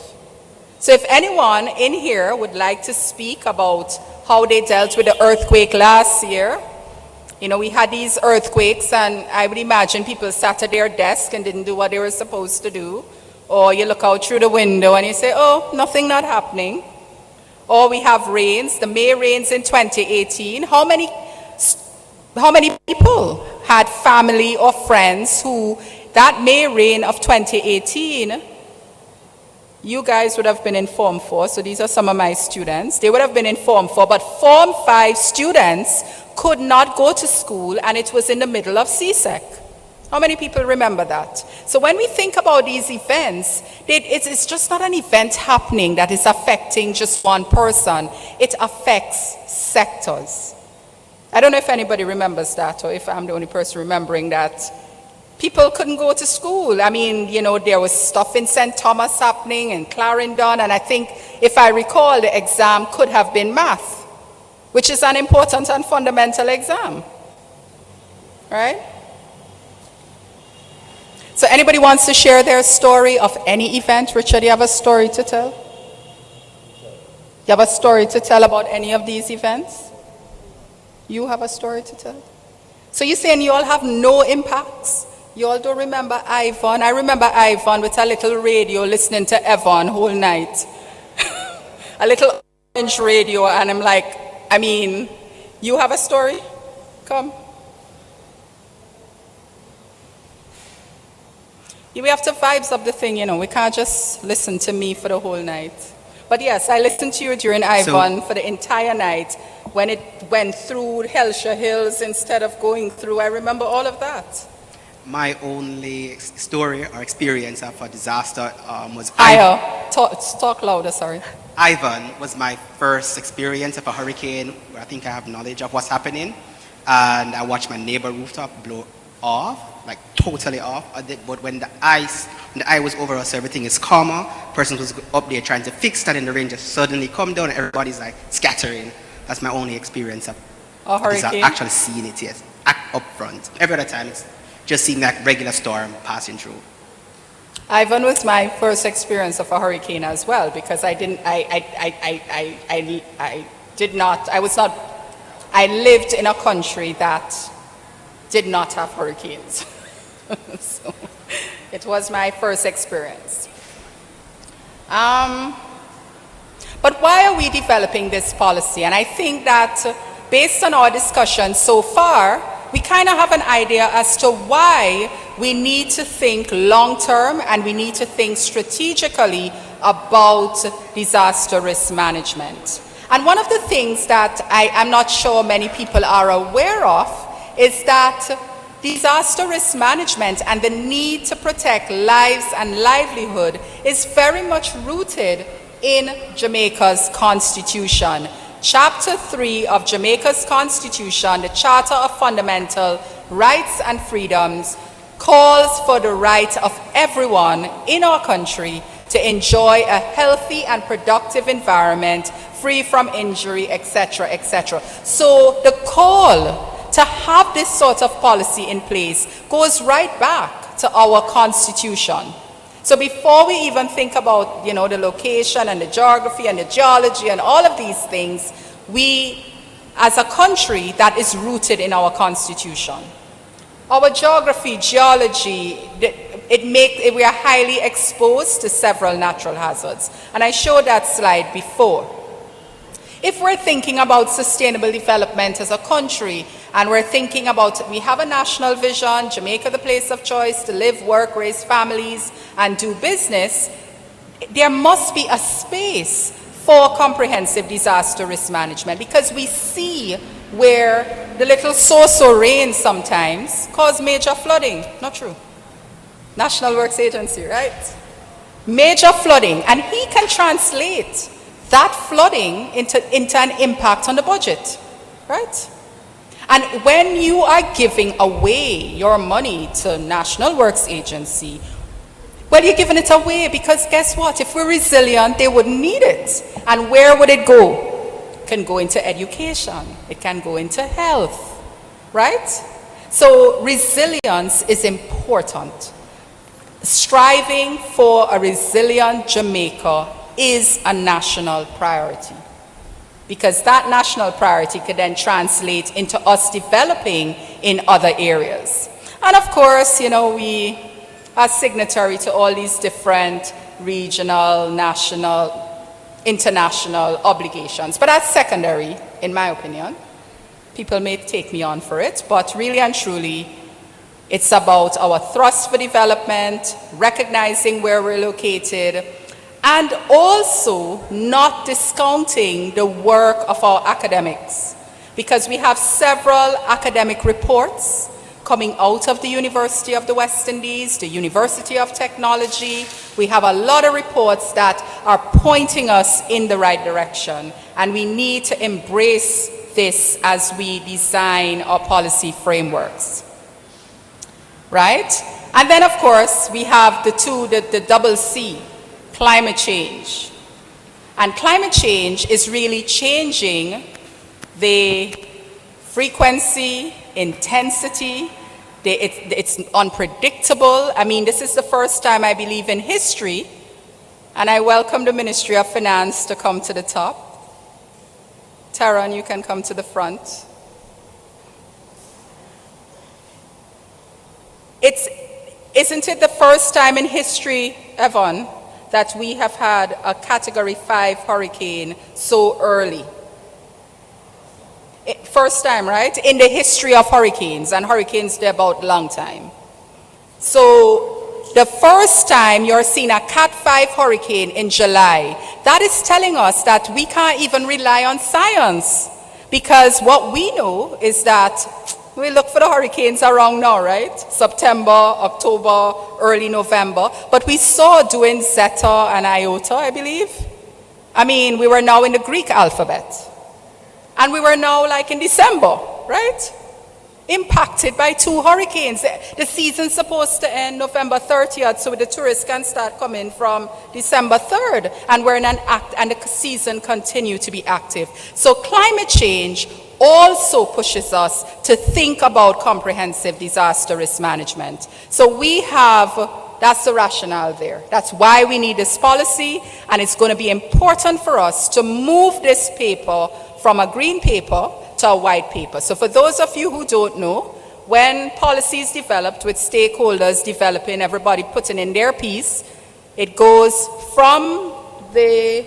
So if anyone in here would like to speak about how they dealt with the earthquake last year. You know, we had these earthquakes, and I would imagine people sat at their desk and didn't do what they were supposed to do. Or you look out through the window and you say, oh, nothing not happening. Or we have rains, the May rains in 2018. How many people had family or friends who, that May rain of 2018, you guys would have been informed for, so these are some of my students, they would have been informed for, but Form 5 students could not go to school, and it was in the middle of CSEC. How many people remember that? So when we think about these events, it's just not an event happening that is affecting just one person. It affects sectors. I don't know if anybody remembers that, or if I'm the only person remembering that. People couldn't go to school. I mean, you know, there was stuff in St. Thomas happening and Clarendon, and I think, if I recall, the exam could have been math, which is an important and fundamental exam, right? So anybody wants to share their story of any event? Richard, you have a story to tell? You have a story to tell about any of these events? You have a story to tell? So you're saying you all have no impacts? You all don't remember Ivan? I remember Ivan with a little radio listening to Evan whole night. A little orange radio, and I'm like, I mean, you have a story? Come. We have to vibes up the thing, you know. We can't just listen to me for the whole night. But yes, I listened to you during Ivan for the entire night when it went through Hellshire Hills instead of going through. I remember all of that. My only story or experience of a disaster was... Talk louder, sorry. Ivan was my first experience of a hurricane where I think I have knowledge of what's happening. And I watched my neighbor rooftop blow off, like totally off. But when the eye was over us, everything is calmer. Person was up there trying to fix that, and the rain just suddenly come down and everybody's like scattering. That's my only experience of a hurricane? Actually seeing it, yes, up front. Every other time it's just seeing that regular storm passing through. Ivan was my first experience of a hurricane as well, because I lived in a country that did not have hurricanes. So it was my first experience. But why are we developing this policy? And I think that based on our discussion so far, we kind of have an idea as to why we need to think long-term and we need to think strategically about disaster risk management. And one of the things that I'm not sure many people are aware of is that disaster risk management and the need to protect lives and livelihood is very much rooted in Jamaica's constitution. Chapter 3 of Jamaica's Constitution, the Charter of Fundamental Rights and Freedoms, calls for the right of everyone in our country to enjoy a healthy and productive environment, free from injury, etc., etc. So the call to have this sort of policy in place goes right back to our Constitution. So before we even think about, you know, the location and the geography and the geology and all of these things, we, as a country, that is rooted in our Constitution. Our geography, geology, we are highly exposed to several natural hazards. And I showed that slide before. If we're thinking about sustainable development as a country, and we're thinking about, we have a national vision, Jamaica the place of choice to live, work, raise families, and do business, there must be a space for comprehensive disaster risk management, because we see where the little so-so rain sometimes cause major flooding. Not true. National Works Agency, right? Major flooding, and he can translate that flooding into an impact on the budget, right? And when you are giving away your money to National Works Agency, well, you're giving it away because guess what? If we're resilient, they wouldn't need it. And where would it go? It can go into education. It can go into health, right? So resilience is important. Striving for a resilient Jamaica is a national priority. because that national priority could then translate into us developing in other areas. And of course, you know, we are signatory to all these different regional, national, international obligations. But that's secondary, in my opinion. People may take me on for it, but really and truly, it's about our thrust for development, recognizing where we're located, and also not discounting the work of our academics, because we have several academic reports coming out of the University of the West Indies, the University of Technology. We have a lot of reports that are pointing us in the right direction, and we need to embrace this as we design our policy frameworks. Right? And then, of course, we have the double C, climate change. And climate change is really changing the frequency, intensity. It's unpredictable. I mean, this is the first time, I believe, in history, and I welcome the Ministry of Finance to come to the top. Taran, you can come to the front. Isn't it the first time in history, Evan, that we have had a Category 5 hurricane so early? First time, right? In the history of hurricanes, and hurricanes, they're about a long time. So the first time you're seeing a Cat 5 hurricane in July, that is telling us that we can't even rely on science, because what we know is that we look for the hurricanes around now, right? September, October, early November. But we saw doing Zeta and Iota, I believe. I mean, we were now in the Greek alphabet. And we were now like in December, right? Impacted by 2 hurricanes. The season's supposed to end November 30th, so the tourists can start coming from December 3rd. And we're in an act, and the season continue to be active. So climate change also pushes us to think about comprehensive disaster risk management. So we have, that's the rationale there. That's why we need this policy, and it's going to be important for us to move this paper from a green paper to a white paper. So for those of you who don't know, when policy is developed with stakeholders developing, everybody putting in their piece, it goes from the,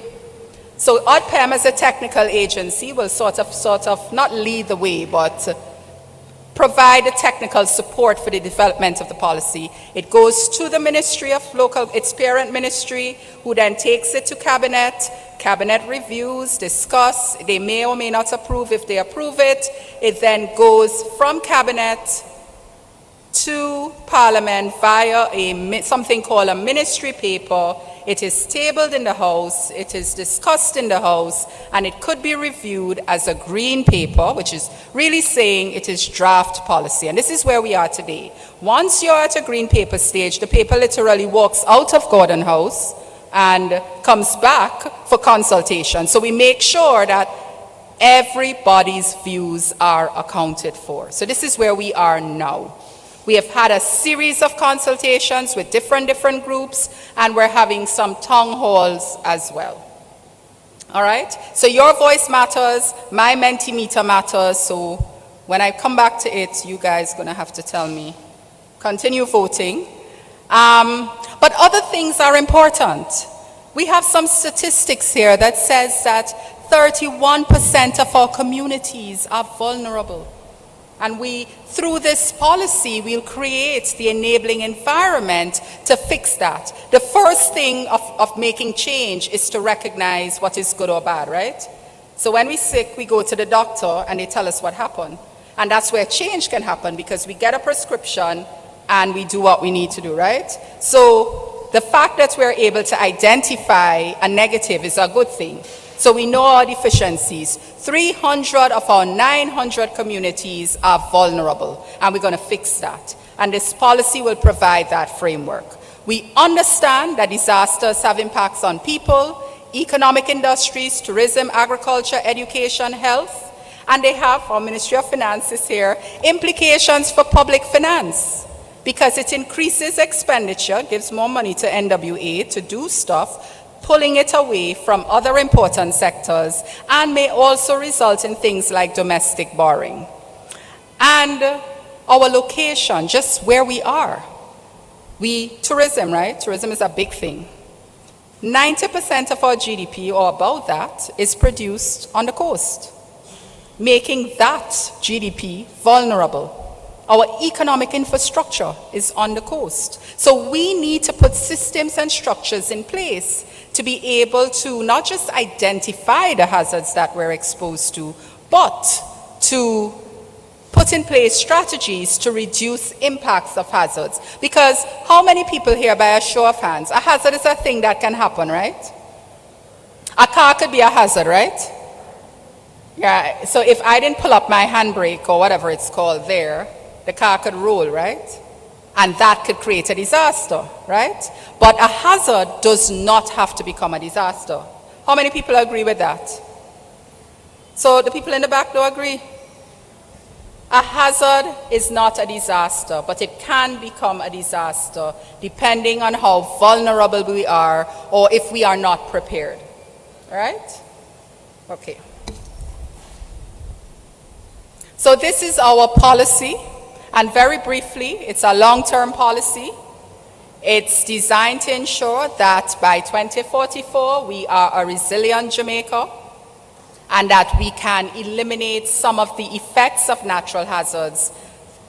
so ODPEM as a technical agency will sort of not lead the way, but provide the technical support for the development of the policy. It goes to the Ministry of Local, its parent ministry, who then takes it to Cabinet. Cabinet reviews, discuss, they may or may not approve. If they approve it, it then goes from Cabinet to Parliament via something called a ministry paper. It is tabled in the House, it is discussed in the House, and it could be reviewed as a green paper, which is really saying it is draft policy. And this is where we are today. Once you're at a green paper stage, the paper literally walks out of Gordon House and comes back for consultation. So we make sure that everybody's views are accounted for. So this is where we are now. We have had a series of consultations with different groups, and we're having some town halls as well. All right? So your voice matters, my Mentimeter matters, so when I come back to it, you guys are going to have to tell me. Continue voting. But other things are important. We have some statistics here that says that 31% of our communities are vulnerable. And through this policy, we'll create the enabling environment to fix that. The first thing of making change is to recognize what is good or bad, right? So when we're sick, we go to the doctor and they tell us what happened. And that's where change can happen, because we get a prescription and we do what we need to do, right? So the fact that we're able to identify a negative is a good thing. So we know our deficiencies. 300 of our 900 communities are vulnerable, and we're going to fix that. And this policy will provide that framework. We understand that disasters have impacts on people, economic industries, tourism, agriculture, education, health, and they have, our Ministry of Finance is here, implications for public finance, because it increases expenditure, gives more money to NWA to do stuff, pulling it away from other important sectors, and may also result in things like domestic borrowing. And our location, just where we are. Tourism, right? Tourism is a big thing. 90% of our GDP, or about that, is produced on the coast, making that GDP vulnerable. Our economic infrastructure is on the coast. So we need to put systems and structures in place to be able to not just identify the hazards that we're exposed to, but to put in place strategies to reduce impacts of hazards. Because how many people here, by a show of hands, a hazard is a thing that can happen, right? A car could be a hazard, right? Yeah, so if I didn't pull up my handbrake or whatever it's called there, the car could roll, right? And that could create a disaster, right? But a hazard does not have to become a disaster. How many people agree with that? So the people in the back don't agree? A hazard is not a disaster, but it can become a disaster depending on how vulnerable we are or if we are not prepared. All right? Okay. So this is our policy, and very briefly, it's a long-term policy. It's designed to ensure that by 2044, we are a resilient Jamaica, and that we can eliminate some of the effects of natural hazards,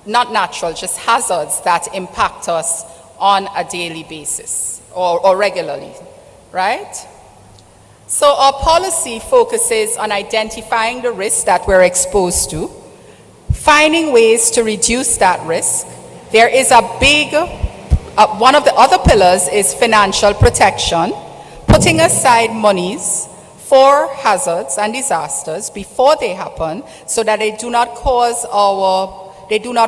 not natural, just hazards that impact us on a daily basis or regularly, right? So our policy focuses on identifying the risks that we're exposed to, finding ways to reduce that risk. There is a big, one of the other pillars is financial protection, putting aside monies for hazards and disasters before they happen so that they do not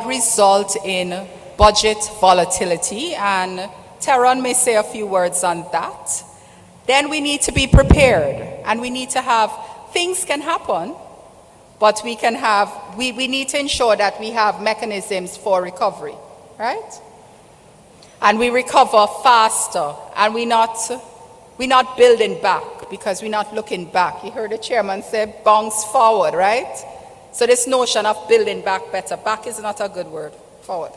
result in budget volatility, and Teron may say a few words on that. Then we need to be prepared, and we need to have, things can happen, but we need to ensure that we have mechanisms for recovery, right? And we recover faster, and we're not building back, because we're not looking back. You heard the chairman say bounce forward, right? So this notion of building back better, back is not a good word, forward.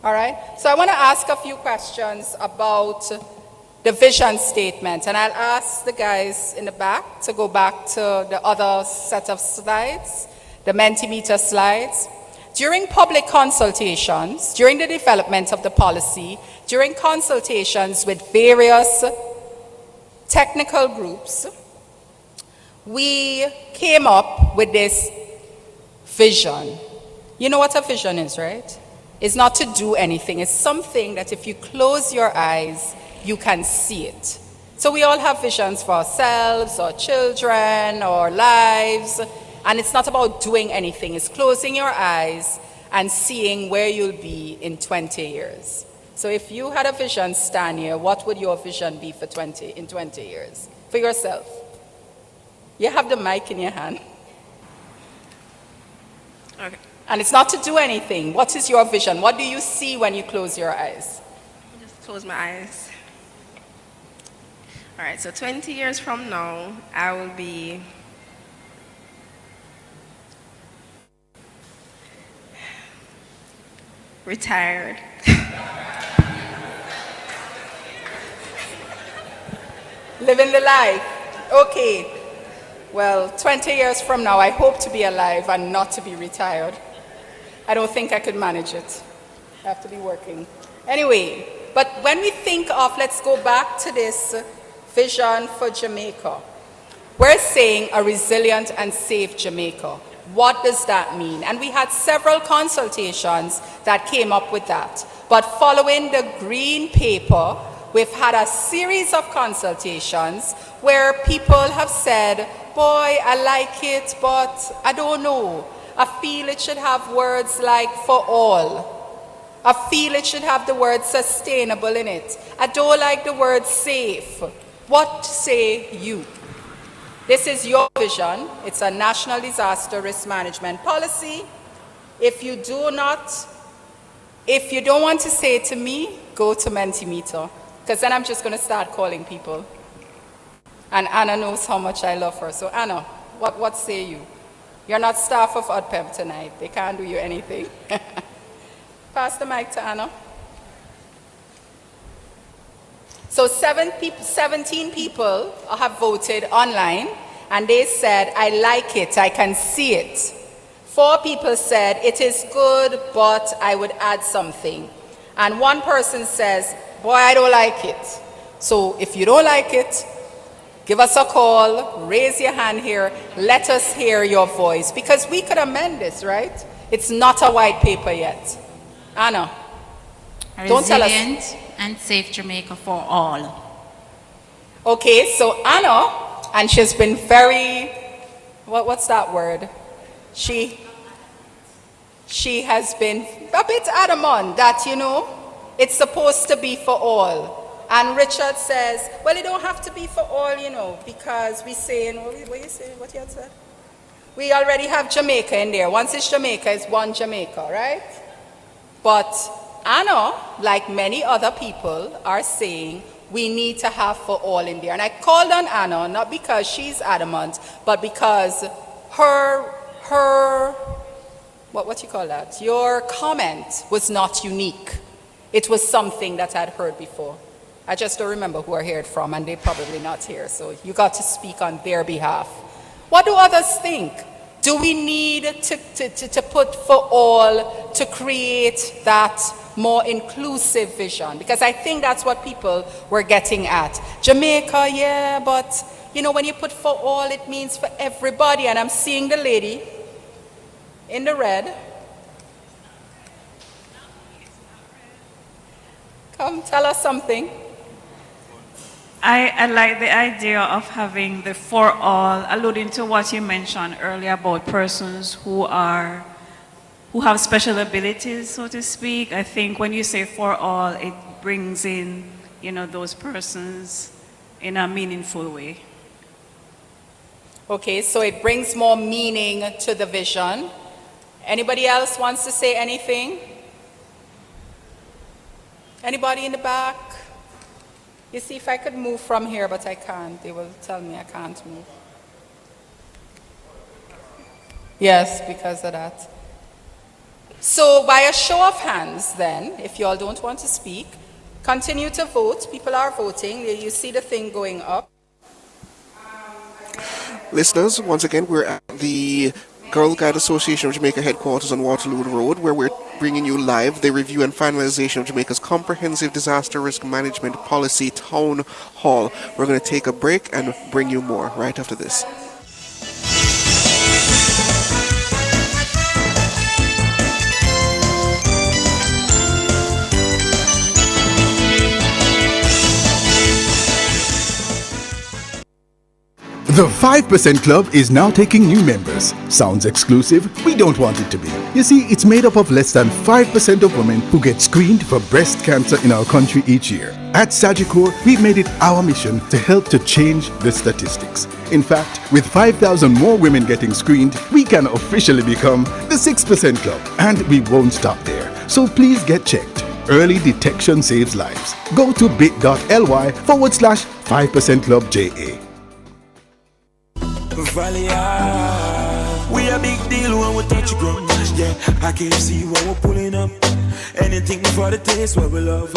All right? So I want to ask a few questions about the vision statement, and I'll ask the guys in the back to go back to the other set of slides, the Mentimeter slides. During public consultations, during the development of the policy, during consultations with various technical groups, we came up with this vision. You know what a vision is, right? It's not to do anything. It's something that if you close your eyes, you can see it. So we all have visions for ourselves, our children, our lives, and it's not about doing anything. It's closing your eyes and seeing where you'll be in 20 years. So if you had a vision, stand here, what would your vision be for in 20 years? For yourself. You have the mic in your hand. Okay. And it's not to do anything. What is your vision? What do you see when you close your eyes? Just close my eyes. All right, so 20 years from now, I will be retired. Living the life. Okay. Well, 20 years from now, I hope to be alive and not to be retired. I don't think I could manage it. I have to be working. Anyway, but when we think of, let's go back to this vision for Jamaica. We're saying a resilient and safe Jamaica. What does that mean? And we had several consultations that came up with that. But following the green paper, we've had a series of consultations where people have said, boy, I like it, but I don't know. I feel it should have words like for all. I feel it should have the word sustainable in it. I don't like the word safe. What say you? This is your vision. It's a national disaster risk management policy. If you don't want to say it to me, go to Mentimeter, because then I'm just going to start calling people. And Anna knows how much I love her. So Anna, what say you? You're not staff of ODPEM tonight. They can't do you anything. Pass the mic to Anna. So 17 people have voted online, and they said, I like it, I can see it. 4 people said, it is good, but I would add something. And 1 person says, boy, I don't like it. So if you don't like it, give us a call, raise your hand here, let us hear your voice, because we could amend this, right? It's not a white paper yet. Anna, don't tell us. Resilient and safe Jamaica for all. Okay, so Anna, and she's been very, what's that word? She has been a bit adamant that, it's supposed to be for all. And Richard says, well, it don't have to be for all, because we saying, what you say? What you had said? We already have Jamaica in there. Once it's Jamaica, it's one Jamaica, right? But Anna, like many other people, are saying we need to have for all in there. And I called on Anna, not because she's adamant, but because what you call that? Your comment was not unique. It was something that I'd heard before. I just don't remember who I heard from, and they're probably not here, so you got to speak on their behalf. What do others think? Do we need to put for all to create that more inclusive vision? Because I think that's what people were getting at. Jamaica, yeah, but when you put for all, it means for everybody. And I'm seeing the lady in the red. Come, tell us something. I like the idea of having the for all, alluding to what you mentioned earlier about persons who have special abilities, so to speak. I think when you say for all, it brings in, those persons in a meaningful way. Okay, so it brings more meaning to the vision. Anybody else wants to say anything? Anybody in the back? You see, if I could move from here, but I can't. They will tell me I can't move. Yes, because of that. So by a show of hands then, if you all don't want to speak, continue to vote. People are voting. You see the thing going up. Listeners, once again, we're at the Girl Guide Association of Jamaica headquarters on Waterloo Road, where we're bringing you live the review and finalization of Jamaica's comprehensive disaster risk management policy town hall. We're going to take a break and bring you more right after this. The 5% Club is now taking new members. Sounds exclusive? We don't want it to be. You see, it's made up of less than 5% of women who get screened for breast cancer in our country each year. At Sagicor, we've made it our mission to help to change the statistics. In fact, with 5,000 more women getting screened, we can officially become the 6% Club. And we won't stop there. So please get checked. Early detection saves lives. Go to bit.ly/5% Club JA. Valley, we a big deal when we touch ground. Yeah, I can see when we're pulling up. Anything for the taste what we love.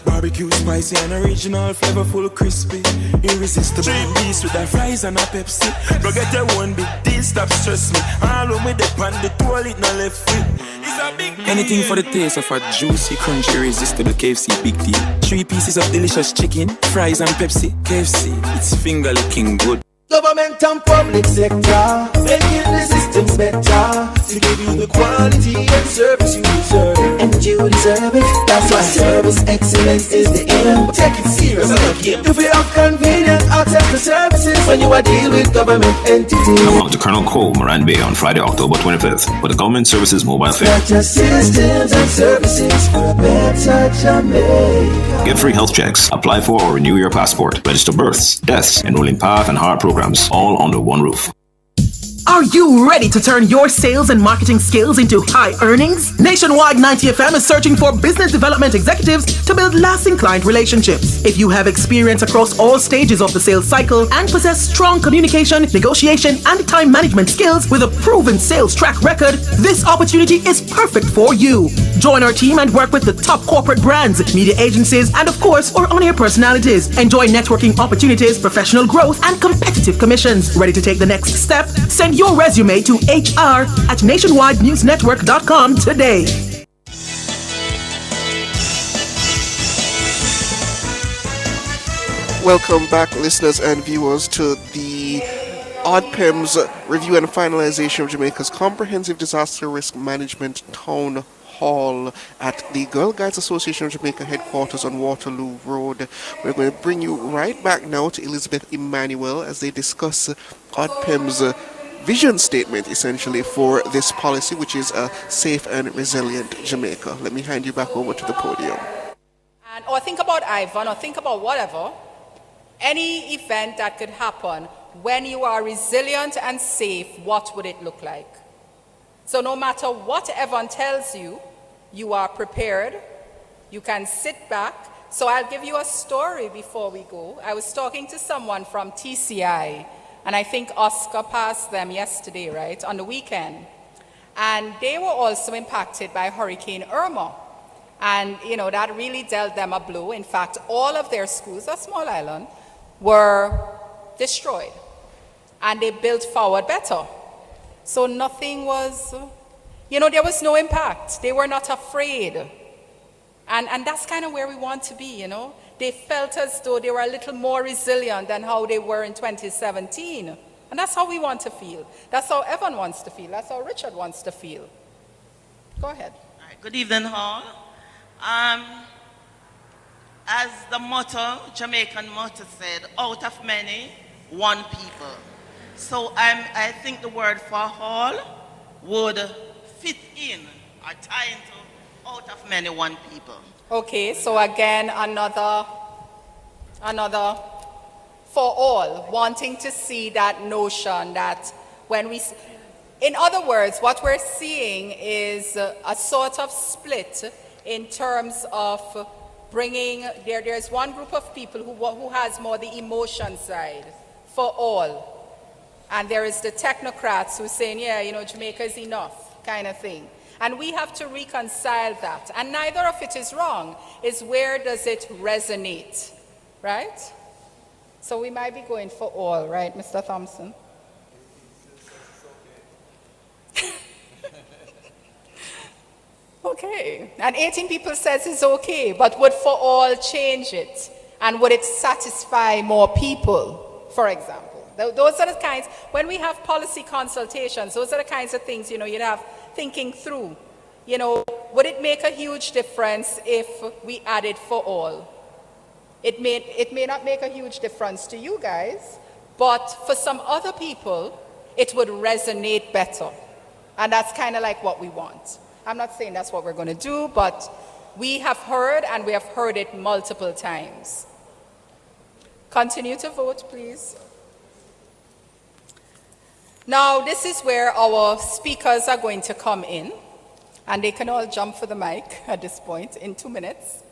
Barbecue, spicy and original, flavorful, crispy, irresistible. 3 piece with the fries and a Pepsi. Go get your one big deal, stop stress me. All when we dip on the toilet, no left feet. Anything for the taste of a juicy, crunchy, irresistible KFC big deal. 3 pieces of delicious chicken, fries and Pepsi. KFC, it's finger licking good. Government and public sector, making the systems better to give you the quality and service you deserve. And you deserve it. That's why service excellence is the aim. Take it serious, if you have convenient access to services when you are dealing with government entities. Come out to Colonel Cole, Moran Bay on Friday, October 25th for the Government Services Mobile Fair. Better systems and services for a better Jamaica. Get free health checks, apply for or renew your passport, register births, deaths, enroll in PATH and HEART programs, all under one roof. Are you ready to turn your sales and marketing skills into high earnings? Nationwide 90FM is searching for business development executives to build lasting client relationships. If you have experience across all stages of the sales cycle and possess strong communication, negotiation, and time management skills with a proven sales track record, this opportunity is perfect for you. Join our team and work with the top corporate brands, media agencies, and of course, our on-air personalities. Enjoy networking opportunities, professional growth, and competitive commissions. Ready to take the next step? Send your resume to hr@nationwidenewsnetwork.com today. Welcome back, listeners and viewers, to the ODPEM's review and finalization of Jamaica's Comprehensive Disaster Risk Management Town Hall at the Girl Guides Association of Jamaica headquarters on Waterloo Road. We're going to bring you right back now to Elizabeth Emmanuel as they discuss ODPEM's vision statement, essentially, for this policy, which is a safe and resilient Jamaica. Let me hand you back over to the podium. Or think about Ivan, or think about whatever, any event that could happen when you are resilient and safe, what would it look like? So no matter what Evan tells you, you are prepared, you can sit back. So I'll give you a story before we go. I was talking to someone from TCI, and I think Oscar passed them yesterday, right, on the weekend. And they were also impacted by Hurricane Irma. And, you know, that really dealt them a blow. In fact, all of their schools, a small island, were destroyed. And they built forward better. So nothing was, there was no impact. They were not afraid. And that's kind of where we want to be, They felt as though they were a little more resilient than how they were in 2017. And that's how we want to feel. That's how Evan wants to feel. That's how Richard wants to feel. Go ahead. All right. Good evening, all. As the Jamaican motto said, out of many, one people. So I think the word for all would fit in or tie into out of many, one people. Okay, so again, another for all, wanting to see that notion that when we, in other words, what we're seeing is a sort of split in terms of bringing, there's one group of people who has more the emotion side for all. And there is the technocrats who are saying, Jamaica is enough, kind of thing. And we have to reconcile that. And neither of it is wrong. It's where does it resonate, right? So we might be going for all, right, Mr. Thompson? Okay. And 18 people says it's okay, but would for all change it? And would it satisfy more people, for example? Those are the kinds, when we have policy consultations, those are the kinds of things, you'd have thinking through. Would it make a huge difference if we added for all? It may not make a huge difference to you guys, but for some other people, it would resonate better. And that's kind of like what we want. I'm not saying that's what we're going to do, but we have heard, and we have heard it multiple times. Continue to vote, please. Now, this is where our speakers are going to come in, and they can all jump for the mic at this point in 2 minutes.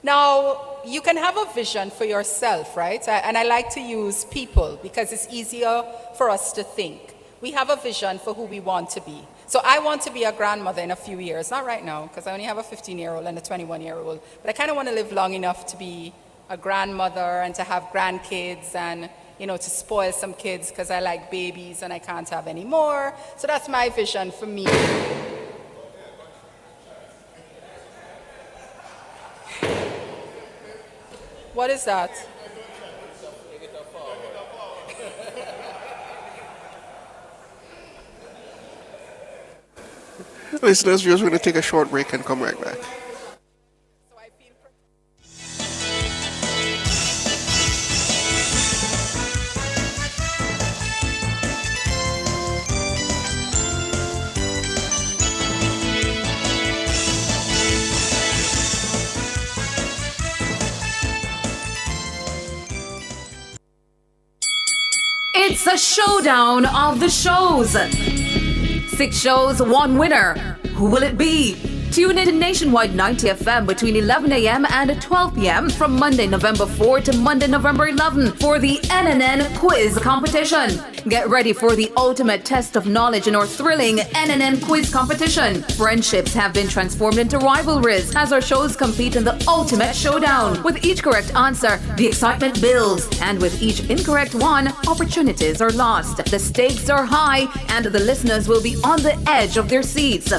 Now, you can have a vision for yourself, right? And I like to use people because it's easier for us to think. We have a vision for who we want to be. So I want to be a grandmother in a few years, not right now, because I only have a 15-year-old and a 21-year-old, but I kind of want to live long enough to be a grandmother and to have grandkids and to spoil some kids because I like babies and I can't have any more. So that's my vision for me. What is that? Listeners, we're going to take a short break and come right back. It's It's a showdown of the shows. 6 shows, 1 winner. Who will it be? Tune in to Nationwide 90 FM between 11 a.m. and 12 p.m. from Monday, November 4 to Monday, November 11 for the NNN Quiz Competition. Get ready for the ultimate test of knowledge in our thrilling NNN Quiz Competition. Friendships have been transformed into rivalries as our shows compete in the ultimate showdown. With each correct answer, the excitement builds, and with each incorrect one, opportunities are lost. The stakes are high, and the listeners will be on the edge of their seats.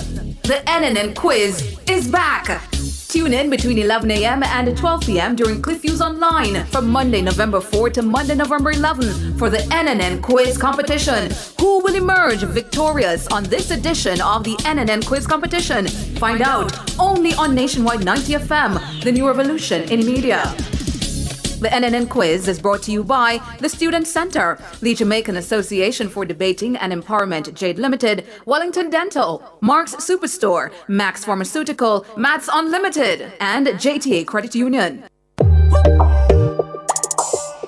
The NNN Quiz is back. Tune in between 11 a.m. and 12 p.m. during CliffViews Online from Monday, November 4 to Monday, November 11 for the NNN Quiz Competition. Who will emerge victorious on this edition of the NNN Quiz Competition? Find out only on Nationwide 90 FM, the new revolution in media. The NNN Quiz is brought to you by the Student Center, the Jamaican Association for Debating and Empowerment Jade Limited, Wellington Dental, Mark's Superstore, Max Pharmaceutical, Mats Unlimited, and JTA Credit Union.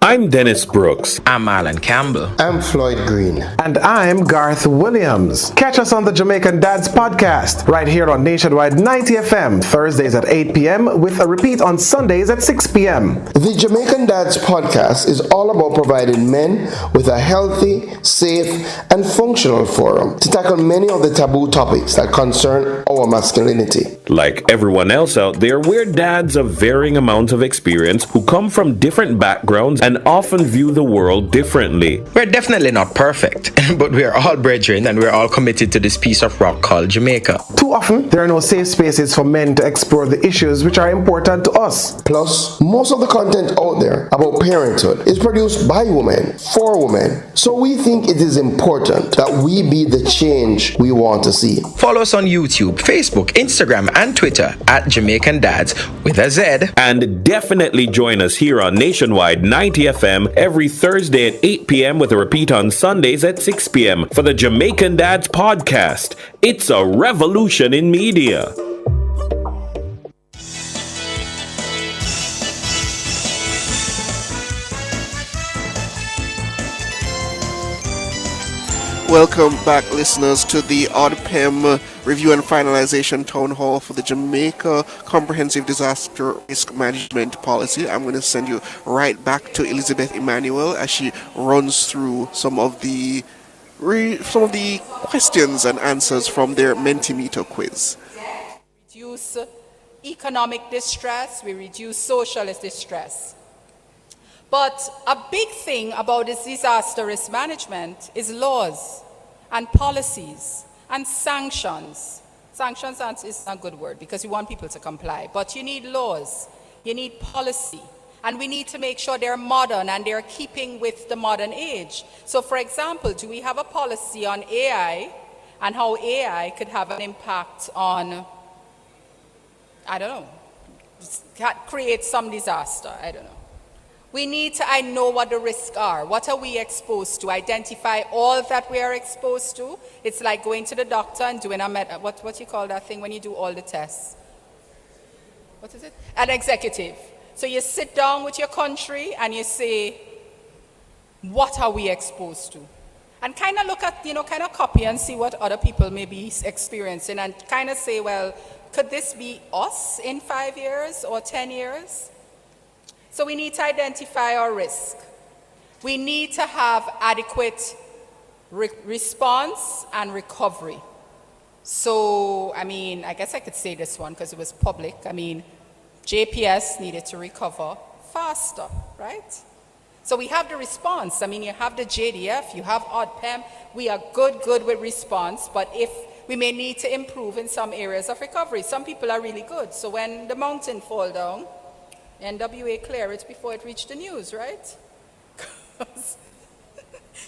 I'm Dennis Brooks. I'm Alan Campbell. I'm Floyd Green. And I'm Garth Williams. Catch us on the Jamaican Dads podcast right here on Nationwide 90 FM, Thursdays at 8 p.m. with a repeat on Sundays at 6 p.m. The Jamaican Dads podcast is all about providing men with a healthy, safe, and functional forum to tackle many of the taboo topics that concern our masculinity. Like everyone else out there, we're dads of varying amounts of experience who come from different backgrounds and often view the world differently. We're definitely not perfect, but we are all brethren and we're all committed to this piece of rock called Jamaica. Too often, there are no safe spaces for men to explore the issues which are important to us. Plus, most of the content out there about parenthood is produced by women, for women. So we think it is important that we be the change we want to see. Follow us on YouTube, Facebook, Instagram, and Twitter at Jamaican Dads with a Z. And definitely join us here on Nationwide 90 FM every Thursday at 8 p.m. with a repeat on Sundays at 6 p.m. for the Jamaican Dads podcast. It's a revolution in media. Welcome back, listeners, to the ODPEM Review and Finalization Town Hall for the Jamaica Comprehensive Disaster Risk Management Policy. I'm going to send you right back to Elizabeth Emmanuel as she runs through some of the questions and answers from their Mentimeter quiz. Reduce economic distress, we reduce social distress. But a big thing about this disaster risk management is laws and policies and sanctions. Sanctions is a good word because you want people to comply, but you need laws, you need policy, and we need to make sure they're modern and they're keeping with the modern age. So for example, do we have a policy on AI and how AI could have an impact on, I don't know, create some disaster, I don't know. We need to know what the risks are. What are we exposed to? Identify all that we are exposed to. It's like going to the doctor and doing what you call that thing when you do all the tests? What is it? An executive. So you sit down with your country and you say, what are we exposed to? And kind of look at, kind of copy and see what other people may be experiencing and kind of say, well, could this be us in 5 years or 10 years? So we need to identify our risk. We need to have adequate response and recovery. So, I guess I could say this one because it was public. JPS needed to recover faster, right? So we have the response. You have the JDF, you have ODPEM. We are good with response, but if we may need to improve in some areas of recovery. Some people are really good. So when the mountain fall down, NWA clear it before it reached the news, right? Because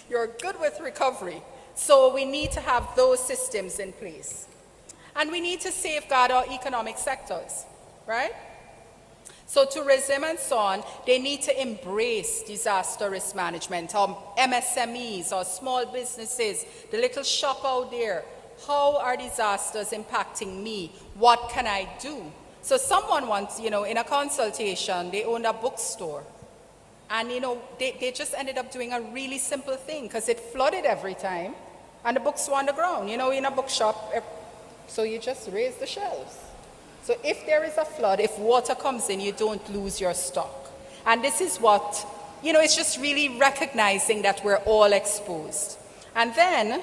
you're good with recovery. So we need to have those systems in place. And we need to safeguard our economic sectors, right? So tourism and so on, they need to embrace disaster risk management. Our MSMEs, our small businesses, the little shop out there. How are disasters impacting me? What can I do? So someone once, in a consultation, they owned a bookstore. And, they just ended up doing a really simple thing because it flooded every time and the books were on the ground. In a bookshop, so you just raise the shelves. So if there is a flood, if water comes in, you don't lose your stock. And this is what, it's just really recognizing that we're all exposed. And then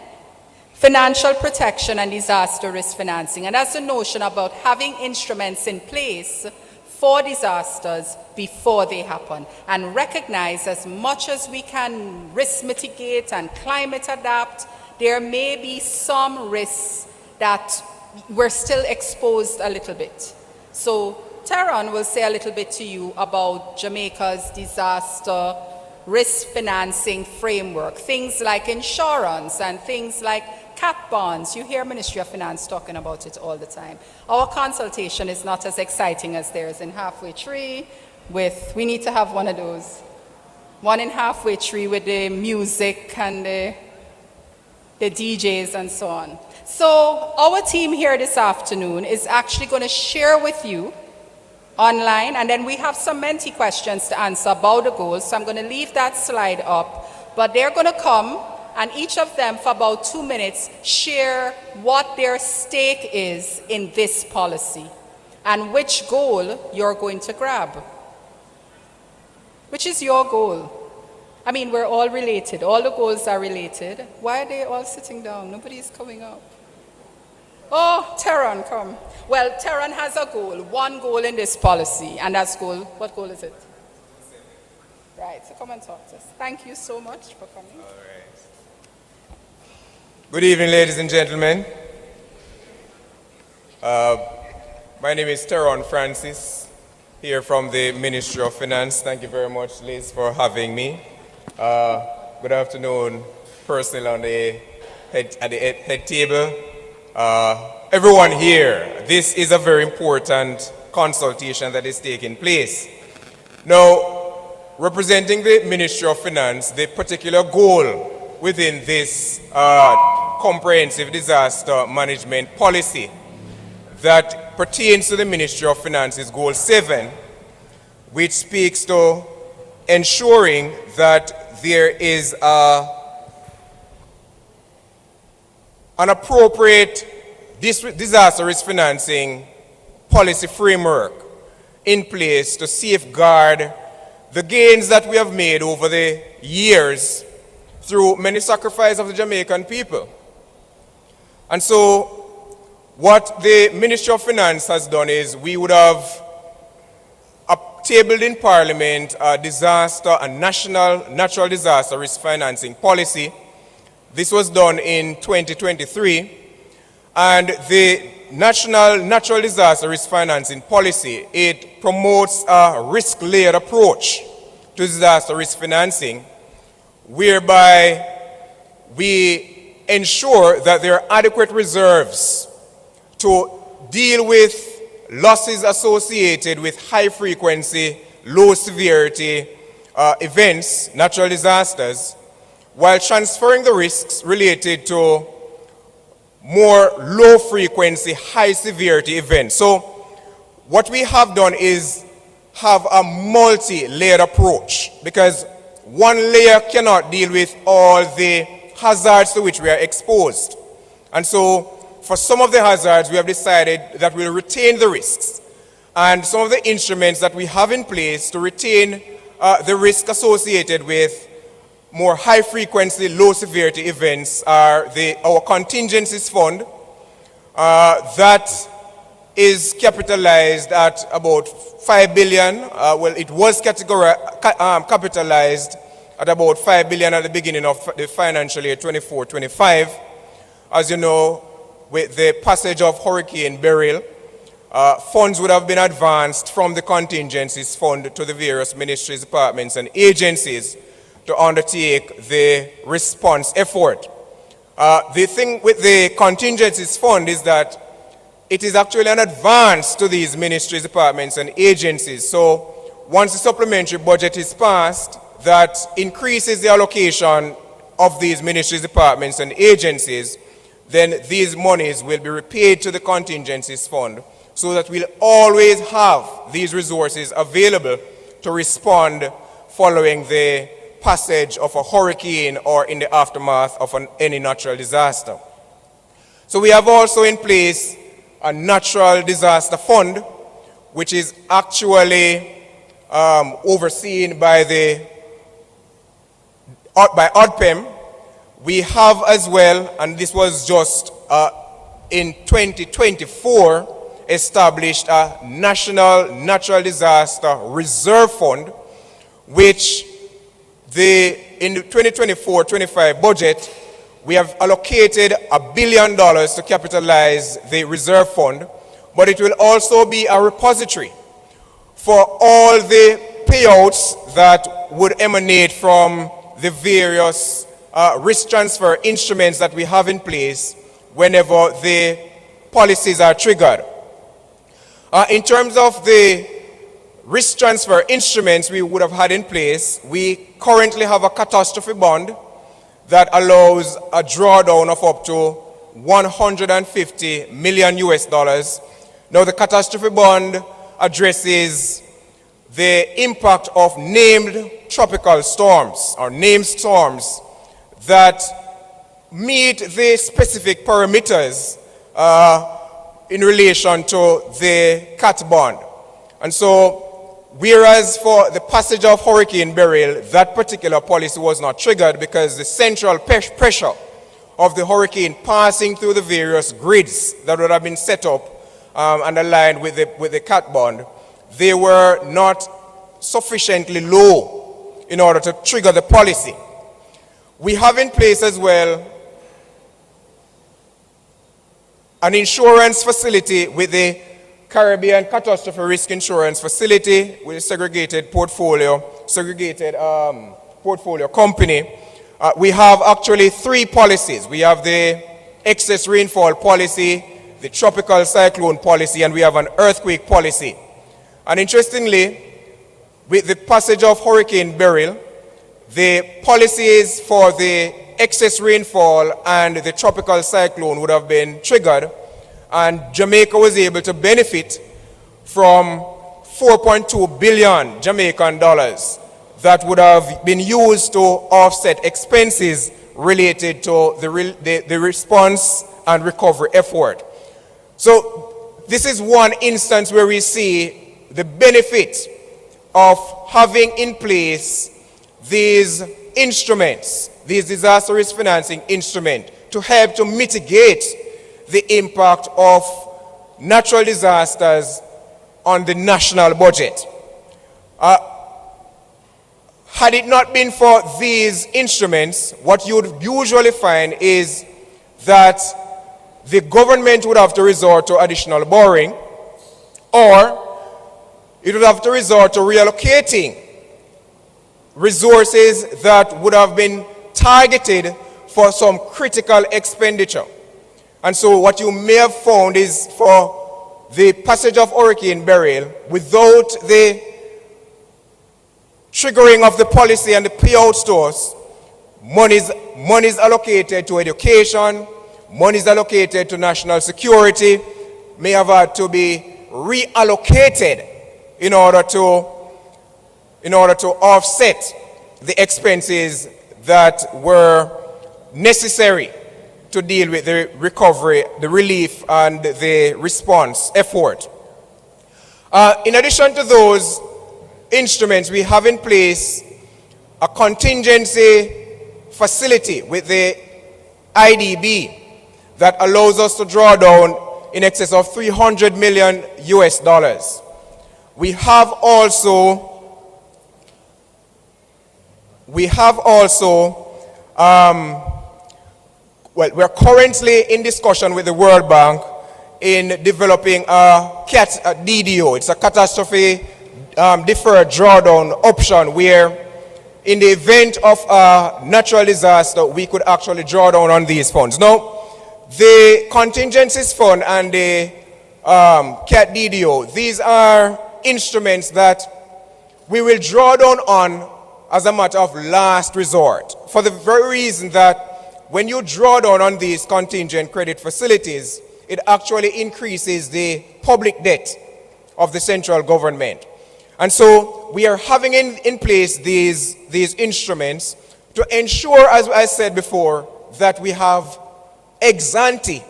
financial protection and disaster risk financing. And that's the notion about having instruments in place for disasters before they happen, and recognize as much as we can risk mitigate and climate adapt, there may be some risks that we're still exposed a little bit. So Taron will say a little bit to you about Jamaica's disaster risk financing framework, things like insurance and things like cat bonds. You hear Ministry of Finance talking about it all the time. Our consultation is not as exciting as theirs in Halfway Tree we need to have one of those. One in Halfway Tree with the music and the DJs and so on. So our team here this afternoon is actually going to share with you online, and then we have some Menti questions to answer about the goals. So I'm going to leave that slide up, but they're going to come and each of them for about 2 minutes share what their stake is in this policy and which goal you're going to grab. Which is your goal? I mean, we're all related. All the goals are related. Why are they all sitting down? Nobody's coming up. Oh, Taron, come. Well, Taron has a goal, one goal in this policy, and that's goal. What goal is it? Right, so come and talk to us. Thank you so much for coming. All right. Good evening, ladies and gentlemen. My name is Taron Francis, here from the Ministry of Finance. Thank you very much, Liz, for having me. Good afternoon, personnel at the head table. Everyone here, this is a very important consultation that is taking place. Now, representing the Ministry of Finance, the particular goal within this comprehensive disaster management policy that pertains to the Ministry of Finance is Goal 7, which speaks to ensuring that there is an appropriate disaster risk financing policy framework in place to safeguard the gains that we have made over the years through many sacrifices of the Jamaican people. And so what the Ministry of Finance has done is we would have tabled in Parliament a disaster and national natural disaster risk financing policy. This was done in 2023, and the national natural disaster risk financing policy, it promotes a risk-layered approach to disaster risk financing, whereby we ensure that there are adequate reserves to deal with losses associated with high-frequency, low-severity events, natural disasters, while transferring the risks related to more low-frequency, high-severity events. So what we have done is have a multi-layered approach, because one layer cannot deal with all the hazards to which we are exposed. And so for some of the hazards, we have decided that we'll retain the risks. And some of the instruments that we have in place to retain the risk associated with more high-frequency, low-severity events are our contingencies fund that is capitalized at about 5 billion. Well, it was capitalized at about 5 billion at the beginning of the financial year 24-25. As you know, with the passage of Hurricane Beryl, funds would have been advanced from the contingencies fund to the various ministries, departments, and agencies to undertake the response effort. The thing with the contingencies fund is that it is actually an advance to these ministries, departments, and agencies. So once the supplementary budget is passed, that increases the allocation of these ministries, departments, and agencies, then these monies will be repaid to the contingencies fund, so that we'll always have these resources available to respond following the passage of a hurricane or in the aftermath of any natural disaster. So we have also in place a natural disaster fund, which is actually overseen by ODPEM. We have as well, and this was just in 2024, established a National Natural Disaster Reserve Fund, which in the 2024-25 budget, we have allocated $1 billion to capitalize the reserve fund, but it will also be a repository for all the payouts that would emanate from the various risk transfer instruments that we have in place whenever the policies are triggered. In terms of the risk transfer instruments we would have had in place, we currently have a catastrophe bond that allows a drawdown of up to 150 million US dollars. Now the catastrophe bond addresses the impact of named tropical storms or named storms that meet the specific parameters in relation to the CAT bond. And so, whereas for the passage of Hurricane Beryl, that particular policy was not triggered because the central pressure of the hurricane passing through the various grids that would have been set up and aligned with the CAT bond, they were not sufficiently low in order to trigger the policy. We have in place as well an insurance facility with the Caribbean Catastrophe Risk Insurance Facility with a segregated portfolio company. We have actually 3 policies. We have the excess rainfall policy, the tropical cyclone policy, and we have an earthquake policy. And interestingly, with the passage of Hurricane Beryl, the policies for the excess rainfall and the tropical cyclone would have been triggered, and Jamaica was able to benefit from 4.2 billion Jamaican dollars that would have been used to offset expenses related to the response and recovery effort. So this is one instance where we see the benefit of having in place these instruments, these disaster risk financing instruments, to help to mitigate the impact of natural disasters on the national budget. Had it not been for these instruments, what you would usually find is that the government would have to resort to additional borrowing, or it would have to resort to reallocating resources that would have been targeted for some critical expenditure. And so what you may have found is for the passage of Hurricane Beryl, without the triggering of the policy and the payout stores, monies allocated to education, monies allocated to national security may have had to be reallocated in order to offset the expenses that were necessary to deal with the recovery, the relief, and the response effort. In addition to those instruments, we have in place a contingency facility with the IDB that allows us to draw down in excess of 300 million US dollars. We have also we're currently in discussion with the World Bank in developing a DDO. It's a catastrophe deferred drawdown option where in the event of a natural disaster, we could actually draw down on these funds. Now, the contingencies fund and the CAT DDO, these are instruments that we will draw down on as a matter of last resort, for the very reason that when you draw down on these contingent credit facilities, it actually increases the public debt of the central government. And so we are having in place these instruments to ensure, as I said before, that we have ex-ante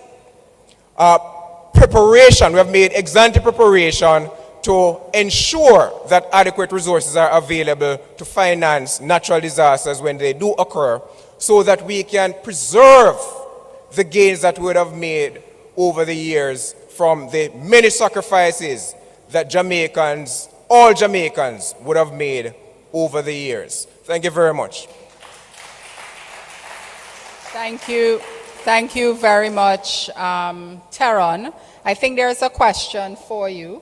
preparation. We have made ex-ante preparation to ensure that adequate resources are available to finance natural disasters when they do occur, so that we can preserve the gains that we would have made over the years from the many sacrifices that Jamaicans, all Jamaicans, would have made over the years. Thank you very much. Thank you. Thank you very much, Teron. I think there's a question for you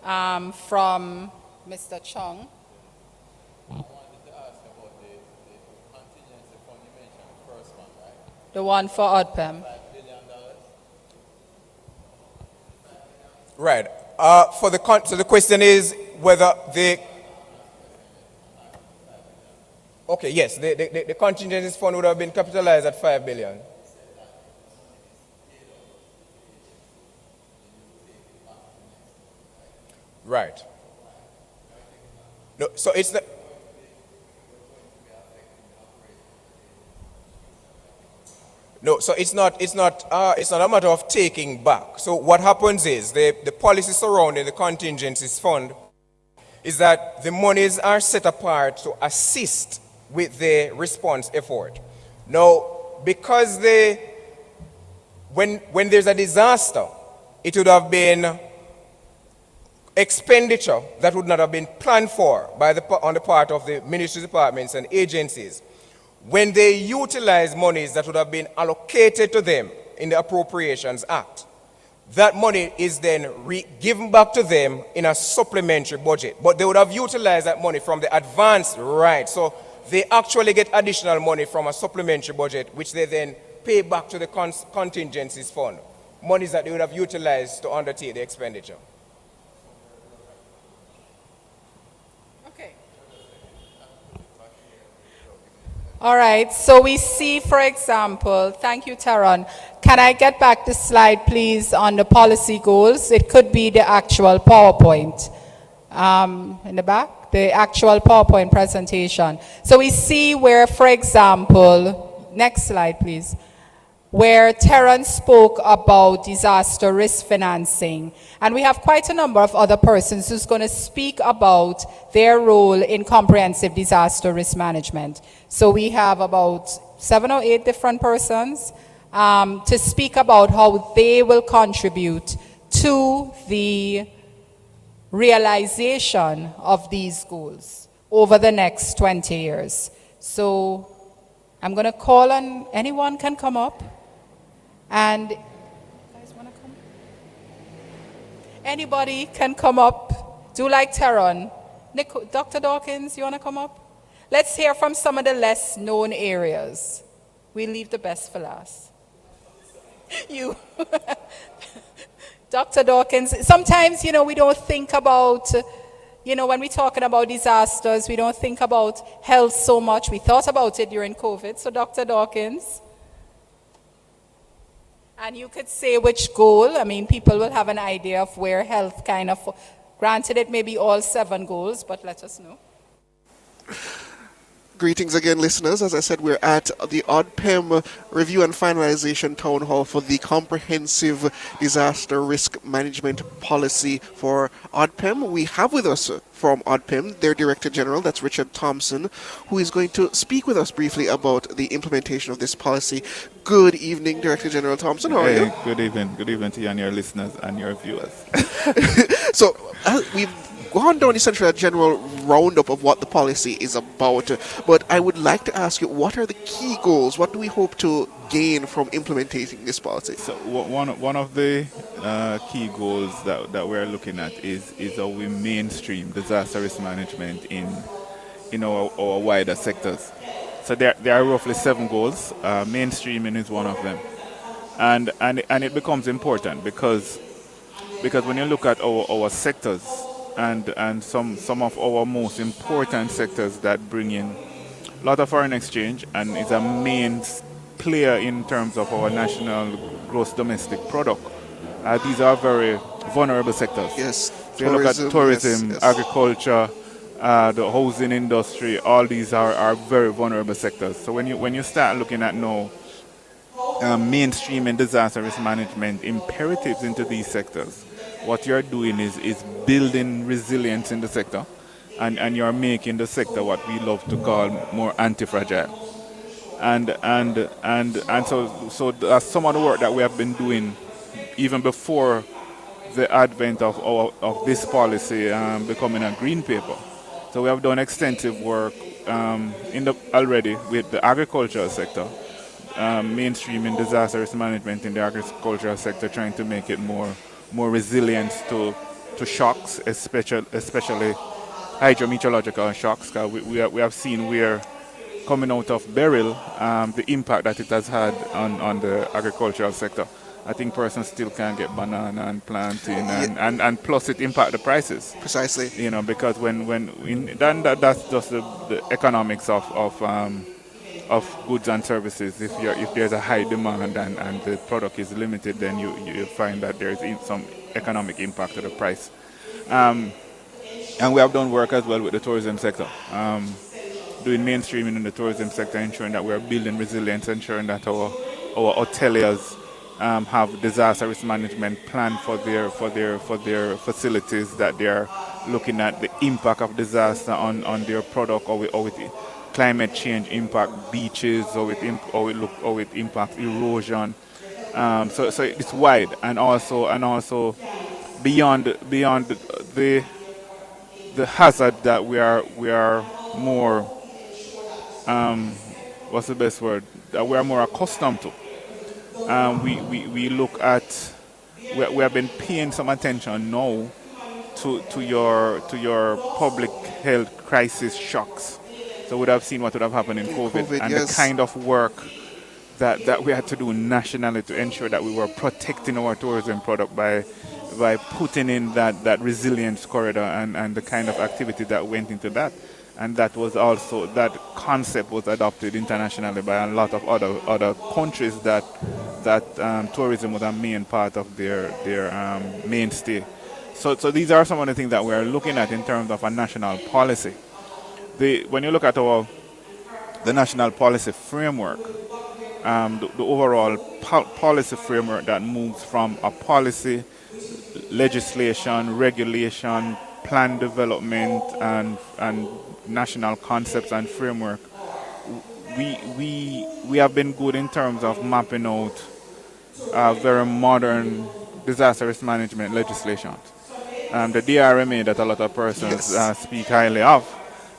from Mr. Chung. The one for ODPEM. Right. So the question is whether the... Okay, yes, the contingency fund would have been capitalized at 5 billion. Right. No, so it's the... No, so it's not a matter of taking back. So what happens is the policy surrounding the contingencies fund is that the monies are set apart to assist with the response effort. Now, because when there's a disaster, it would have been expenditure that would not have been planned for on the part of the ministry departments and agencies. When they utilize monies that would have been allocated to them in the Appropriations Act, that money is then given back to them in a supplementary budget. But they would have utilized that money from the advance, right? So they actually get additional money from a supplementary budget, which they then pay back to the contingencies fund. Monies that they would have utilized to undertake the expenditure. All right, so we see, for example, thank you, Taron. Can I get back the slide, please, on the policy goals? It could be the actual PowerPoint in the back, the actual PowerPoint presentation. So we see where, for example, next slide, please, where Taron spoke about disaster risk financing. And we have quite a number of other persons who's going to speak about their role in comprehensive disaster risk management. So we have about 7 or 8 different persons to speak about how they will contribute to the realization of these goals over the next 20 years. So I'm going to call on anyone can come up. And you guys want to come? Anybody can come up. Do like Taron. Dr. Dawkins, you want to come up? Let's hear from some of the less known areas. We leave the best for last. You. Dr. Dawkins, sometimes, we don't think about, when we're talking about disasters, we don't think about health so much. We thought about it during COVID. So Dr. Dawkins. And you could say which goal. People will have an idea of where health kind of, granted it may be all 7 goals, but let us know. Greetings again, listeners. As I said, we're at the ODPEM Review and Finalization Town Hall for the Comprehensive Disaster Risk Management Policy for ODPEM. We have with us from ODPEM their Director General, that's Richard Thompson, who is going to speak with us briefly about the implementation of this policy. Good evening, Director General Thompson. How are you? Good evening. Good evening to you and your listeners and your viewers. So, we've gone down essentially a general roundup of what the policy is about, but I would like to ask you, what are the key goals? What do we hope to gain from implementing this policy? So one of the key goals that we're looking at is how we mainstream disaster risk management in our wider sectors. So there are roughly 7 goals. Mainstreaming is one of them, and it becomes important because when you look at our sectors, and some of our most important sectors that bring in a lot of foreign exchange and is a main player in terms of our national gross domestic product. These are very vulnerable sectors. Yes. So you look at tourism, yes. agriculture, the housing industry. All these are very vulnerable sectors. So when you start looking at now mainstreaming disaster risk management imperatives into these sectors, what you're doing is building resilience in the sector, and you're making the sector what we love to call more anti-fragile. So that's some of the work that we have been doing even before the advent of this policy becoming a green paper. So we have done extensive work already with the agricultural sector, mainstreaming disaster risk management in the agricultural sector, trying to make it more resilient to shocks, especially hydrometeorological shocks. We have seen where, coming out of Beryl, the impact that it has had on the agricultural sector. I think persons still can't get banana and plantain, and plus it impact the prices. Precisely. Because that's just the economics of goods and services. If there's a high demand and the product is limited, then you find that there's some economic impact to the price. And we have done work as well with the tourism sector. Doing mainstreaming in the tourism sector, ensuring that we're building resilience, ensuring that our hoteliers have disaster risk management plan for their facilities, that they're looking at the impact of disaster on their product, or with climate change impact beaches, or it impacts erosion. So it's wide, and also beyond the hazard that we are more what's the best word, that we are more accustomed to. We look at, we have been paying some attention now to your public health crisis shocks. So we would have seen what would have happened in COVID and yes. the kind of work that we had to do nationally to ensure that we were protecting our tourism product by putting in that resilience corridor and the kind of activity that went into that. And that concept was adopted internationally by a lot of other countries that tourism was a main part of their mainstay. So these are some of the things that we're looking at in terms of a national policy. When you look at the national policy framework, the overall policy framework that moves from a policy, legislation, regulation, plan development, and national concepts and framework, we have been good in terms of mapping out very modern disaster risk management legislation. The DRMA that a lot of persons speak highly of,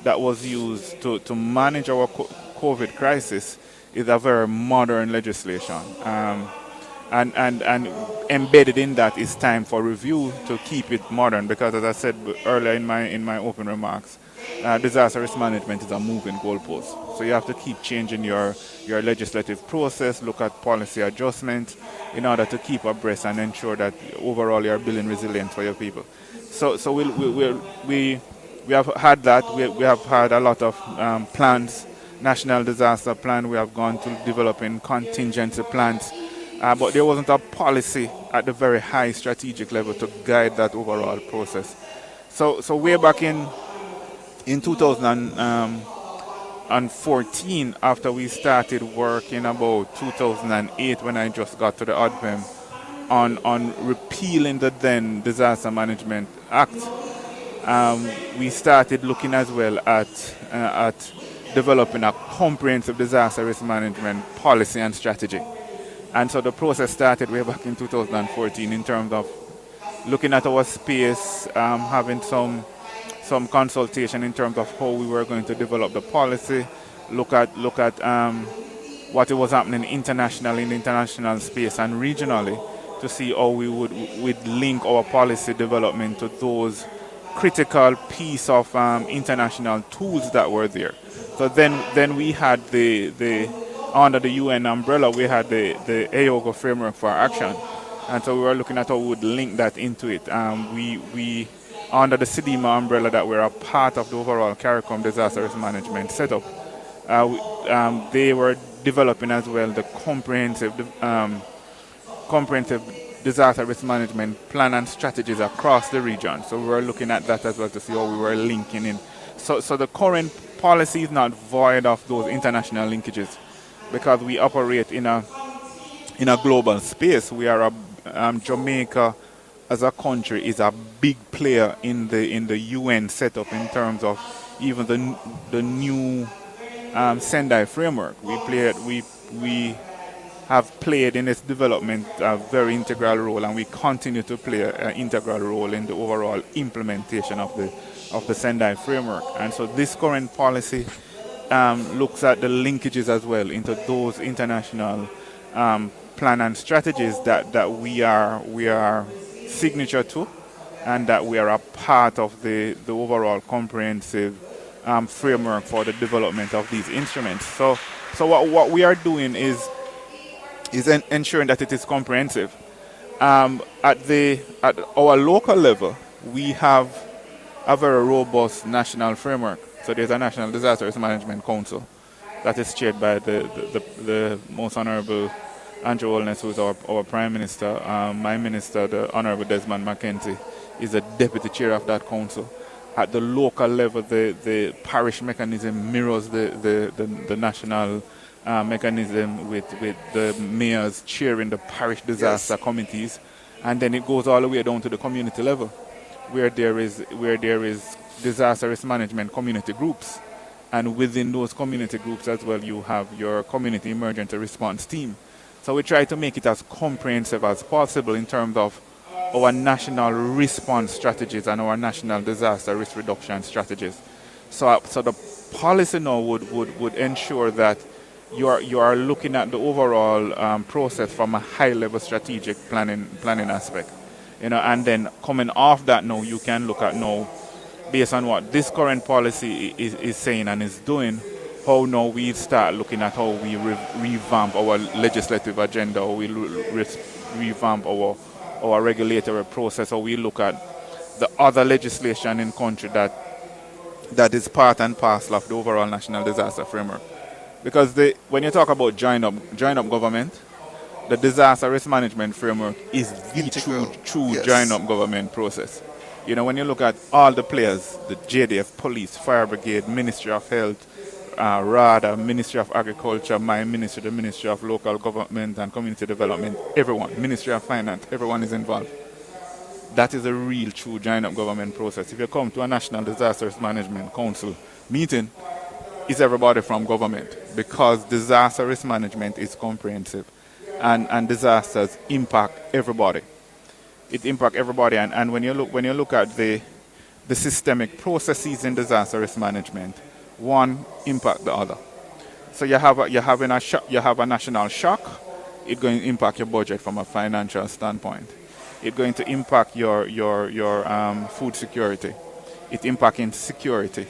that was used to manage our COVID crisis, is a very modern legislation. And embedded in that is time for review to keep it modern, because as I said earlier in my open remarks, disaster risk management is a moving goalpost. So you have to keep changing your legislative process, look at policy adjustment in order to keep abreast and ensure that overall you're building resilience for your people. So we have had that. We have had a lot of plans, national disaster plan. We have gone to developing contingency plans. But there wasn't a policy at the very high strategic level to guide that overall process. So way back in 2014, after we started working about 2008, when I just got to the ODPEM, on repealing the then Disaster Management Act, we started looking as well at developing a comprehensive disaster risk management policy and strategy. And so the process started way back in 2014 in terms of looking at our space, having some consultation in terms of how we were going to develop the policy, look at what was happening internationally in the international space and regionally, to see how we'd link our policy development to those critical piece of international tools that were there. So then we had under the UN umbrella, we had the AOGO framework for action, and so we were looking at how we would link that into it. We under the CDMA umbrella that we're a part of the overall CARICOM disaster risk management setup, they were developing as well the comprehensive disaster risk management plan and strategies across the region. So we were looking at that as well to see how we were linking in. So the current policy is not void of those international linkages, because we operate in a global space. We are Jamaica as a country is a big player in the UN setup in terms of even the new Sendai framework. We have played in its development a very integral role, and we continue to play an integral role in the overall implementation of the Sendai framework. And so this current policy looks at the linkages as well into those international plan and strategies that we are signature to, and that we are a part of the overall comprehensive framework for the development of these instruments. So what we are doing is ensuring that it is comprehensive. At our local level, we have a very robust national framework. So there's a National Disaster Risk Management Council that is chaired by the Most Honorable Andrew Holness, who is our Prime Minister. My Minister, the Honorable Desmond McKenzie, is the Deputy Chair of that council. At the local level, the parish mechanism mirrors the national mechanism with the mayors chairing the parish disaster committees, and then it goes all the way down to the community level, where there is disaster risk management community groups, and within those community groups as well, you have your community emergency response team. So we try to make it as comprehensive as possible in terms of our national response strategies and our national disaster risk reduction strategies. So the policy now would ensure that you are looking at the overall process from a high-level strategic planning aspect, and then coming off that now, you can look at now, based on what this current policy is saying and is doing, how now we start looking at how we revamp our legislative agenda, how we revamp our regulatory process, how we look at the other legislation in country that is part and parcel of the overall national disaster framework. Because when you talk about join up government, the disaster risk management framework is the true join up government process. When you look at all the players, the JDF, police, fire brigade, Ministry of Health, RADA, Ministry of Agriculture, my ministry, the Ministry of Local Government and Community Development, everyone, Ministry of Finance, everyone is involved. That is a real true join up government process. If you come to a National Disaster Risk Management Council meeting, it's everybody from government, because disaster risk management is comprehensive, and disasters impact everybody. It impacts everybody, and when you look at the systemic processes in disaster risk management, one impact the other. So you have a national shock. It's going to impact your budget from a financial standpoint. It's going to impact your food security. It impacts in security.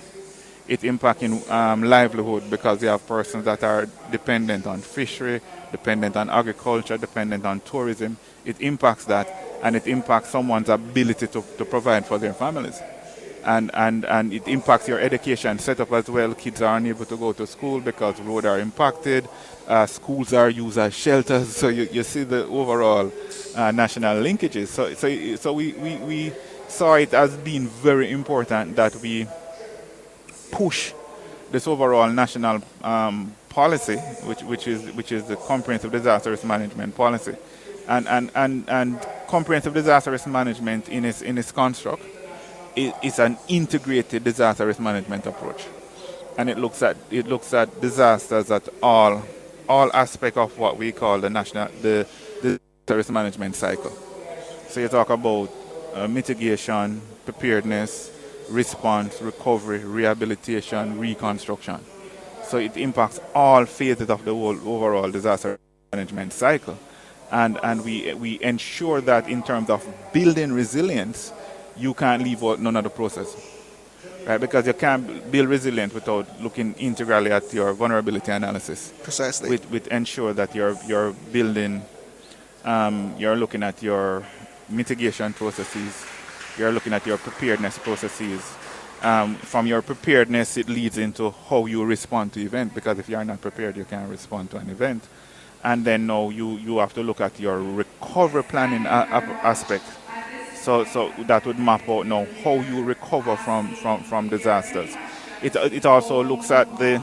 It impacts in livelihood, because you have persons that are dependent on fishery, dependent on agriculture, dependent on tourism. It impacts that, and it impacts someone's ability to provide for their families. And it impacts your education setup as well. Kids are unable to go to school because roads are impacted. Schools are used as shelters. So you see the overall national linkages. So we saw it as being very important that we push this overall national policy, which is the comprehensive disaster risk management policy, and comprehensive disaster risk management in its construct. It's an integrated disaster risk management approach, and it looks at disasters at all aspects of what we call the disaster risk management cycle. So you talk about mitigation, preparedness, response, recovery, rehabilitation, reconstruction. So it impacts all phases of the whole overall disaster management cycle, and we ensure that in terms of building resilience, you can't leave out none of the process, right? Because you can't build resilience without looking integrally at your vulnerability analysis. Precisely. With ensure that you're building, you're looking at your mitigation processes, you're looking at your preparedness processes. From your preparedness, it leads into how you respond to event, because if you are not prepared, you can't respond to an event. and then now you have to look at your recovery planning aspect. So that would map out now how you recover from disasters. It also looks at the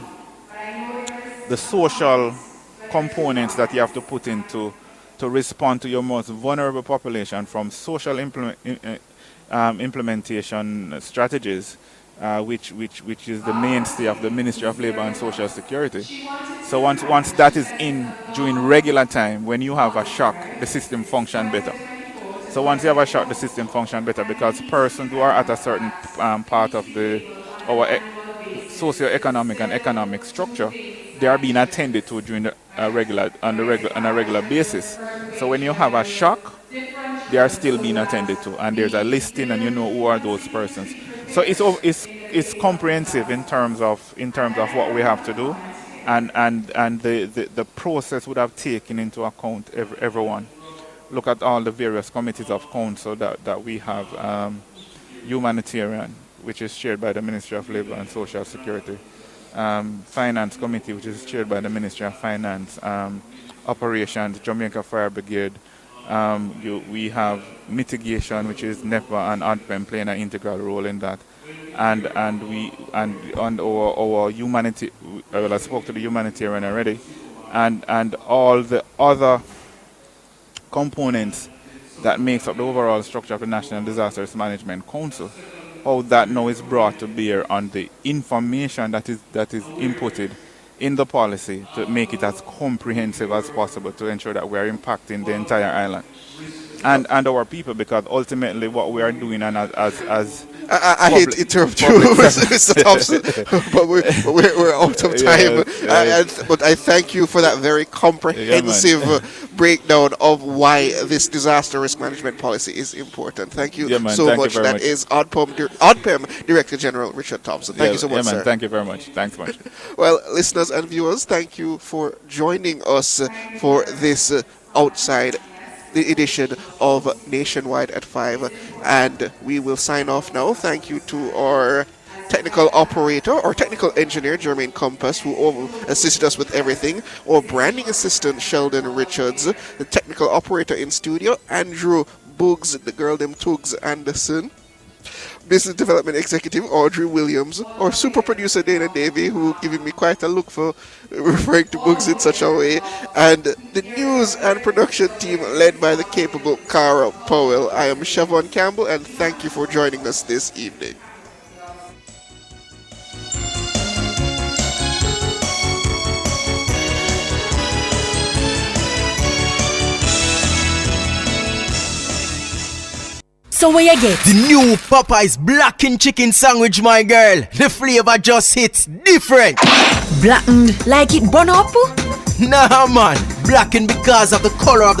social components that you have to put into to respond to your most vulnerable population, from social implementation strategies, which is the mainstay of the Ministry of Labour and Social Security. So once that is in during regular time, when you have a shock, the system function better. So once you have a shock, the system function better, because persons who are at a certain part of our socio-economic and economic structure, they are being attended to during on a regular basis. So when you have a shock, they are still being attended to, and there's a listing, and you know who are those persons. So it's comprehensive in terms of what we have to do, and the process would have taken into account everyone. Look at all the various committees of council that we have. Humanitarian, which is chaired by the Ministry of Labour and Social Security. Finance Committee, which is chaired by the Ministry of Finance. Operations, Jamaica Fire Brigade. We have mitigation, which is NEPA and ADPEM playing an integral role in that. And our humanity. Well, I spoke to the humanitarian already, and all the other components that makes up the overall structure of the National Disasters Management Council. How that now is brought to bear on the information that is inputted in the policy to make it as comprehensive as possible, to ensure that we are impacting the entire island and our people, because ultimately what we are doing, and as I hate to interrupt you, Mr. Thompson, but we're out of time. But I thank you for that very comprehensive breakdown of why this disaster risk management policy is important. Thank you so much. That is ADPEM Director General Richard Thompson. Thank you so much, sir. Thank you very much. Thanks much. Well, listeners and viewers, thank you for joining us for this outside the edition of Nationwide at 5, and we will sign off now. Thank you to our technical operator or technical engineer Jermaine Compass, who assisted us with everything, our branding assistant Sheldon Richards, the technical operator in studio Andrew Boogs, the girl them Tugs Anderson, Business Development Executive Audrey Williams, our super producer Dana Davey, who giving me quite a look for referring to books in such a way, and the news and production team led by the capable Cara Powell. I am Siobhan Campbell, and thank you for joining us this evening. So where you get? The new Popeye's blackened chicken sandwich, my girl. The flavor just hits different. Blackened? Like it burn up? Nah, man. Blackened because of the color of the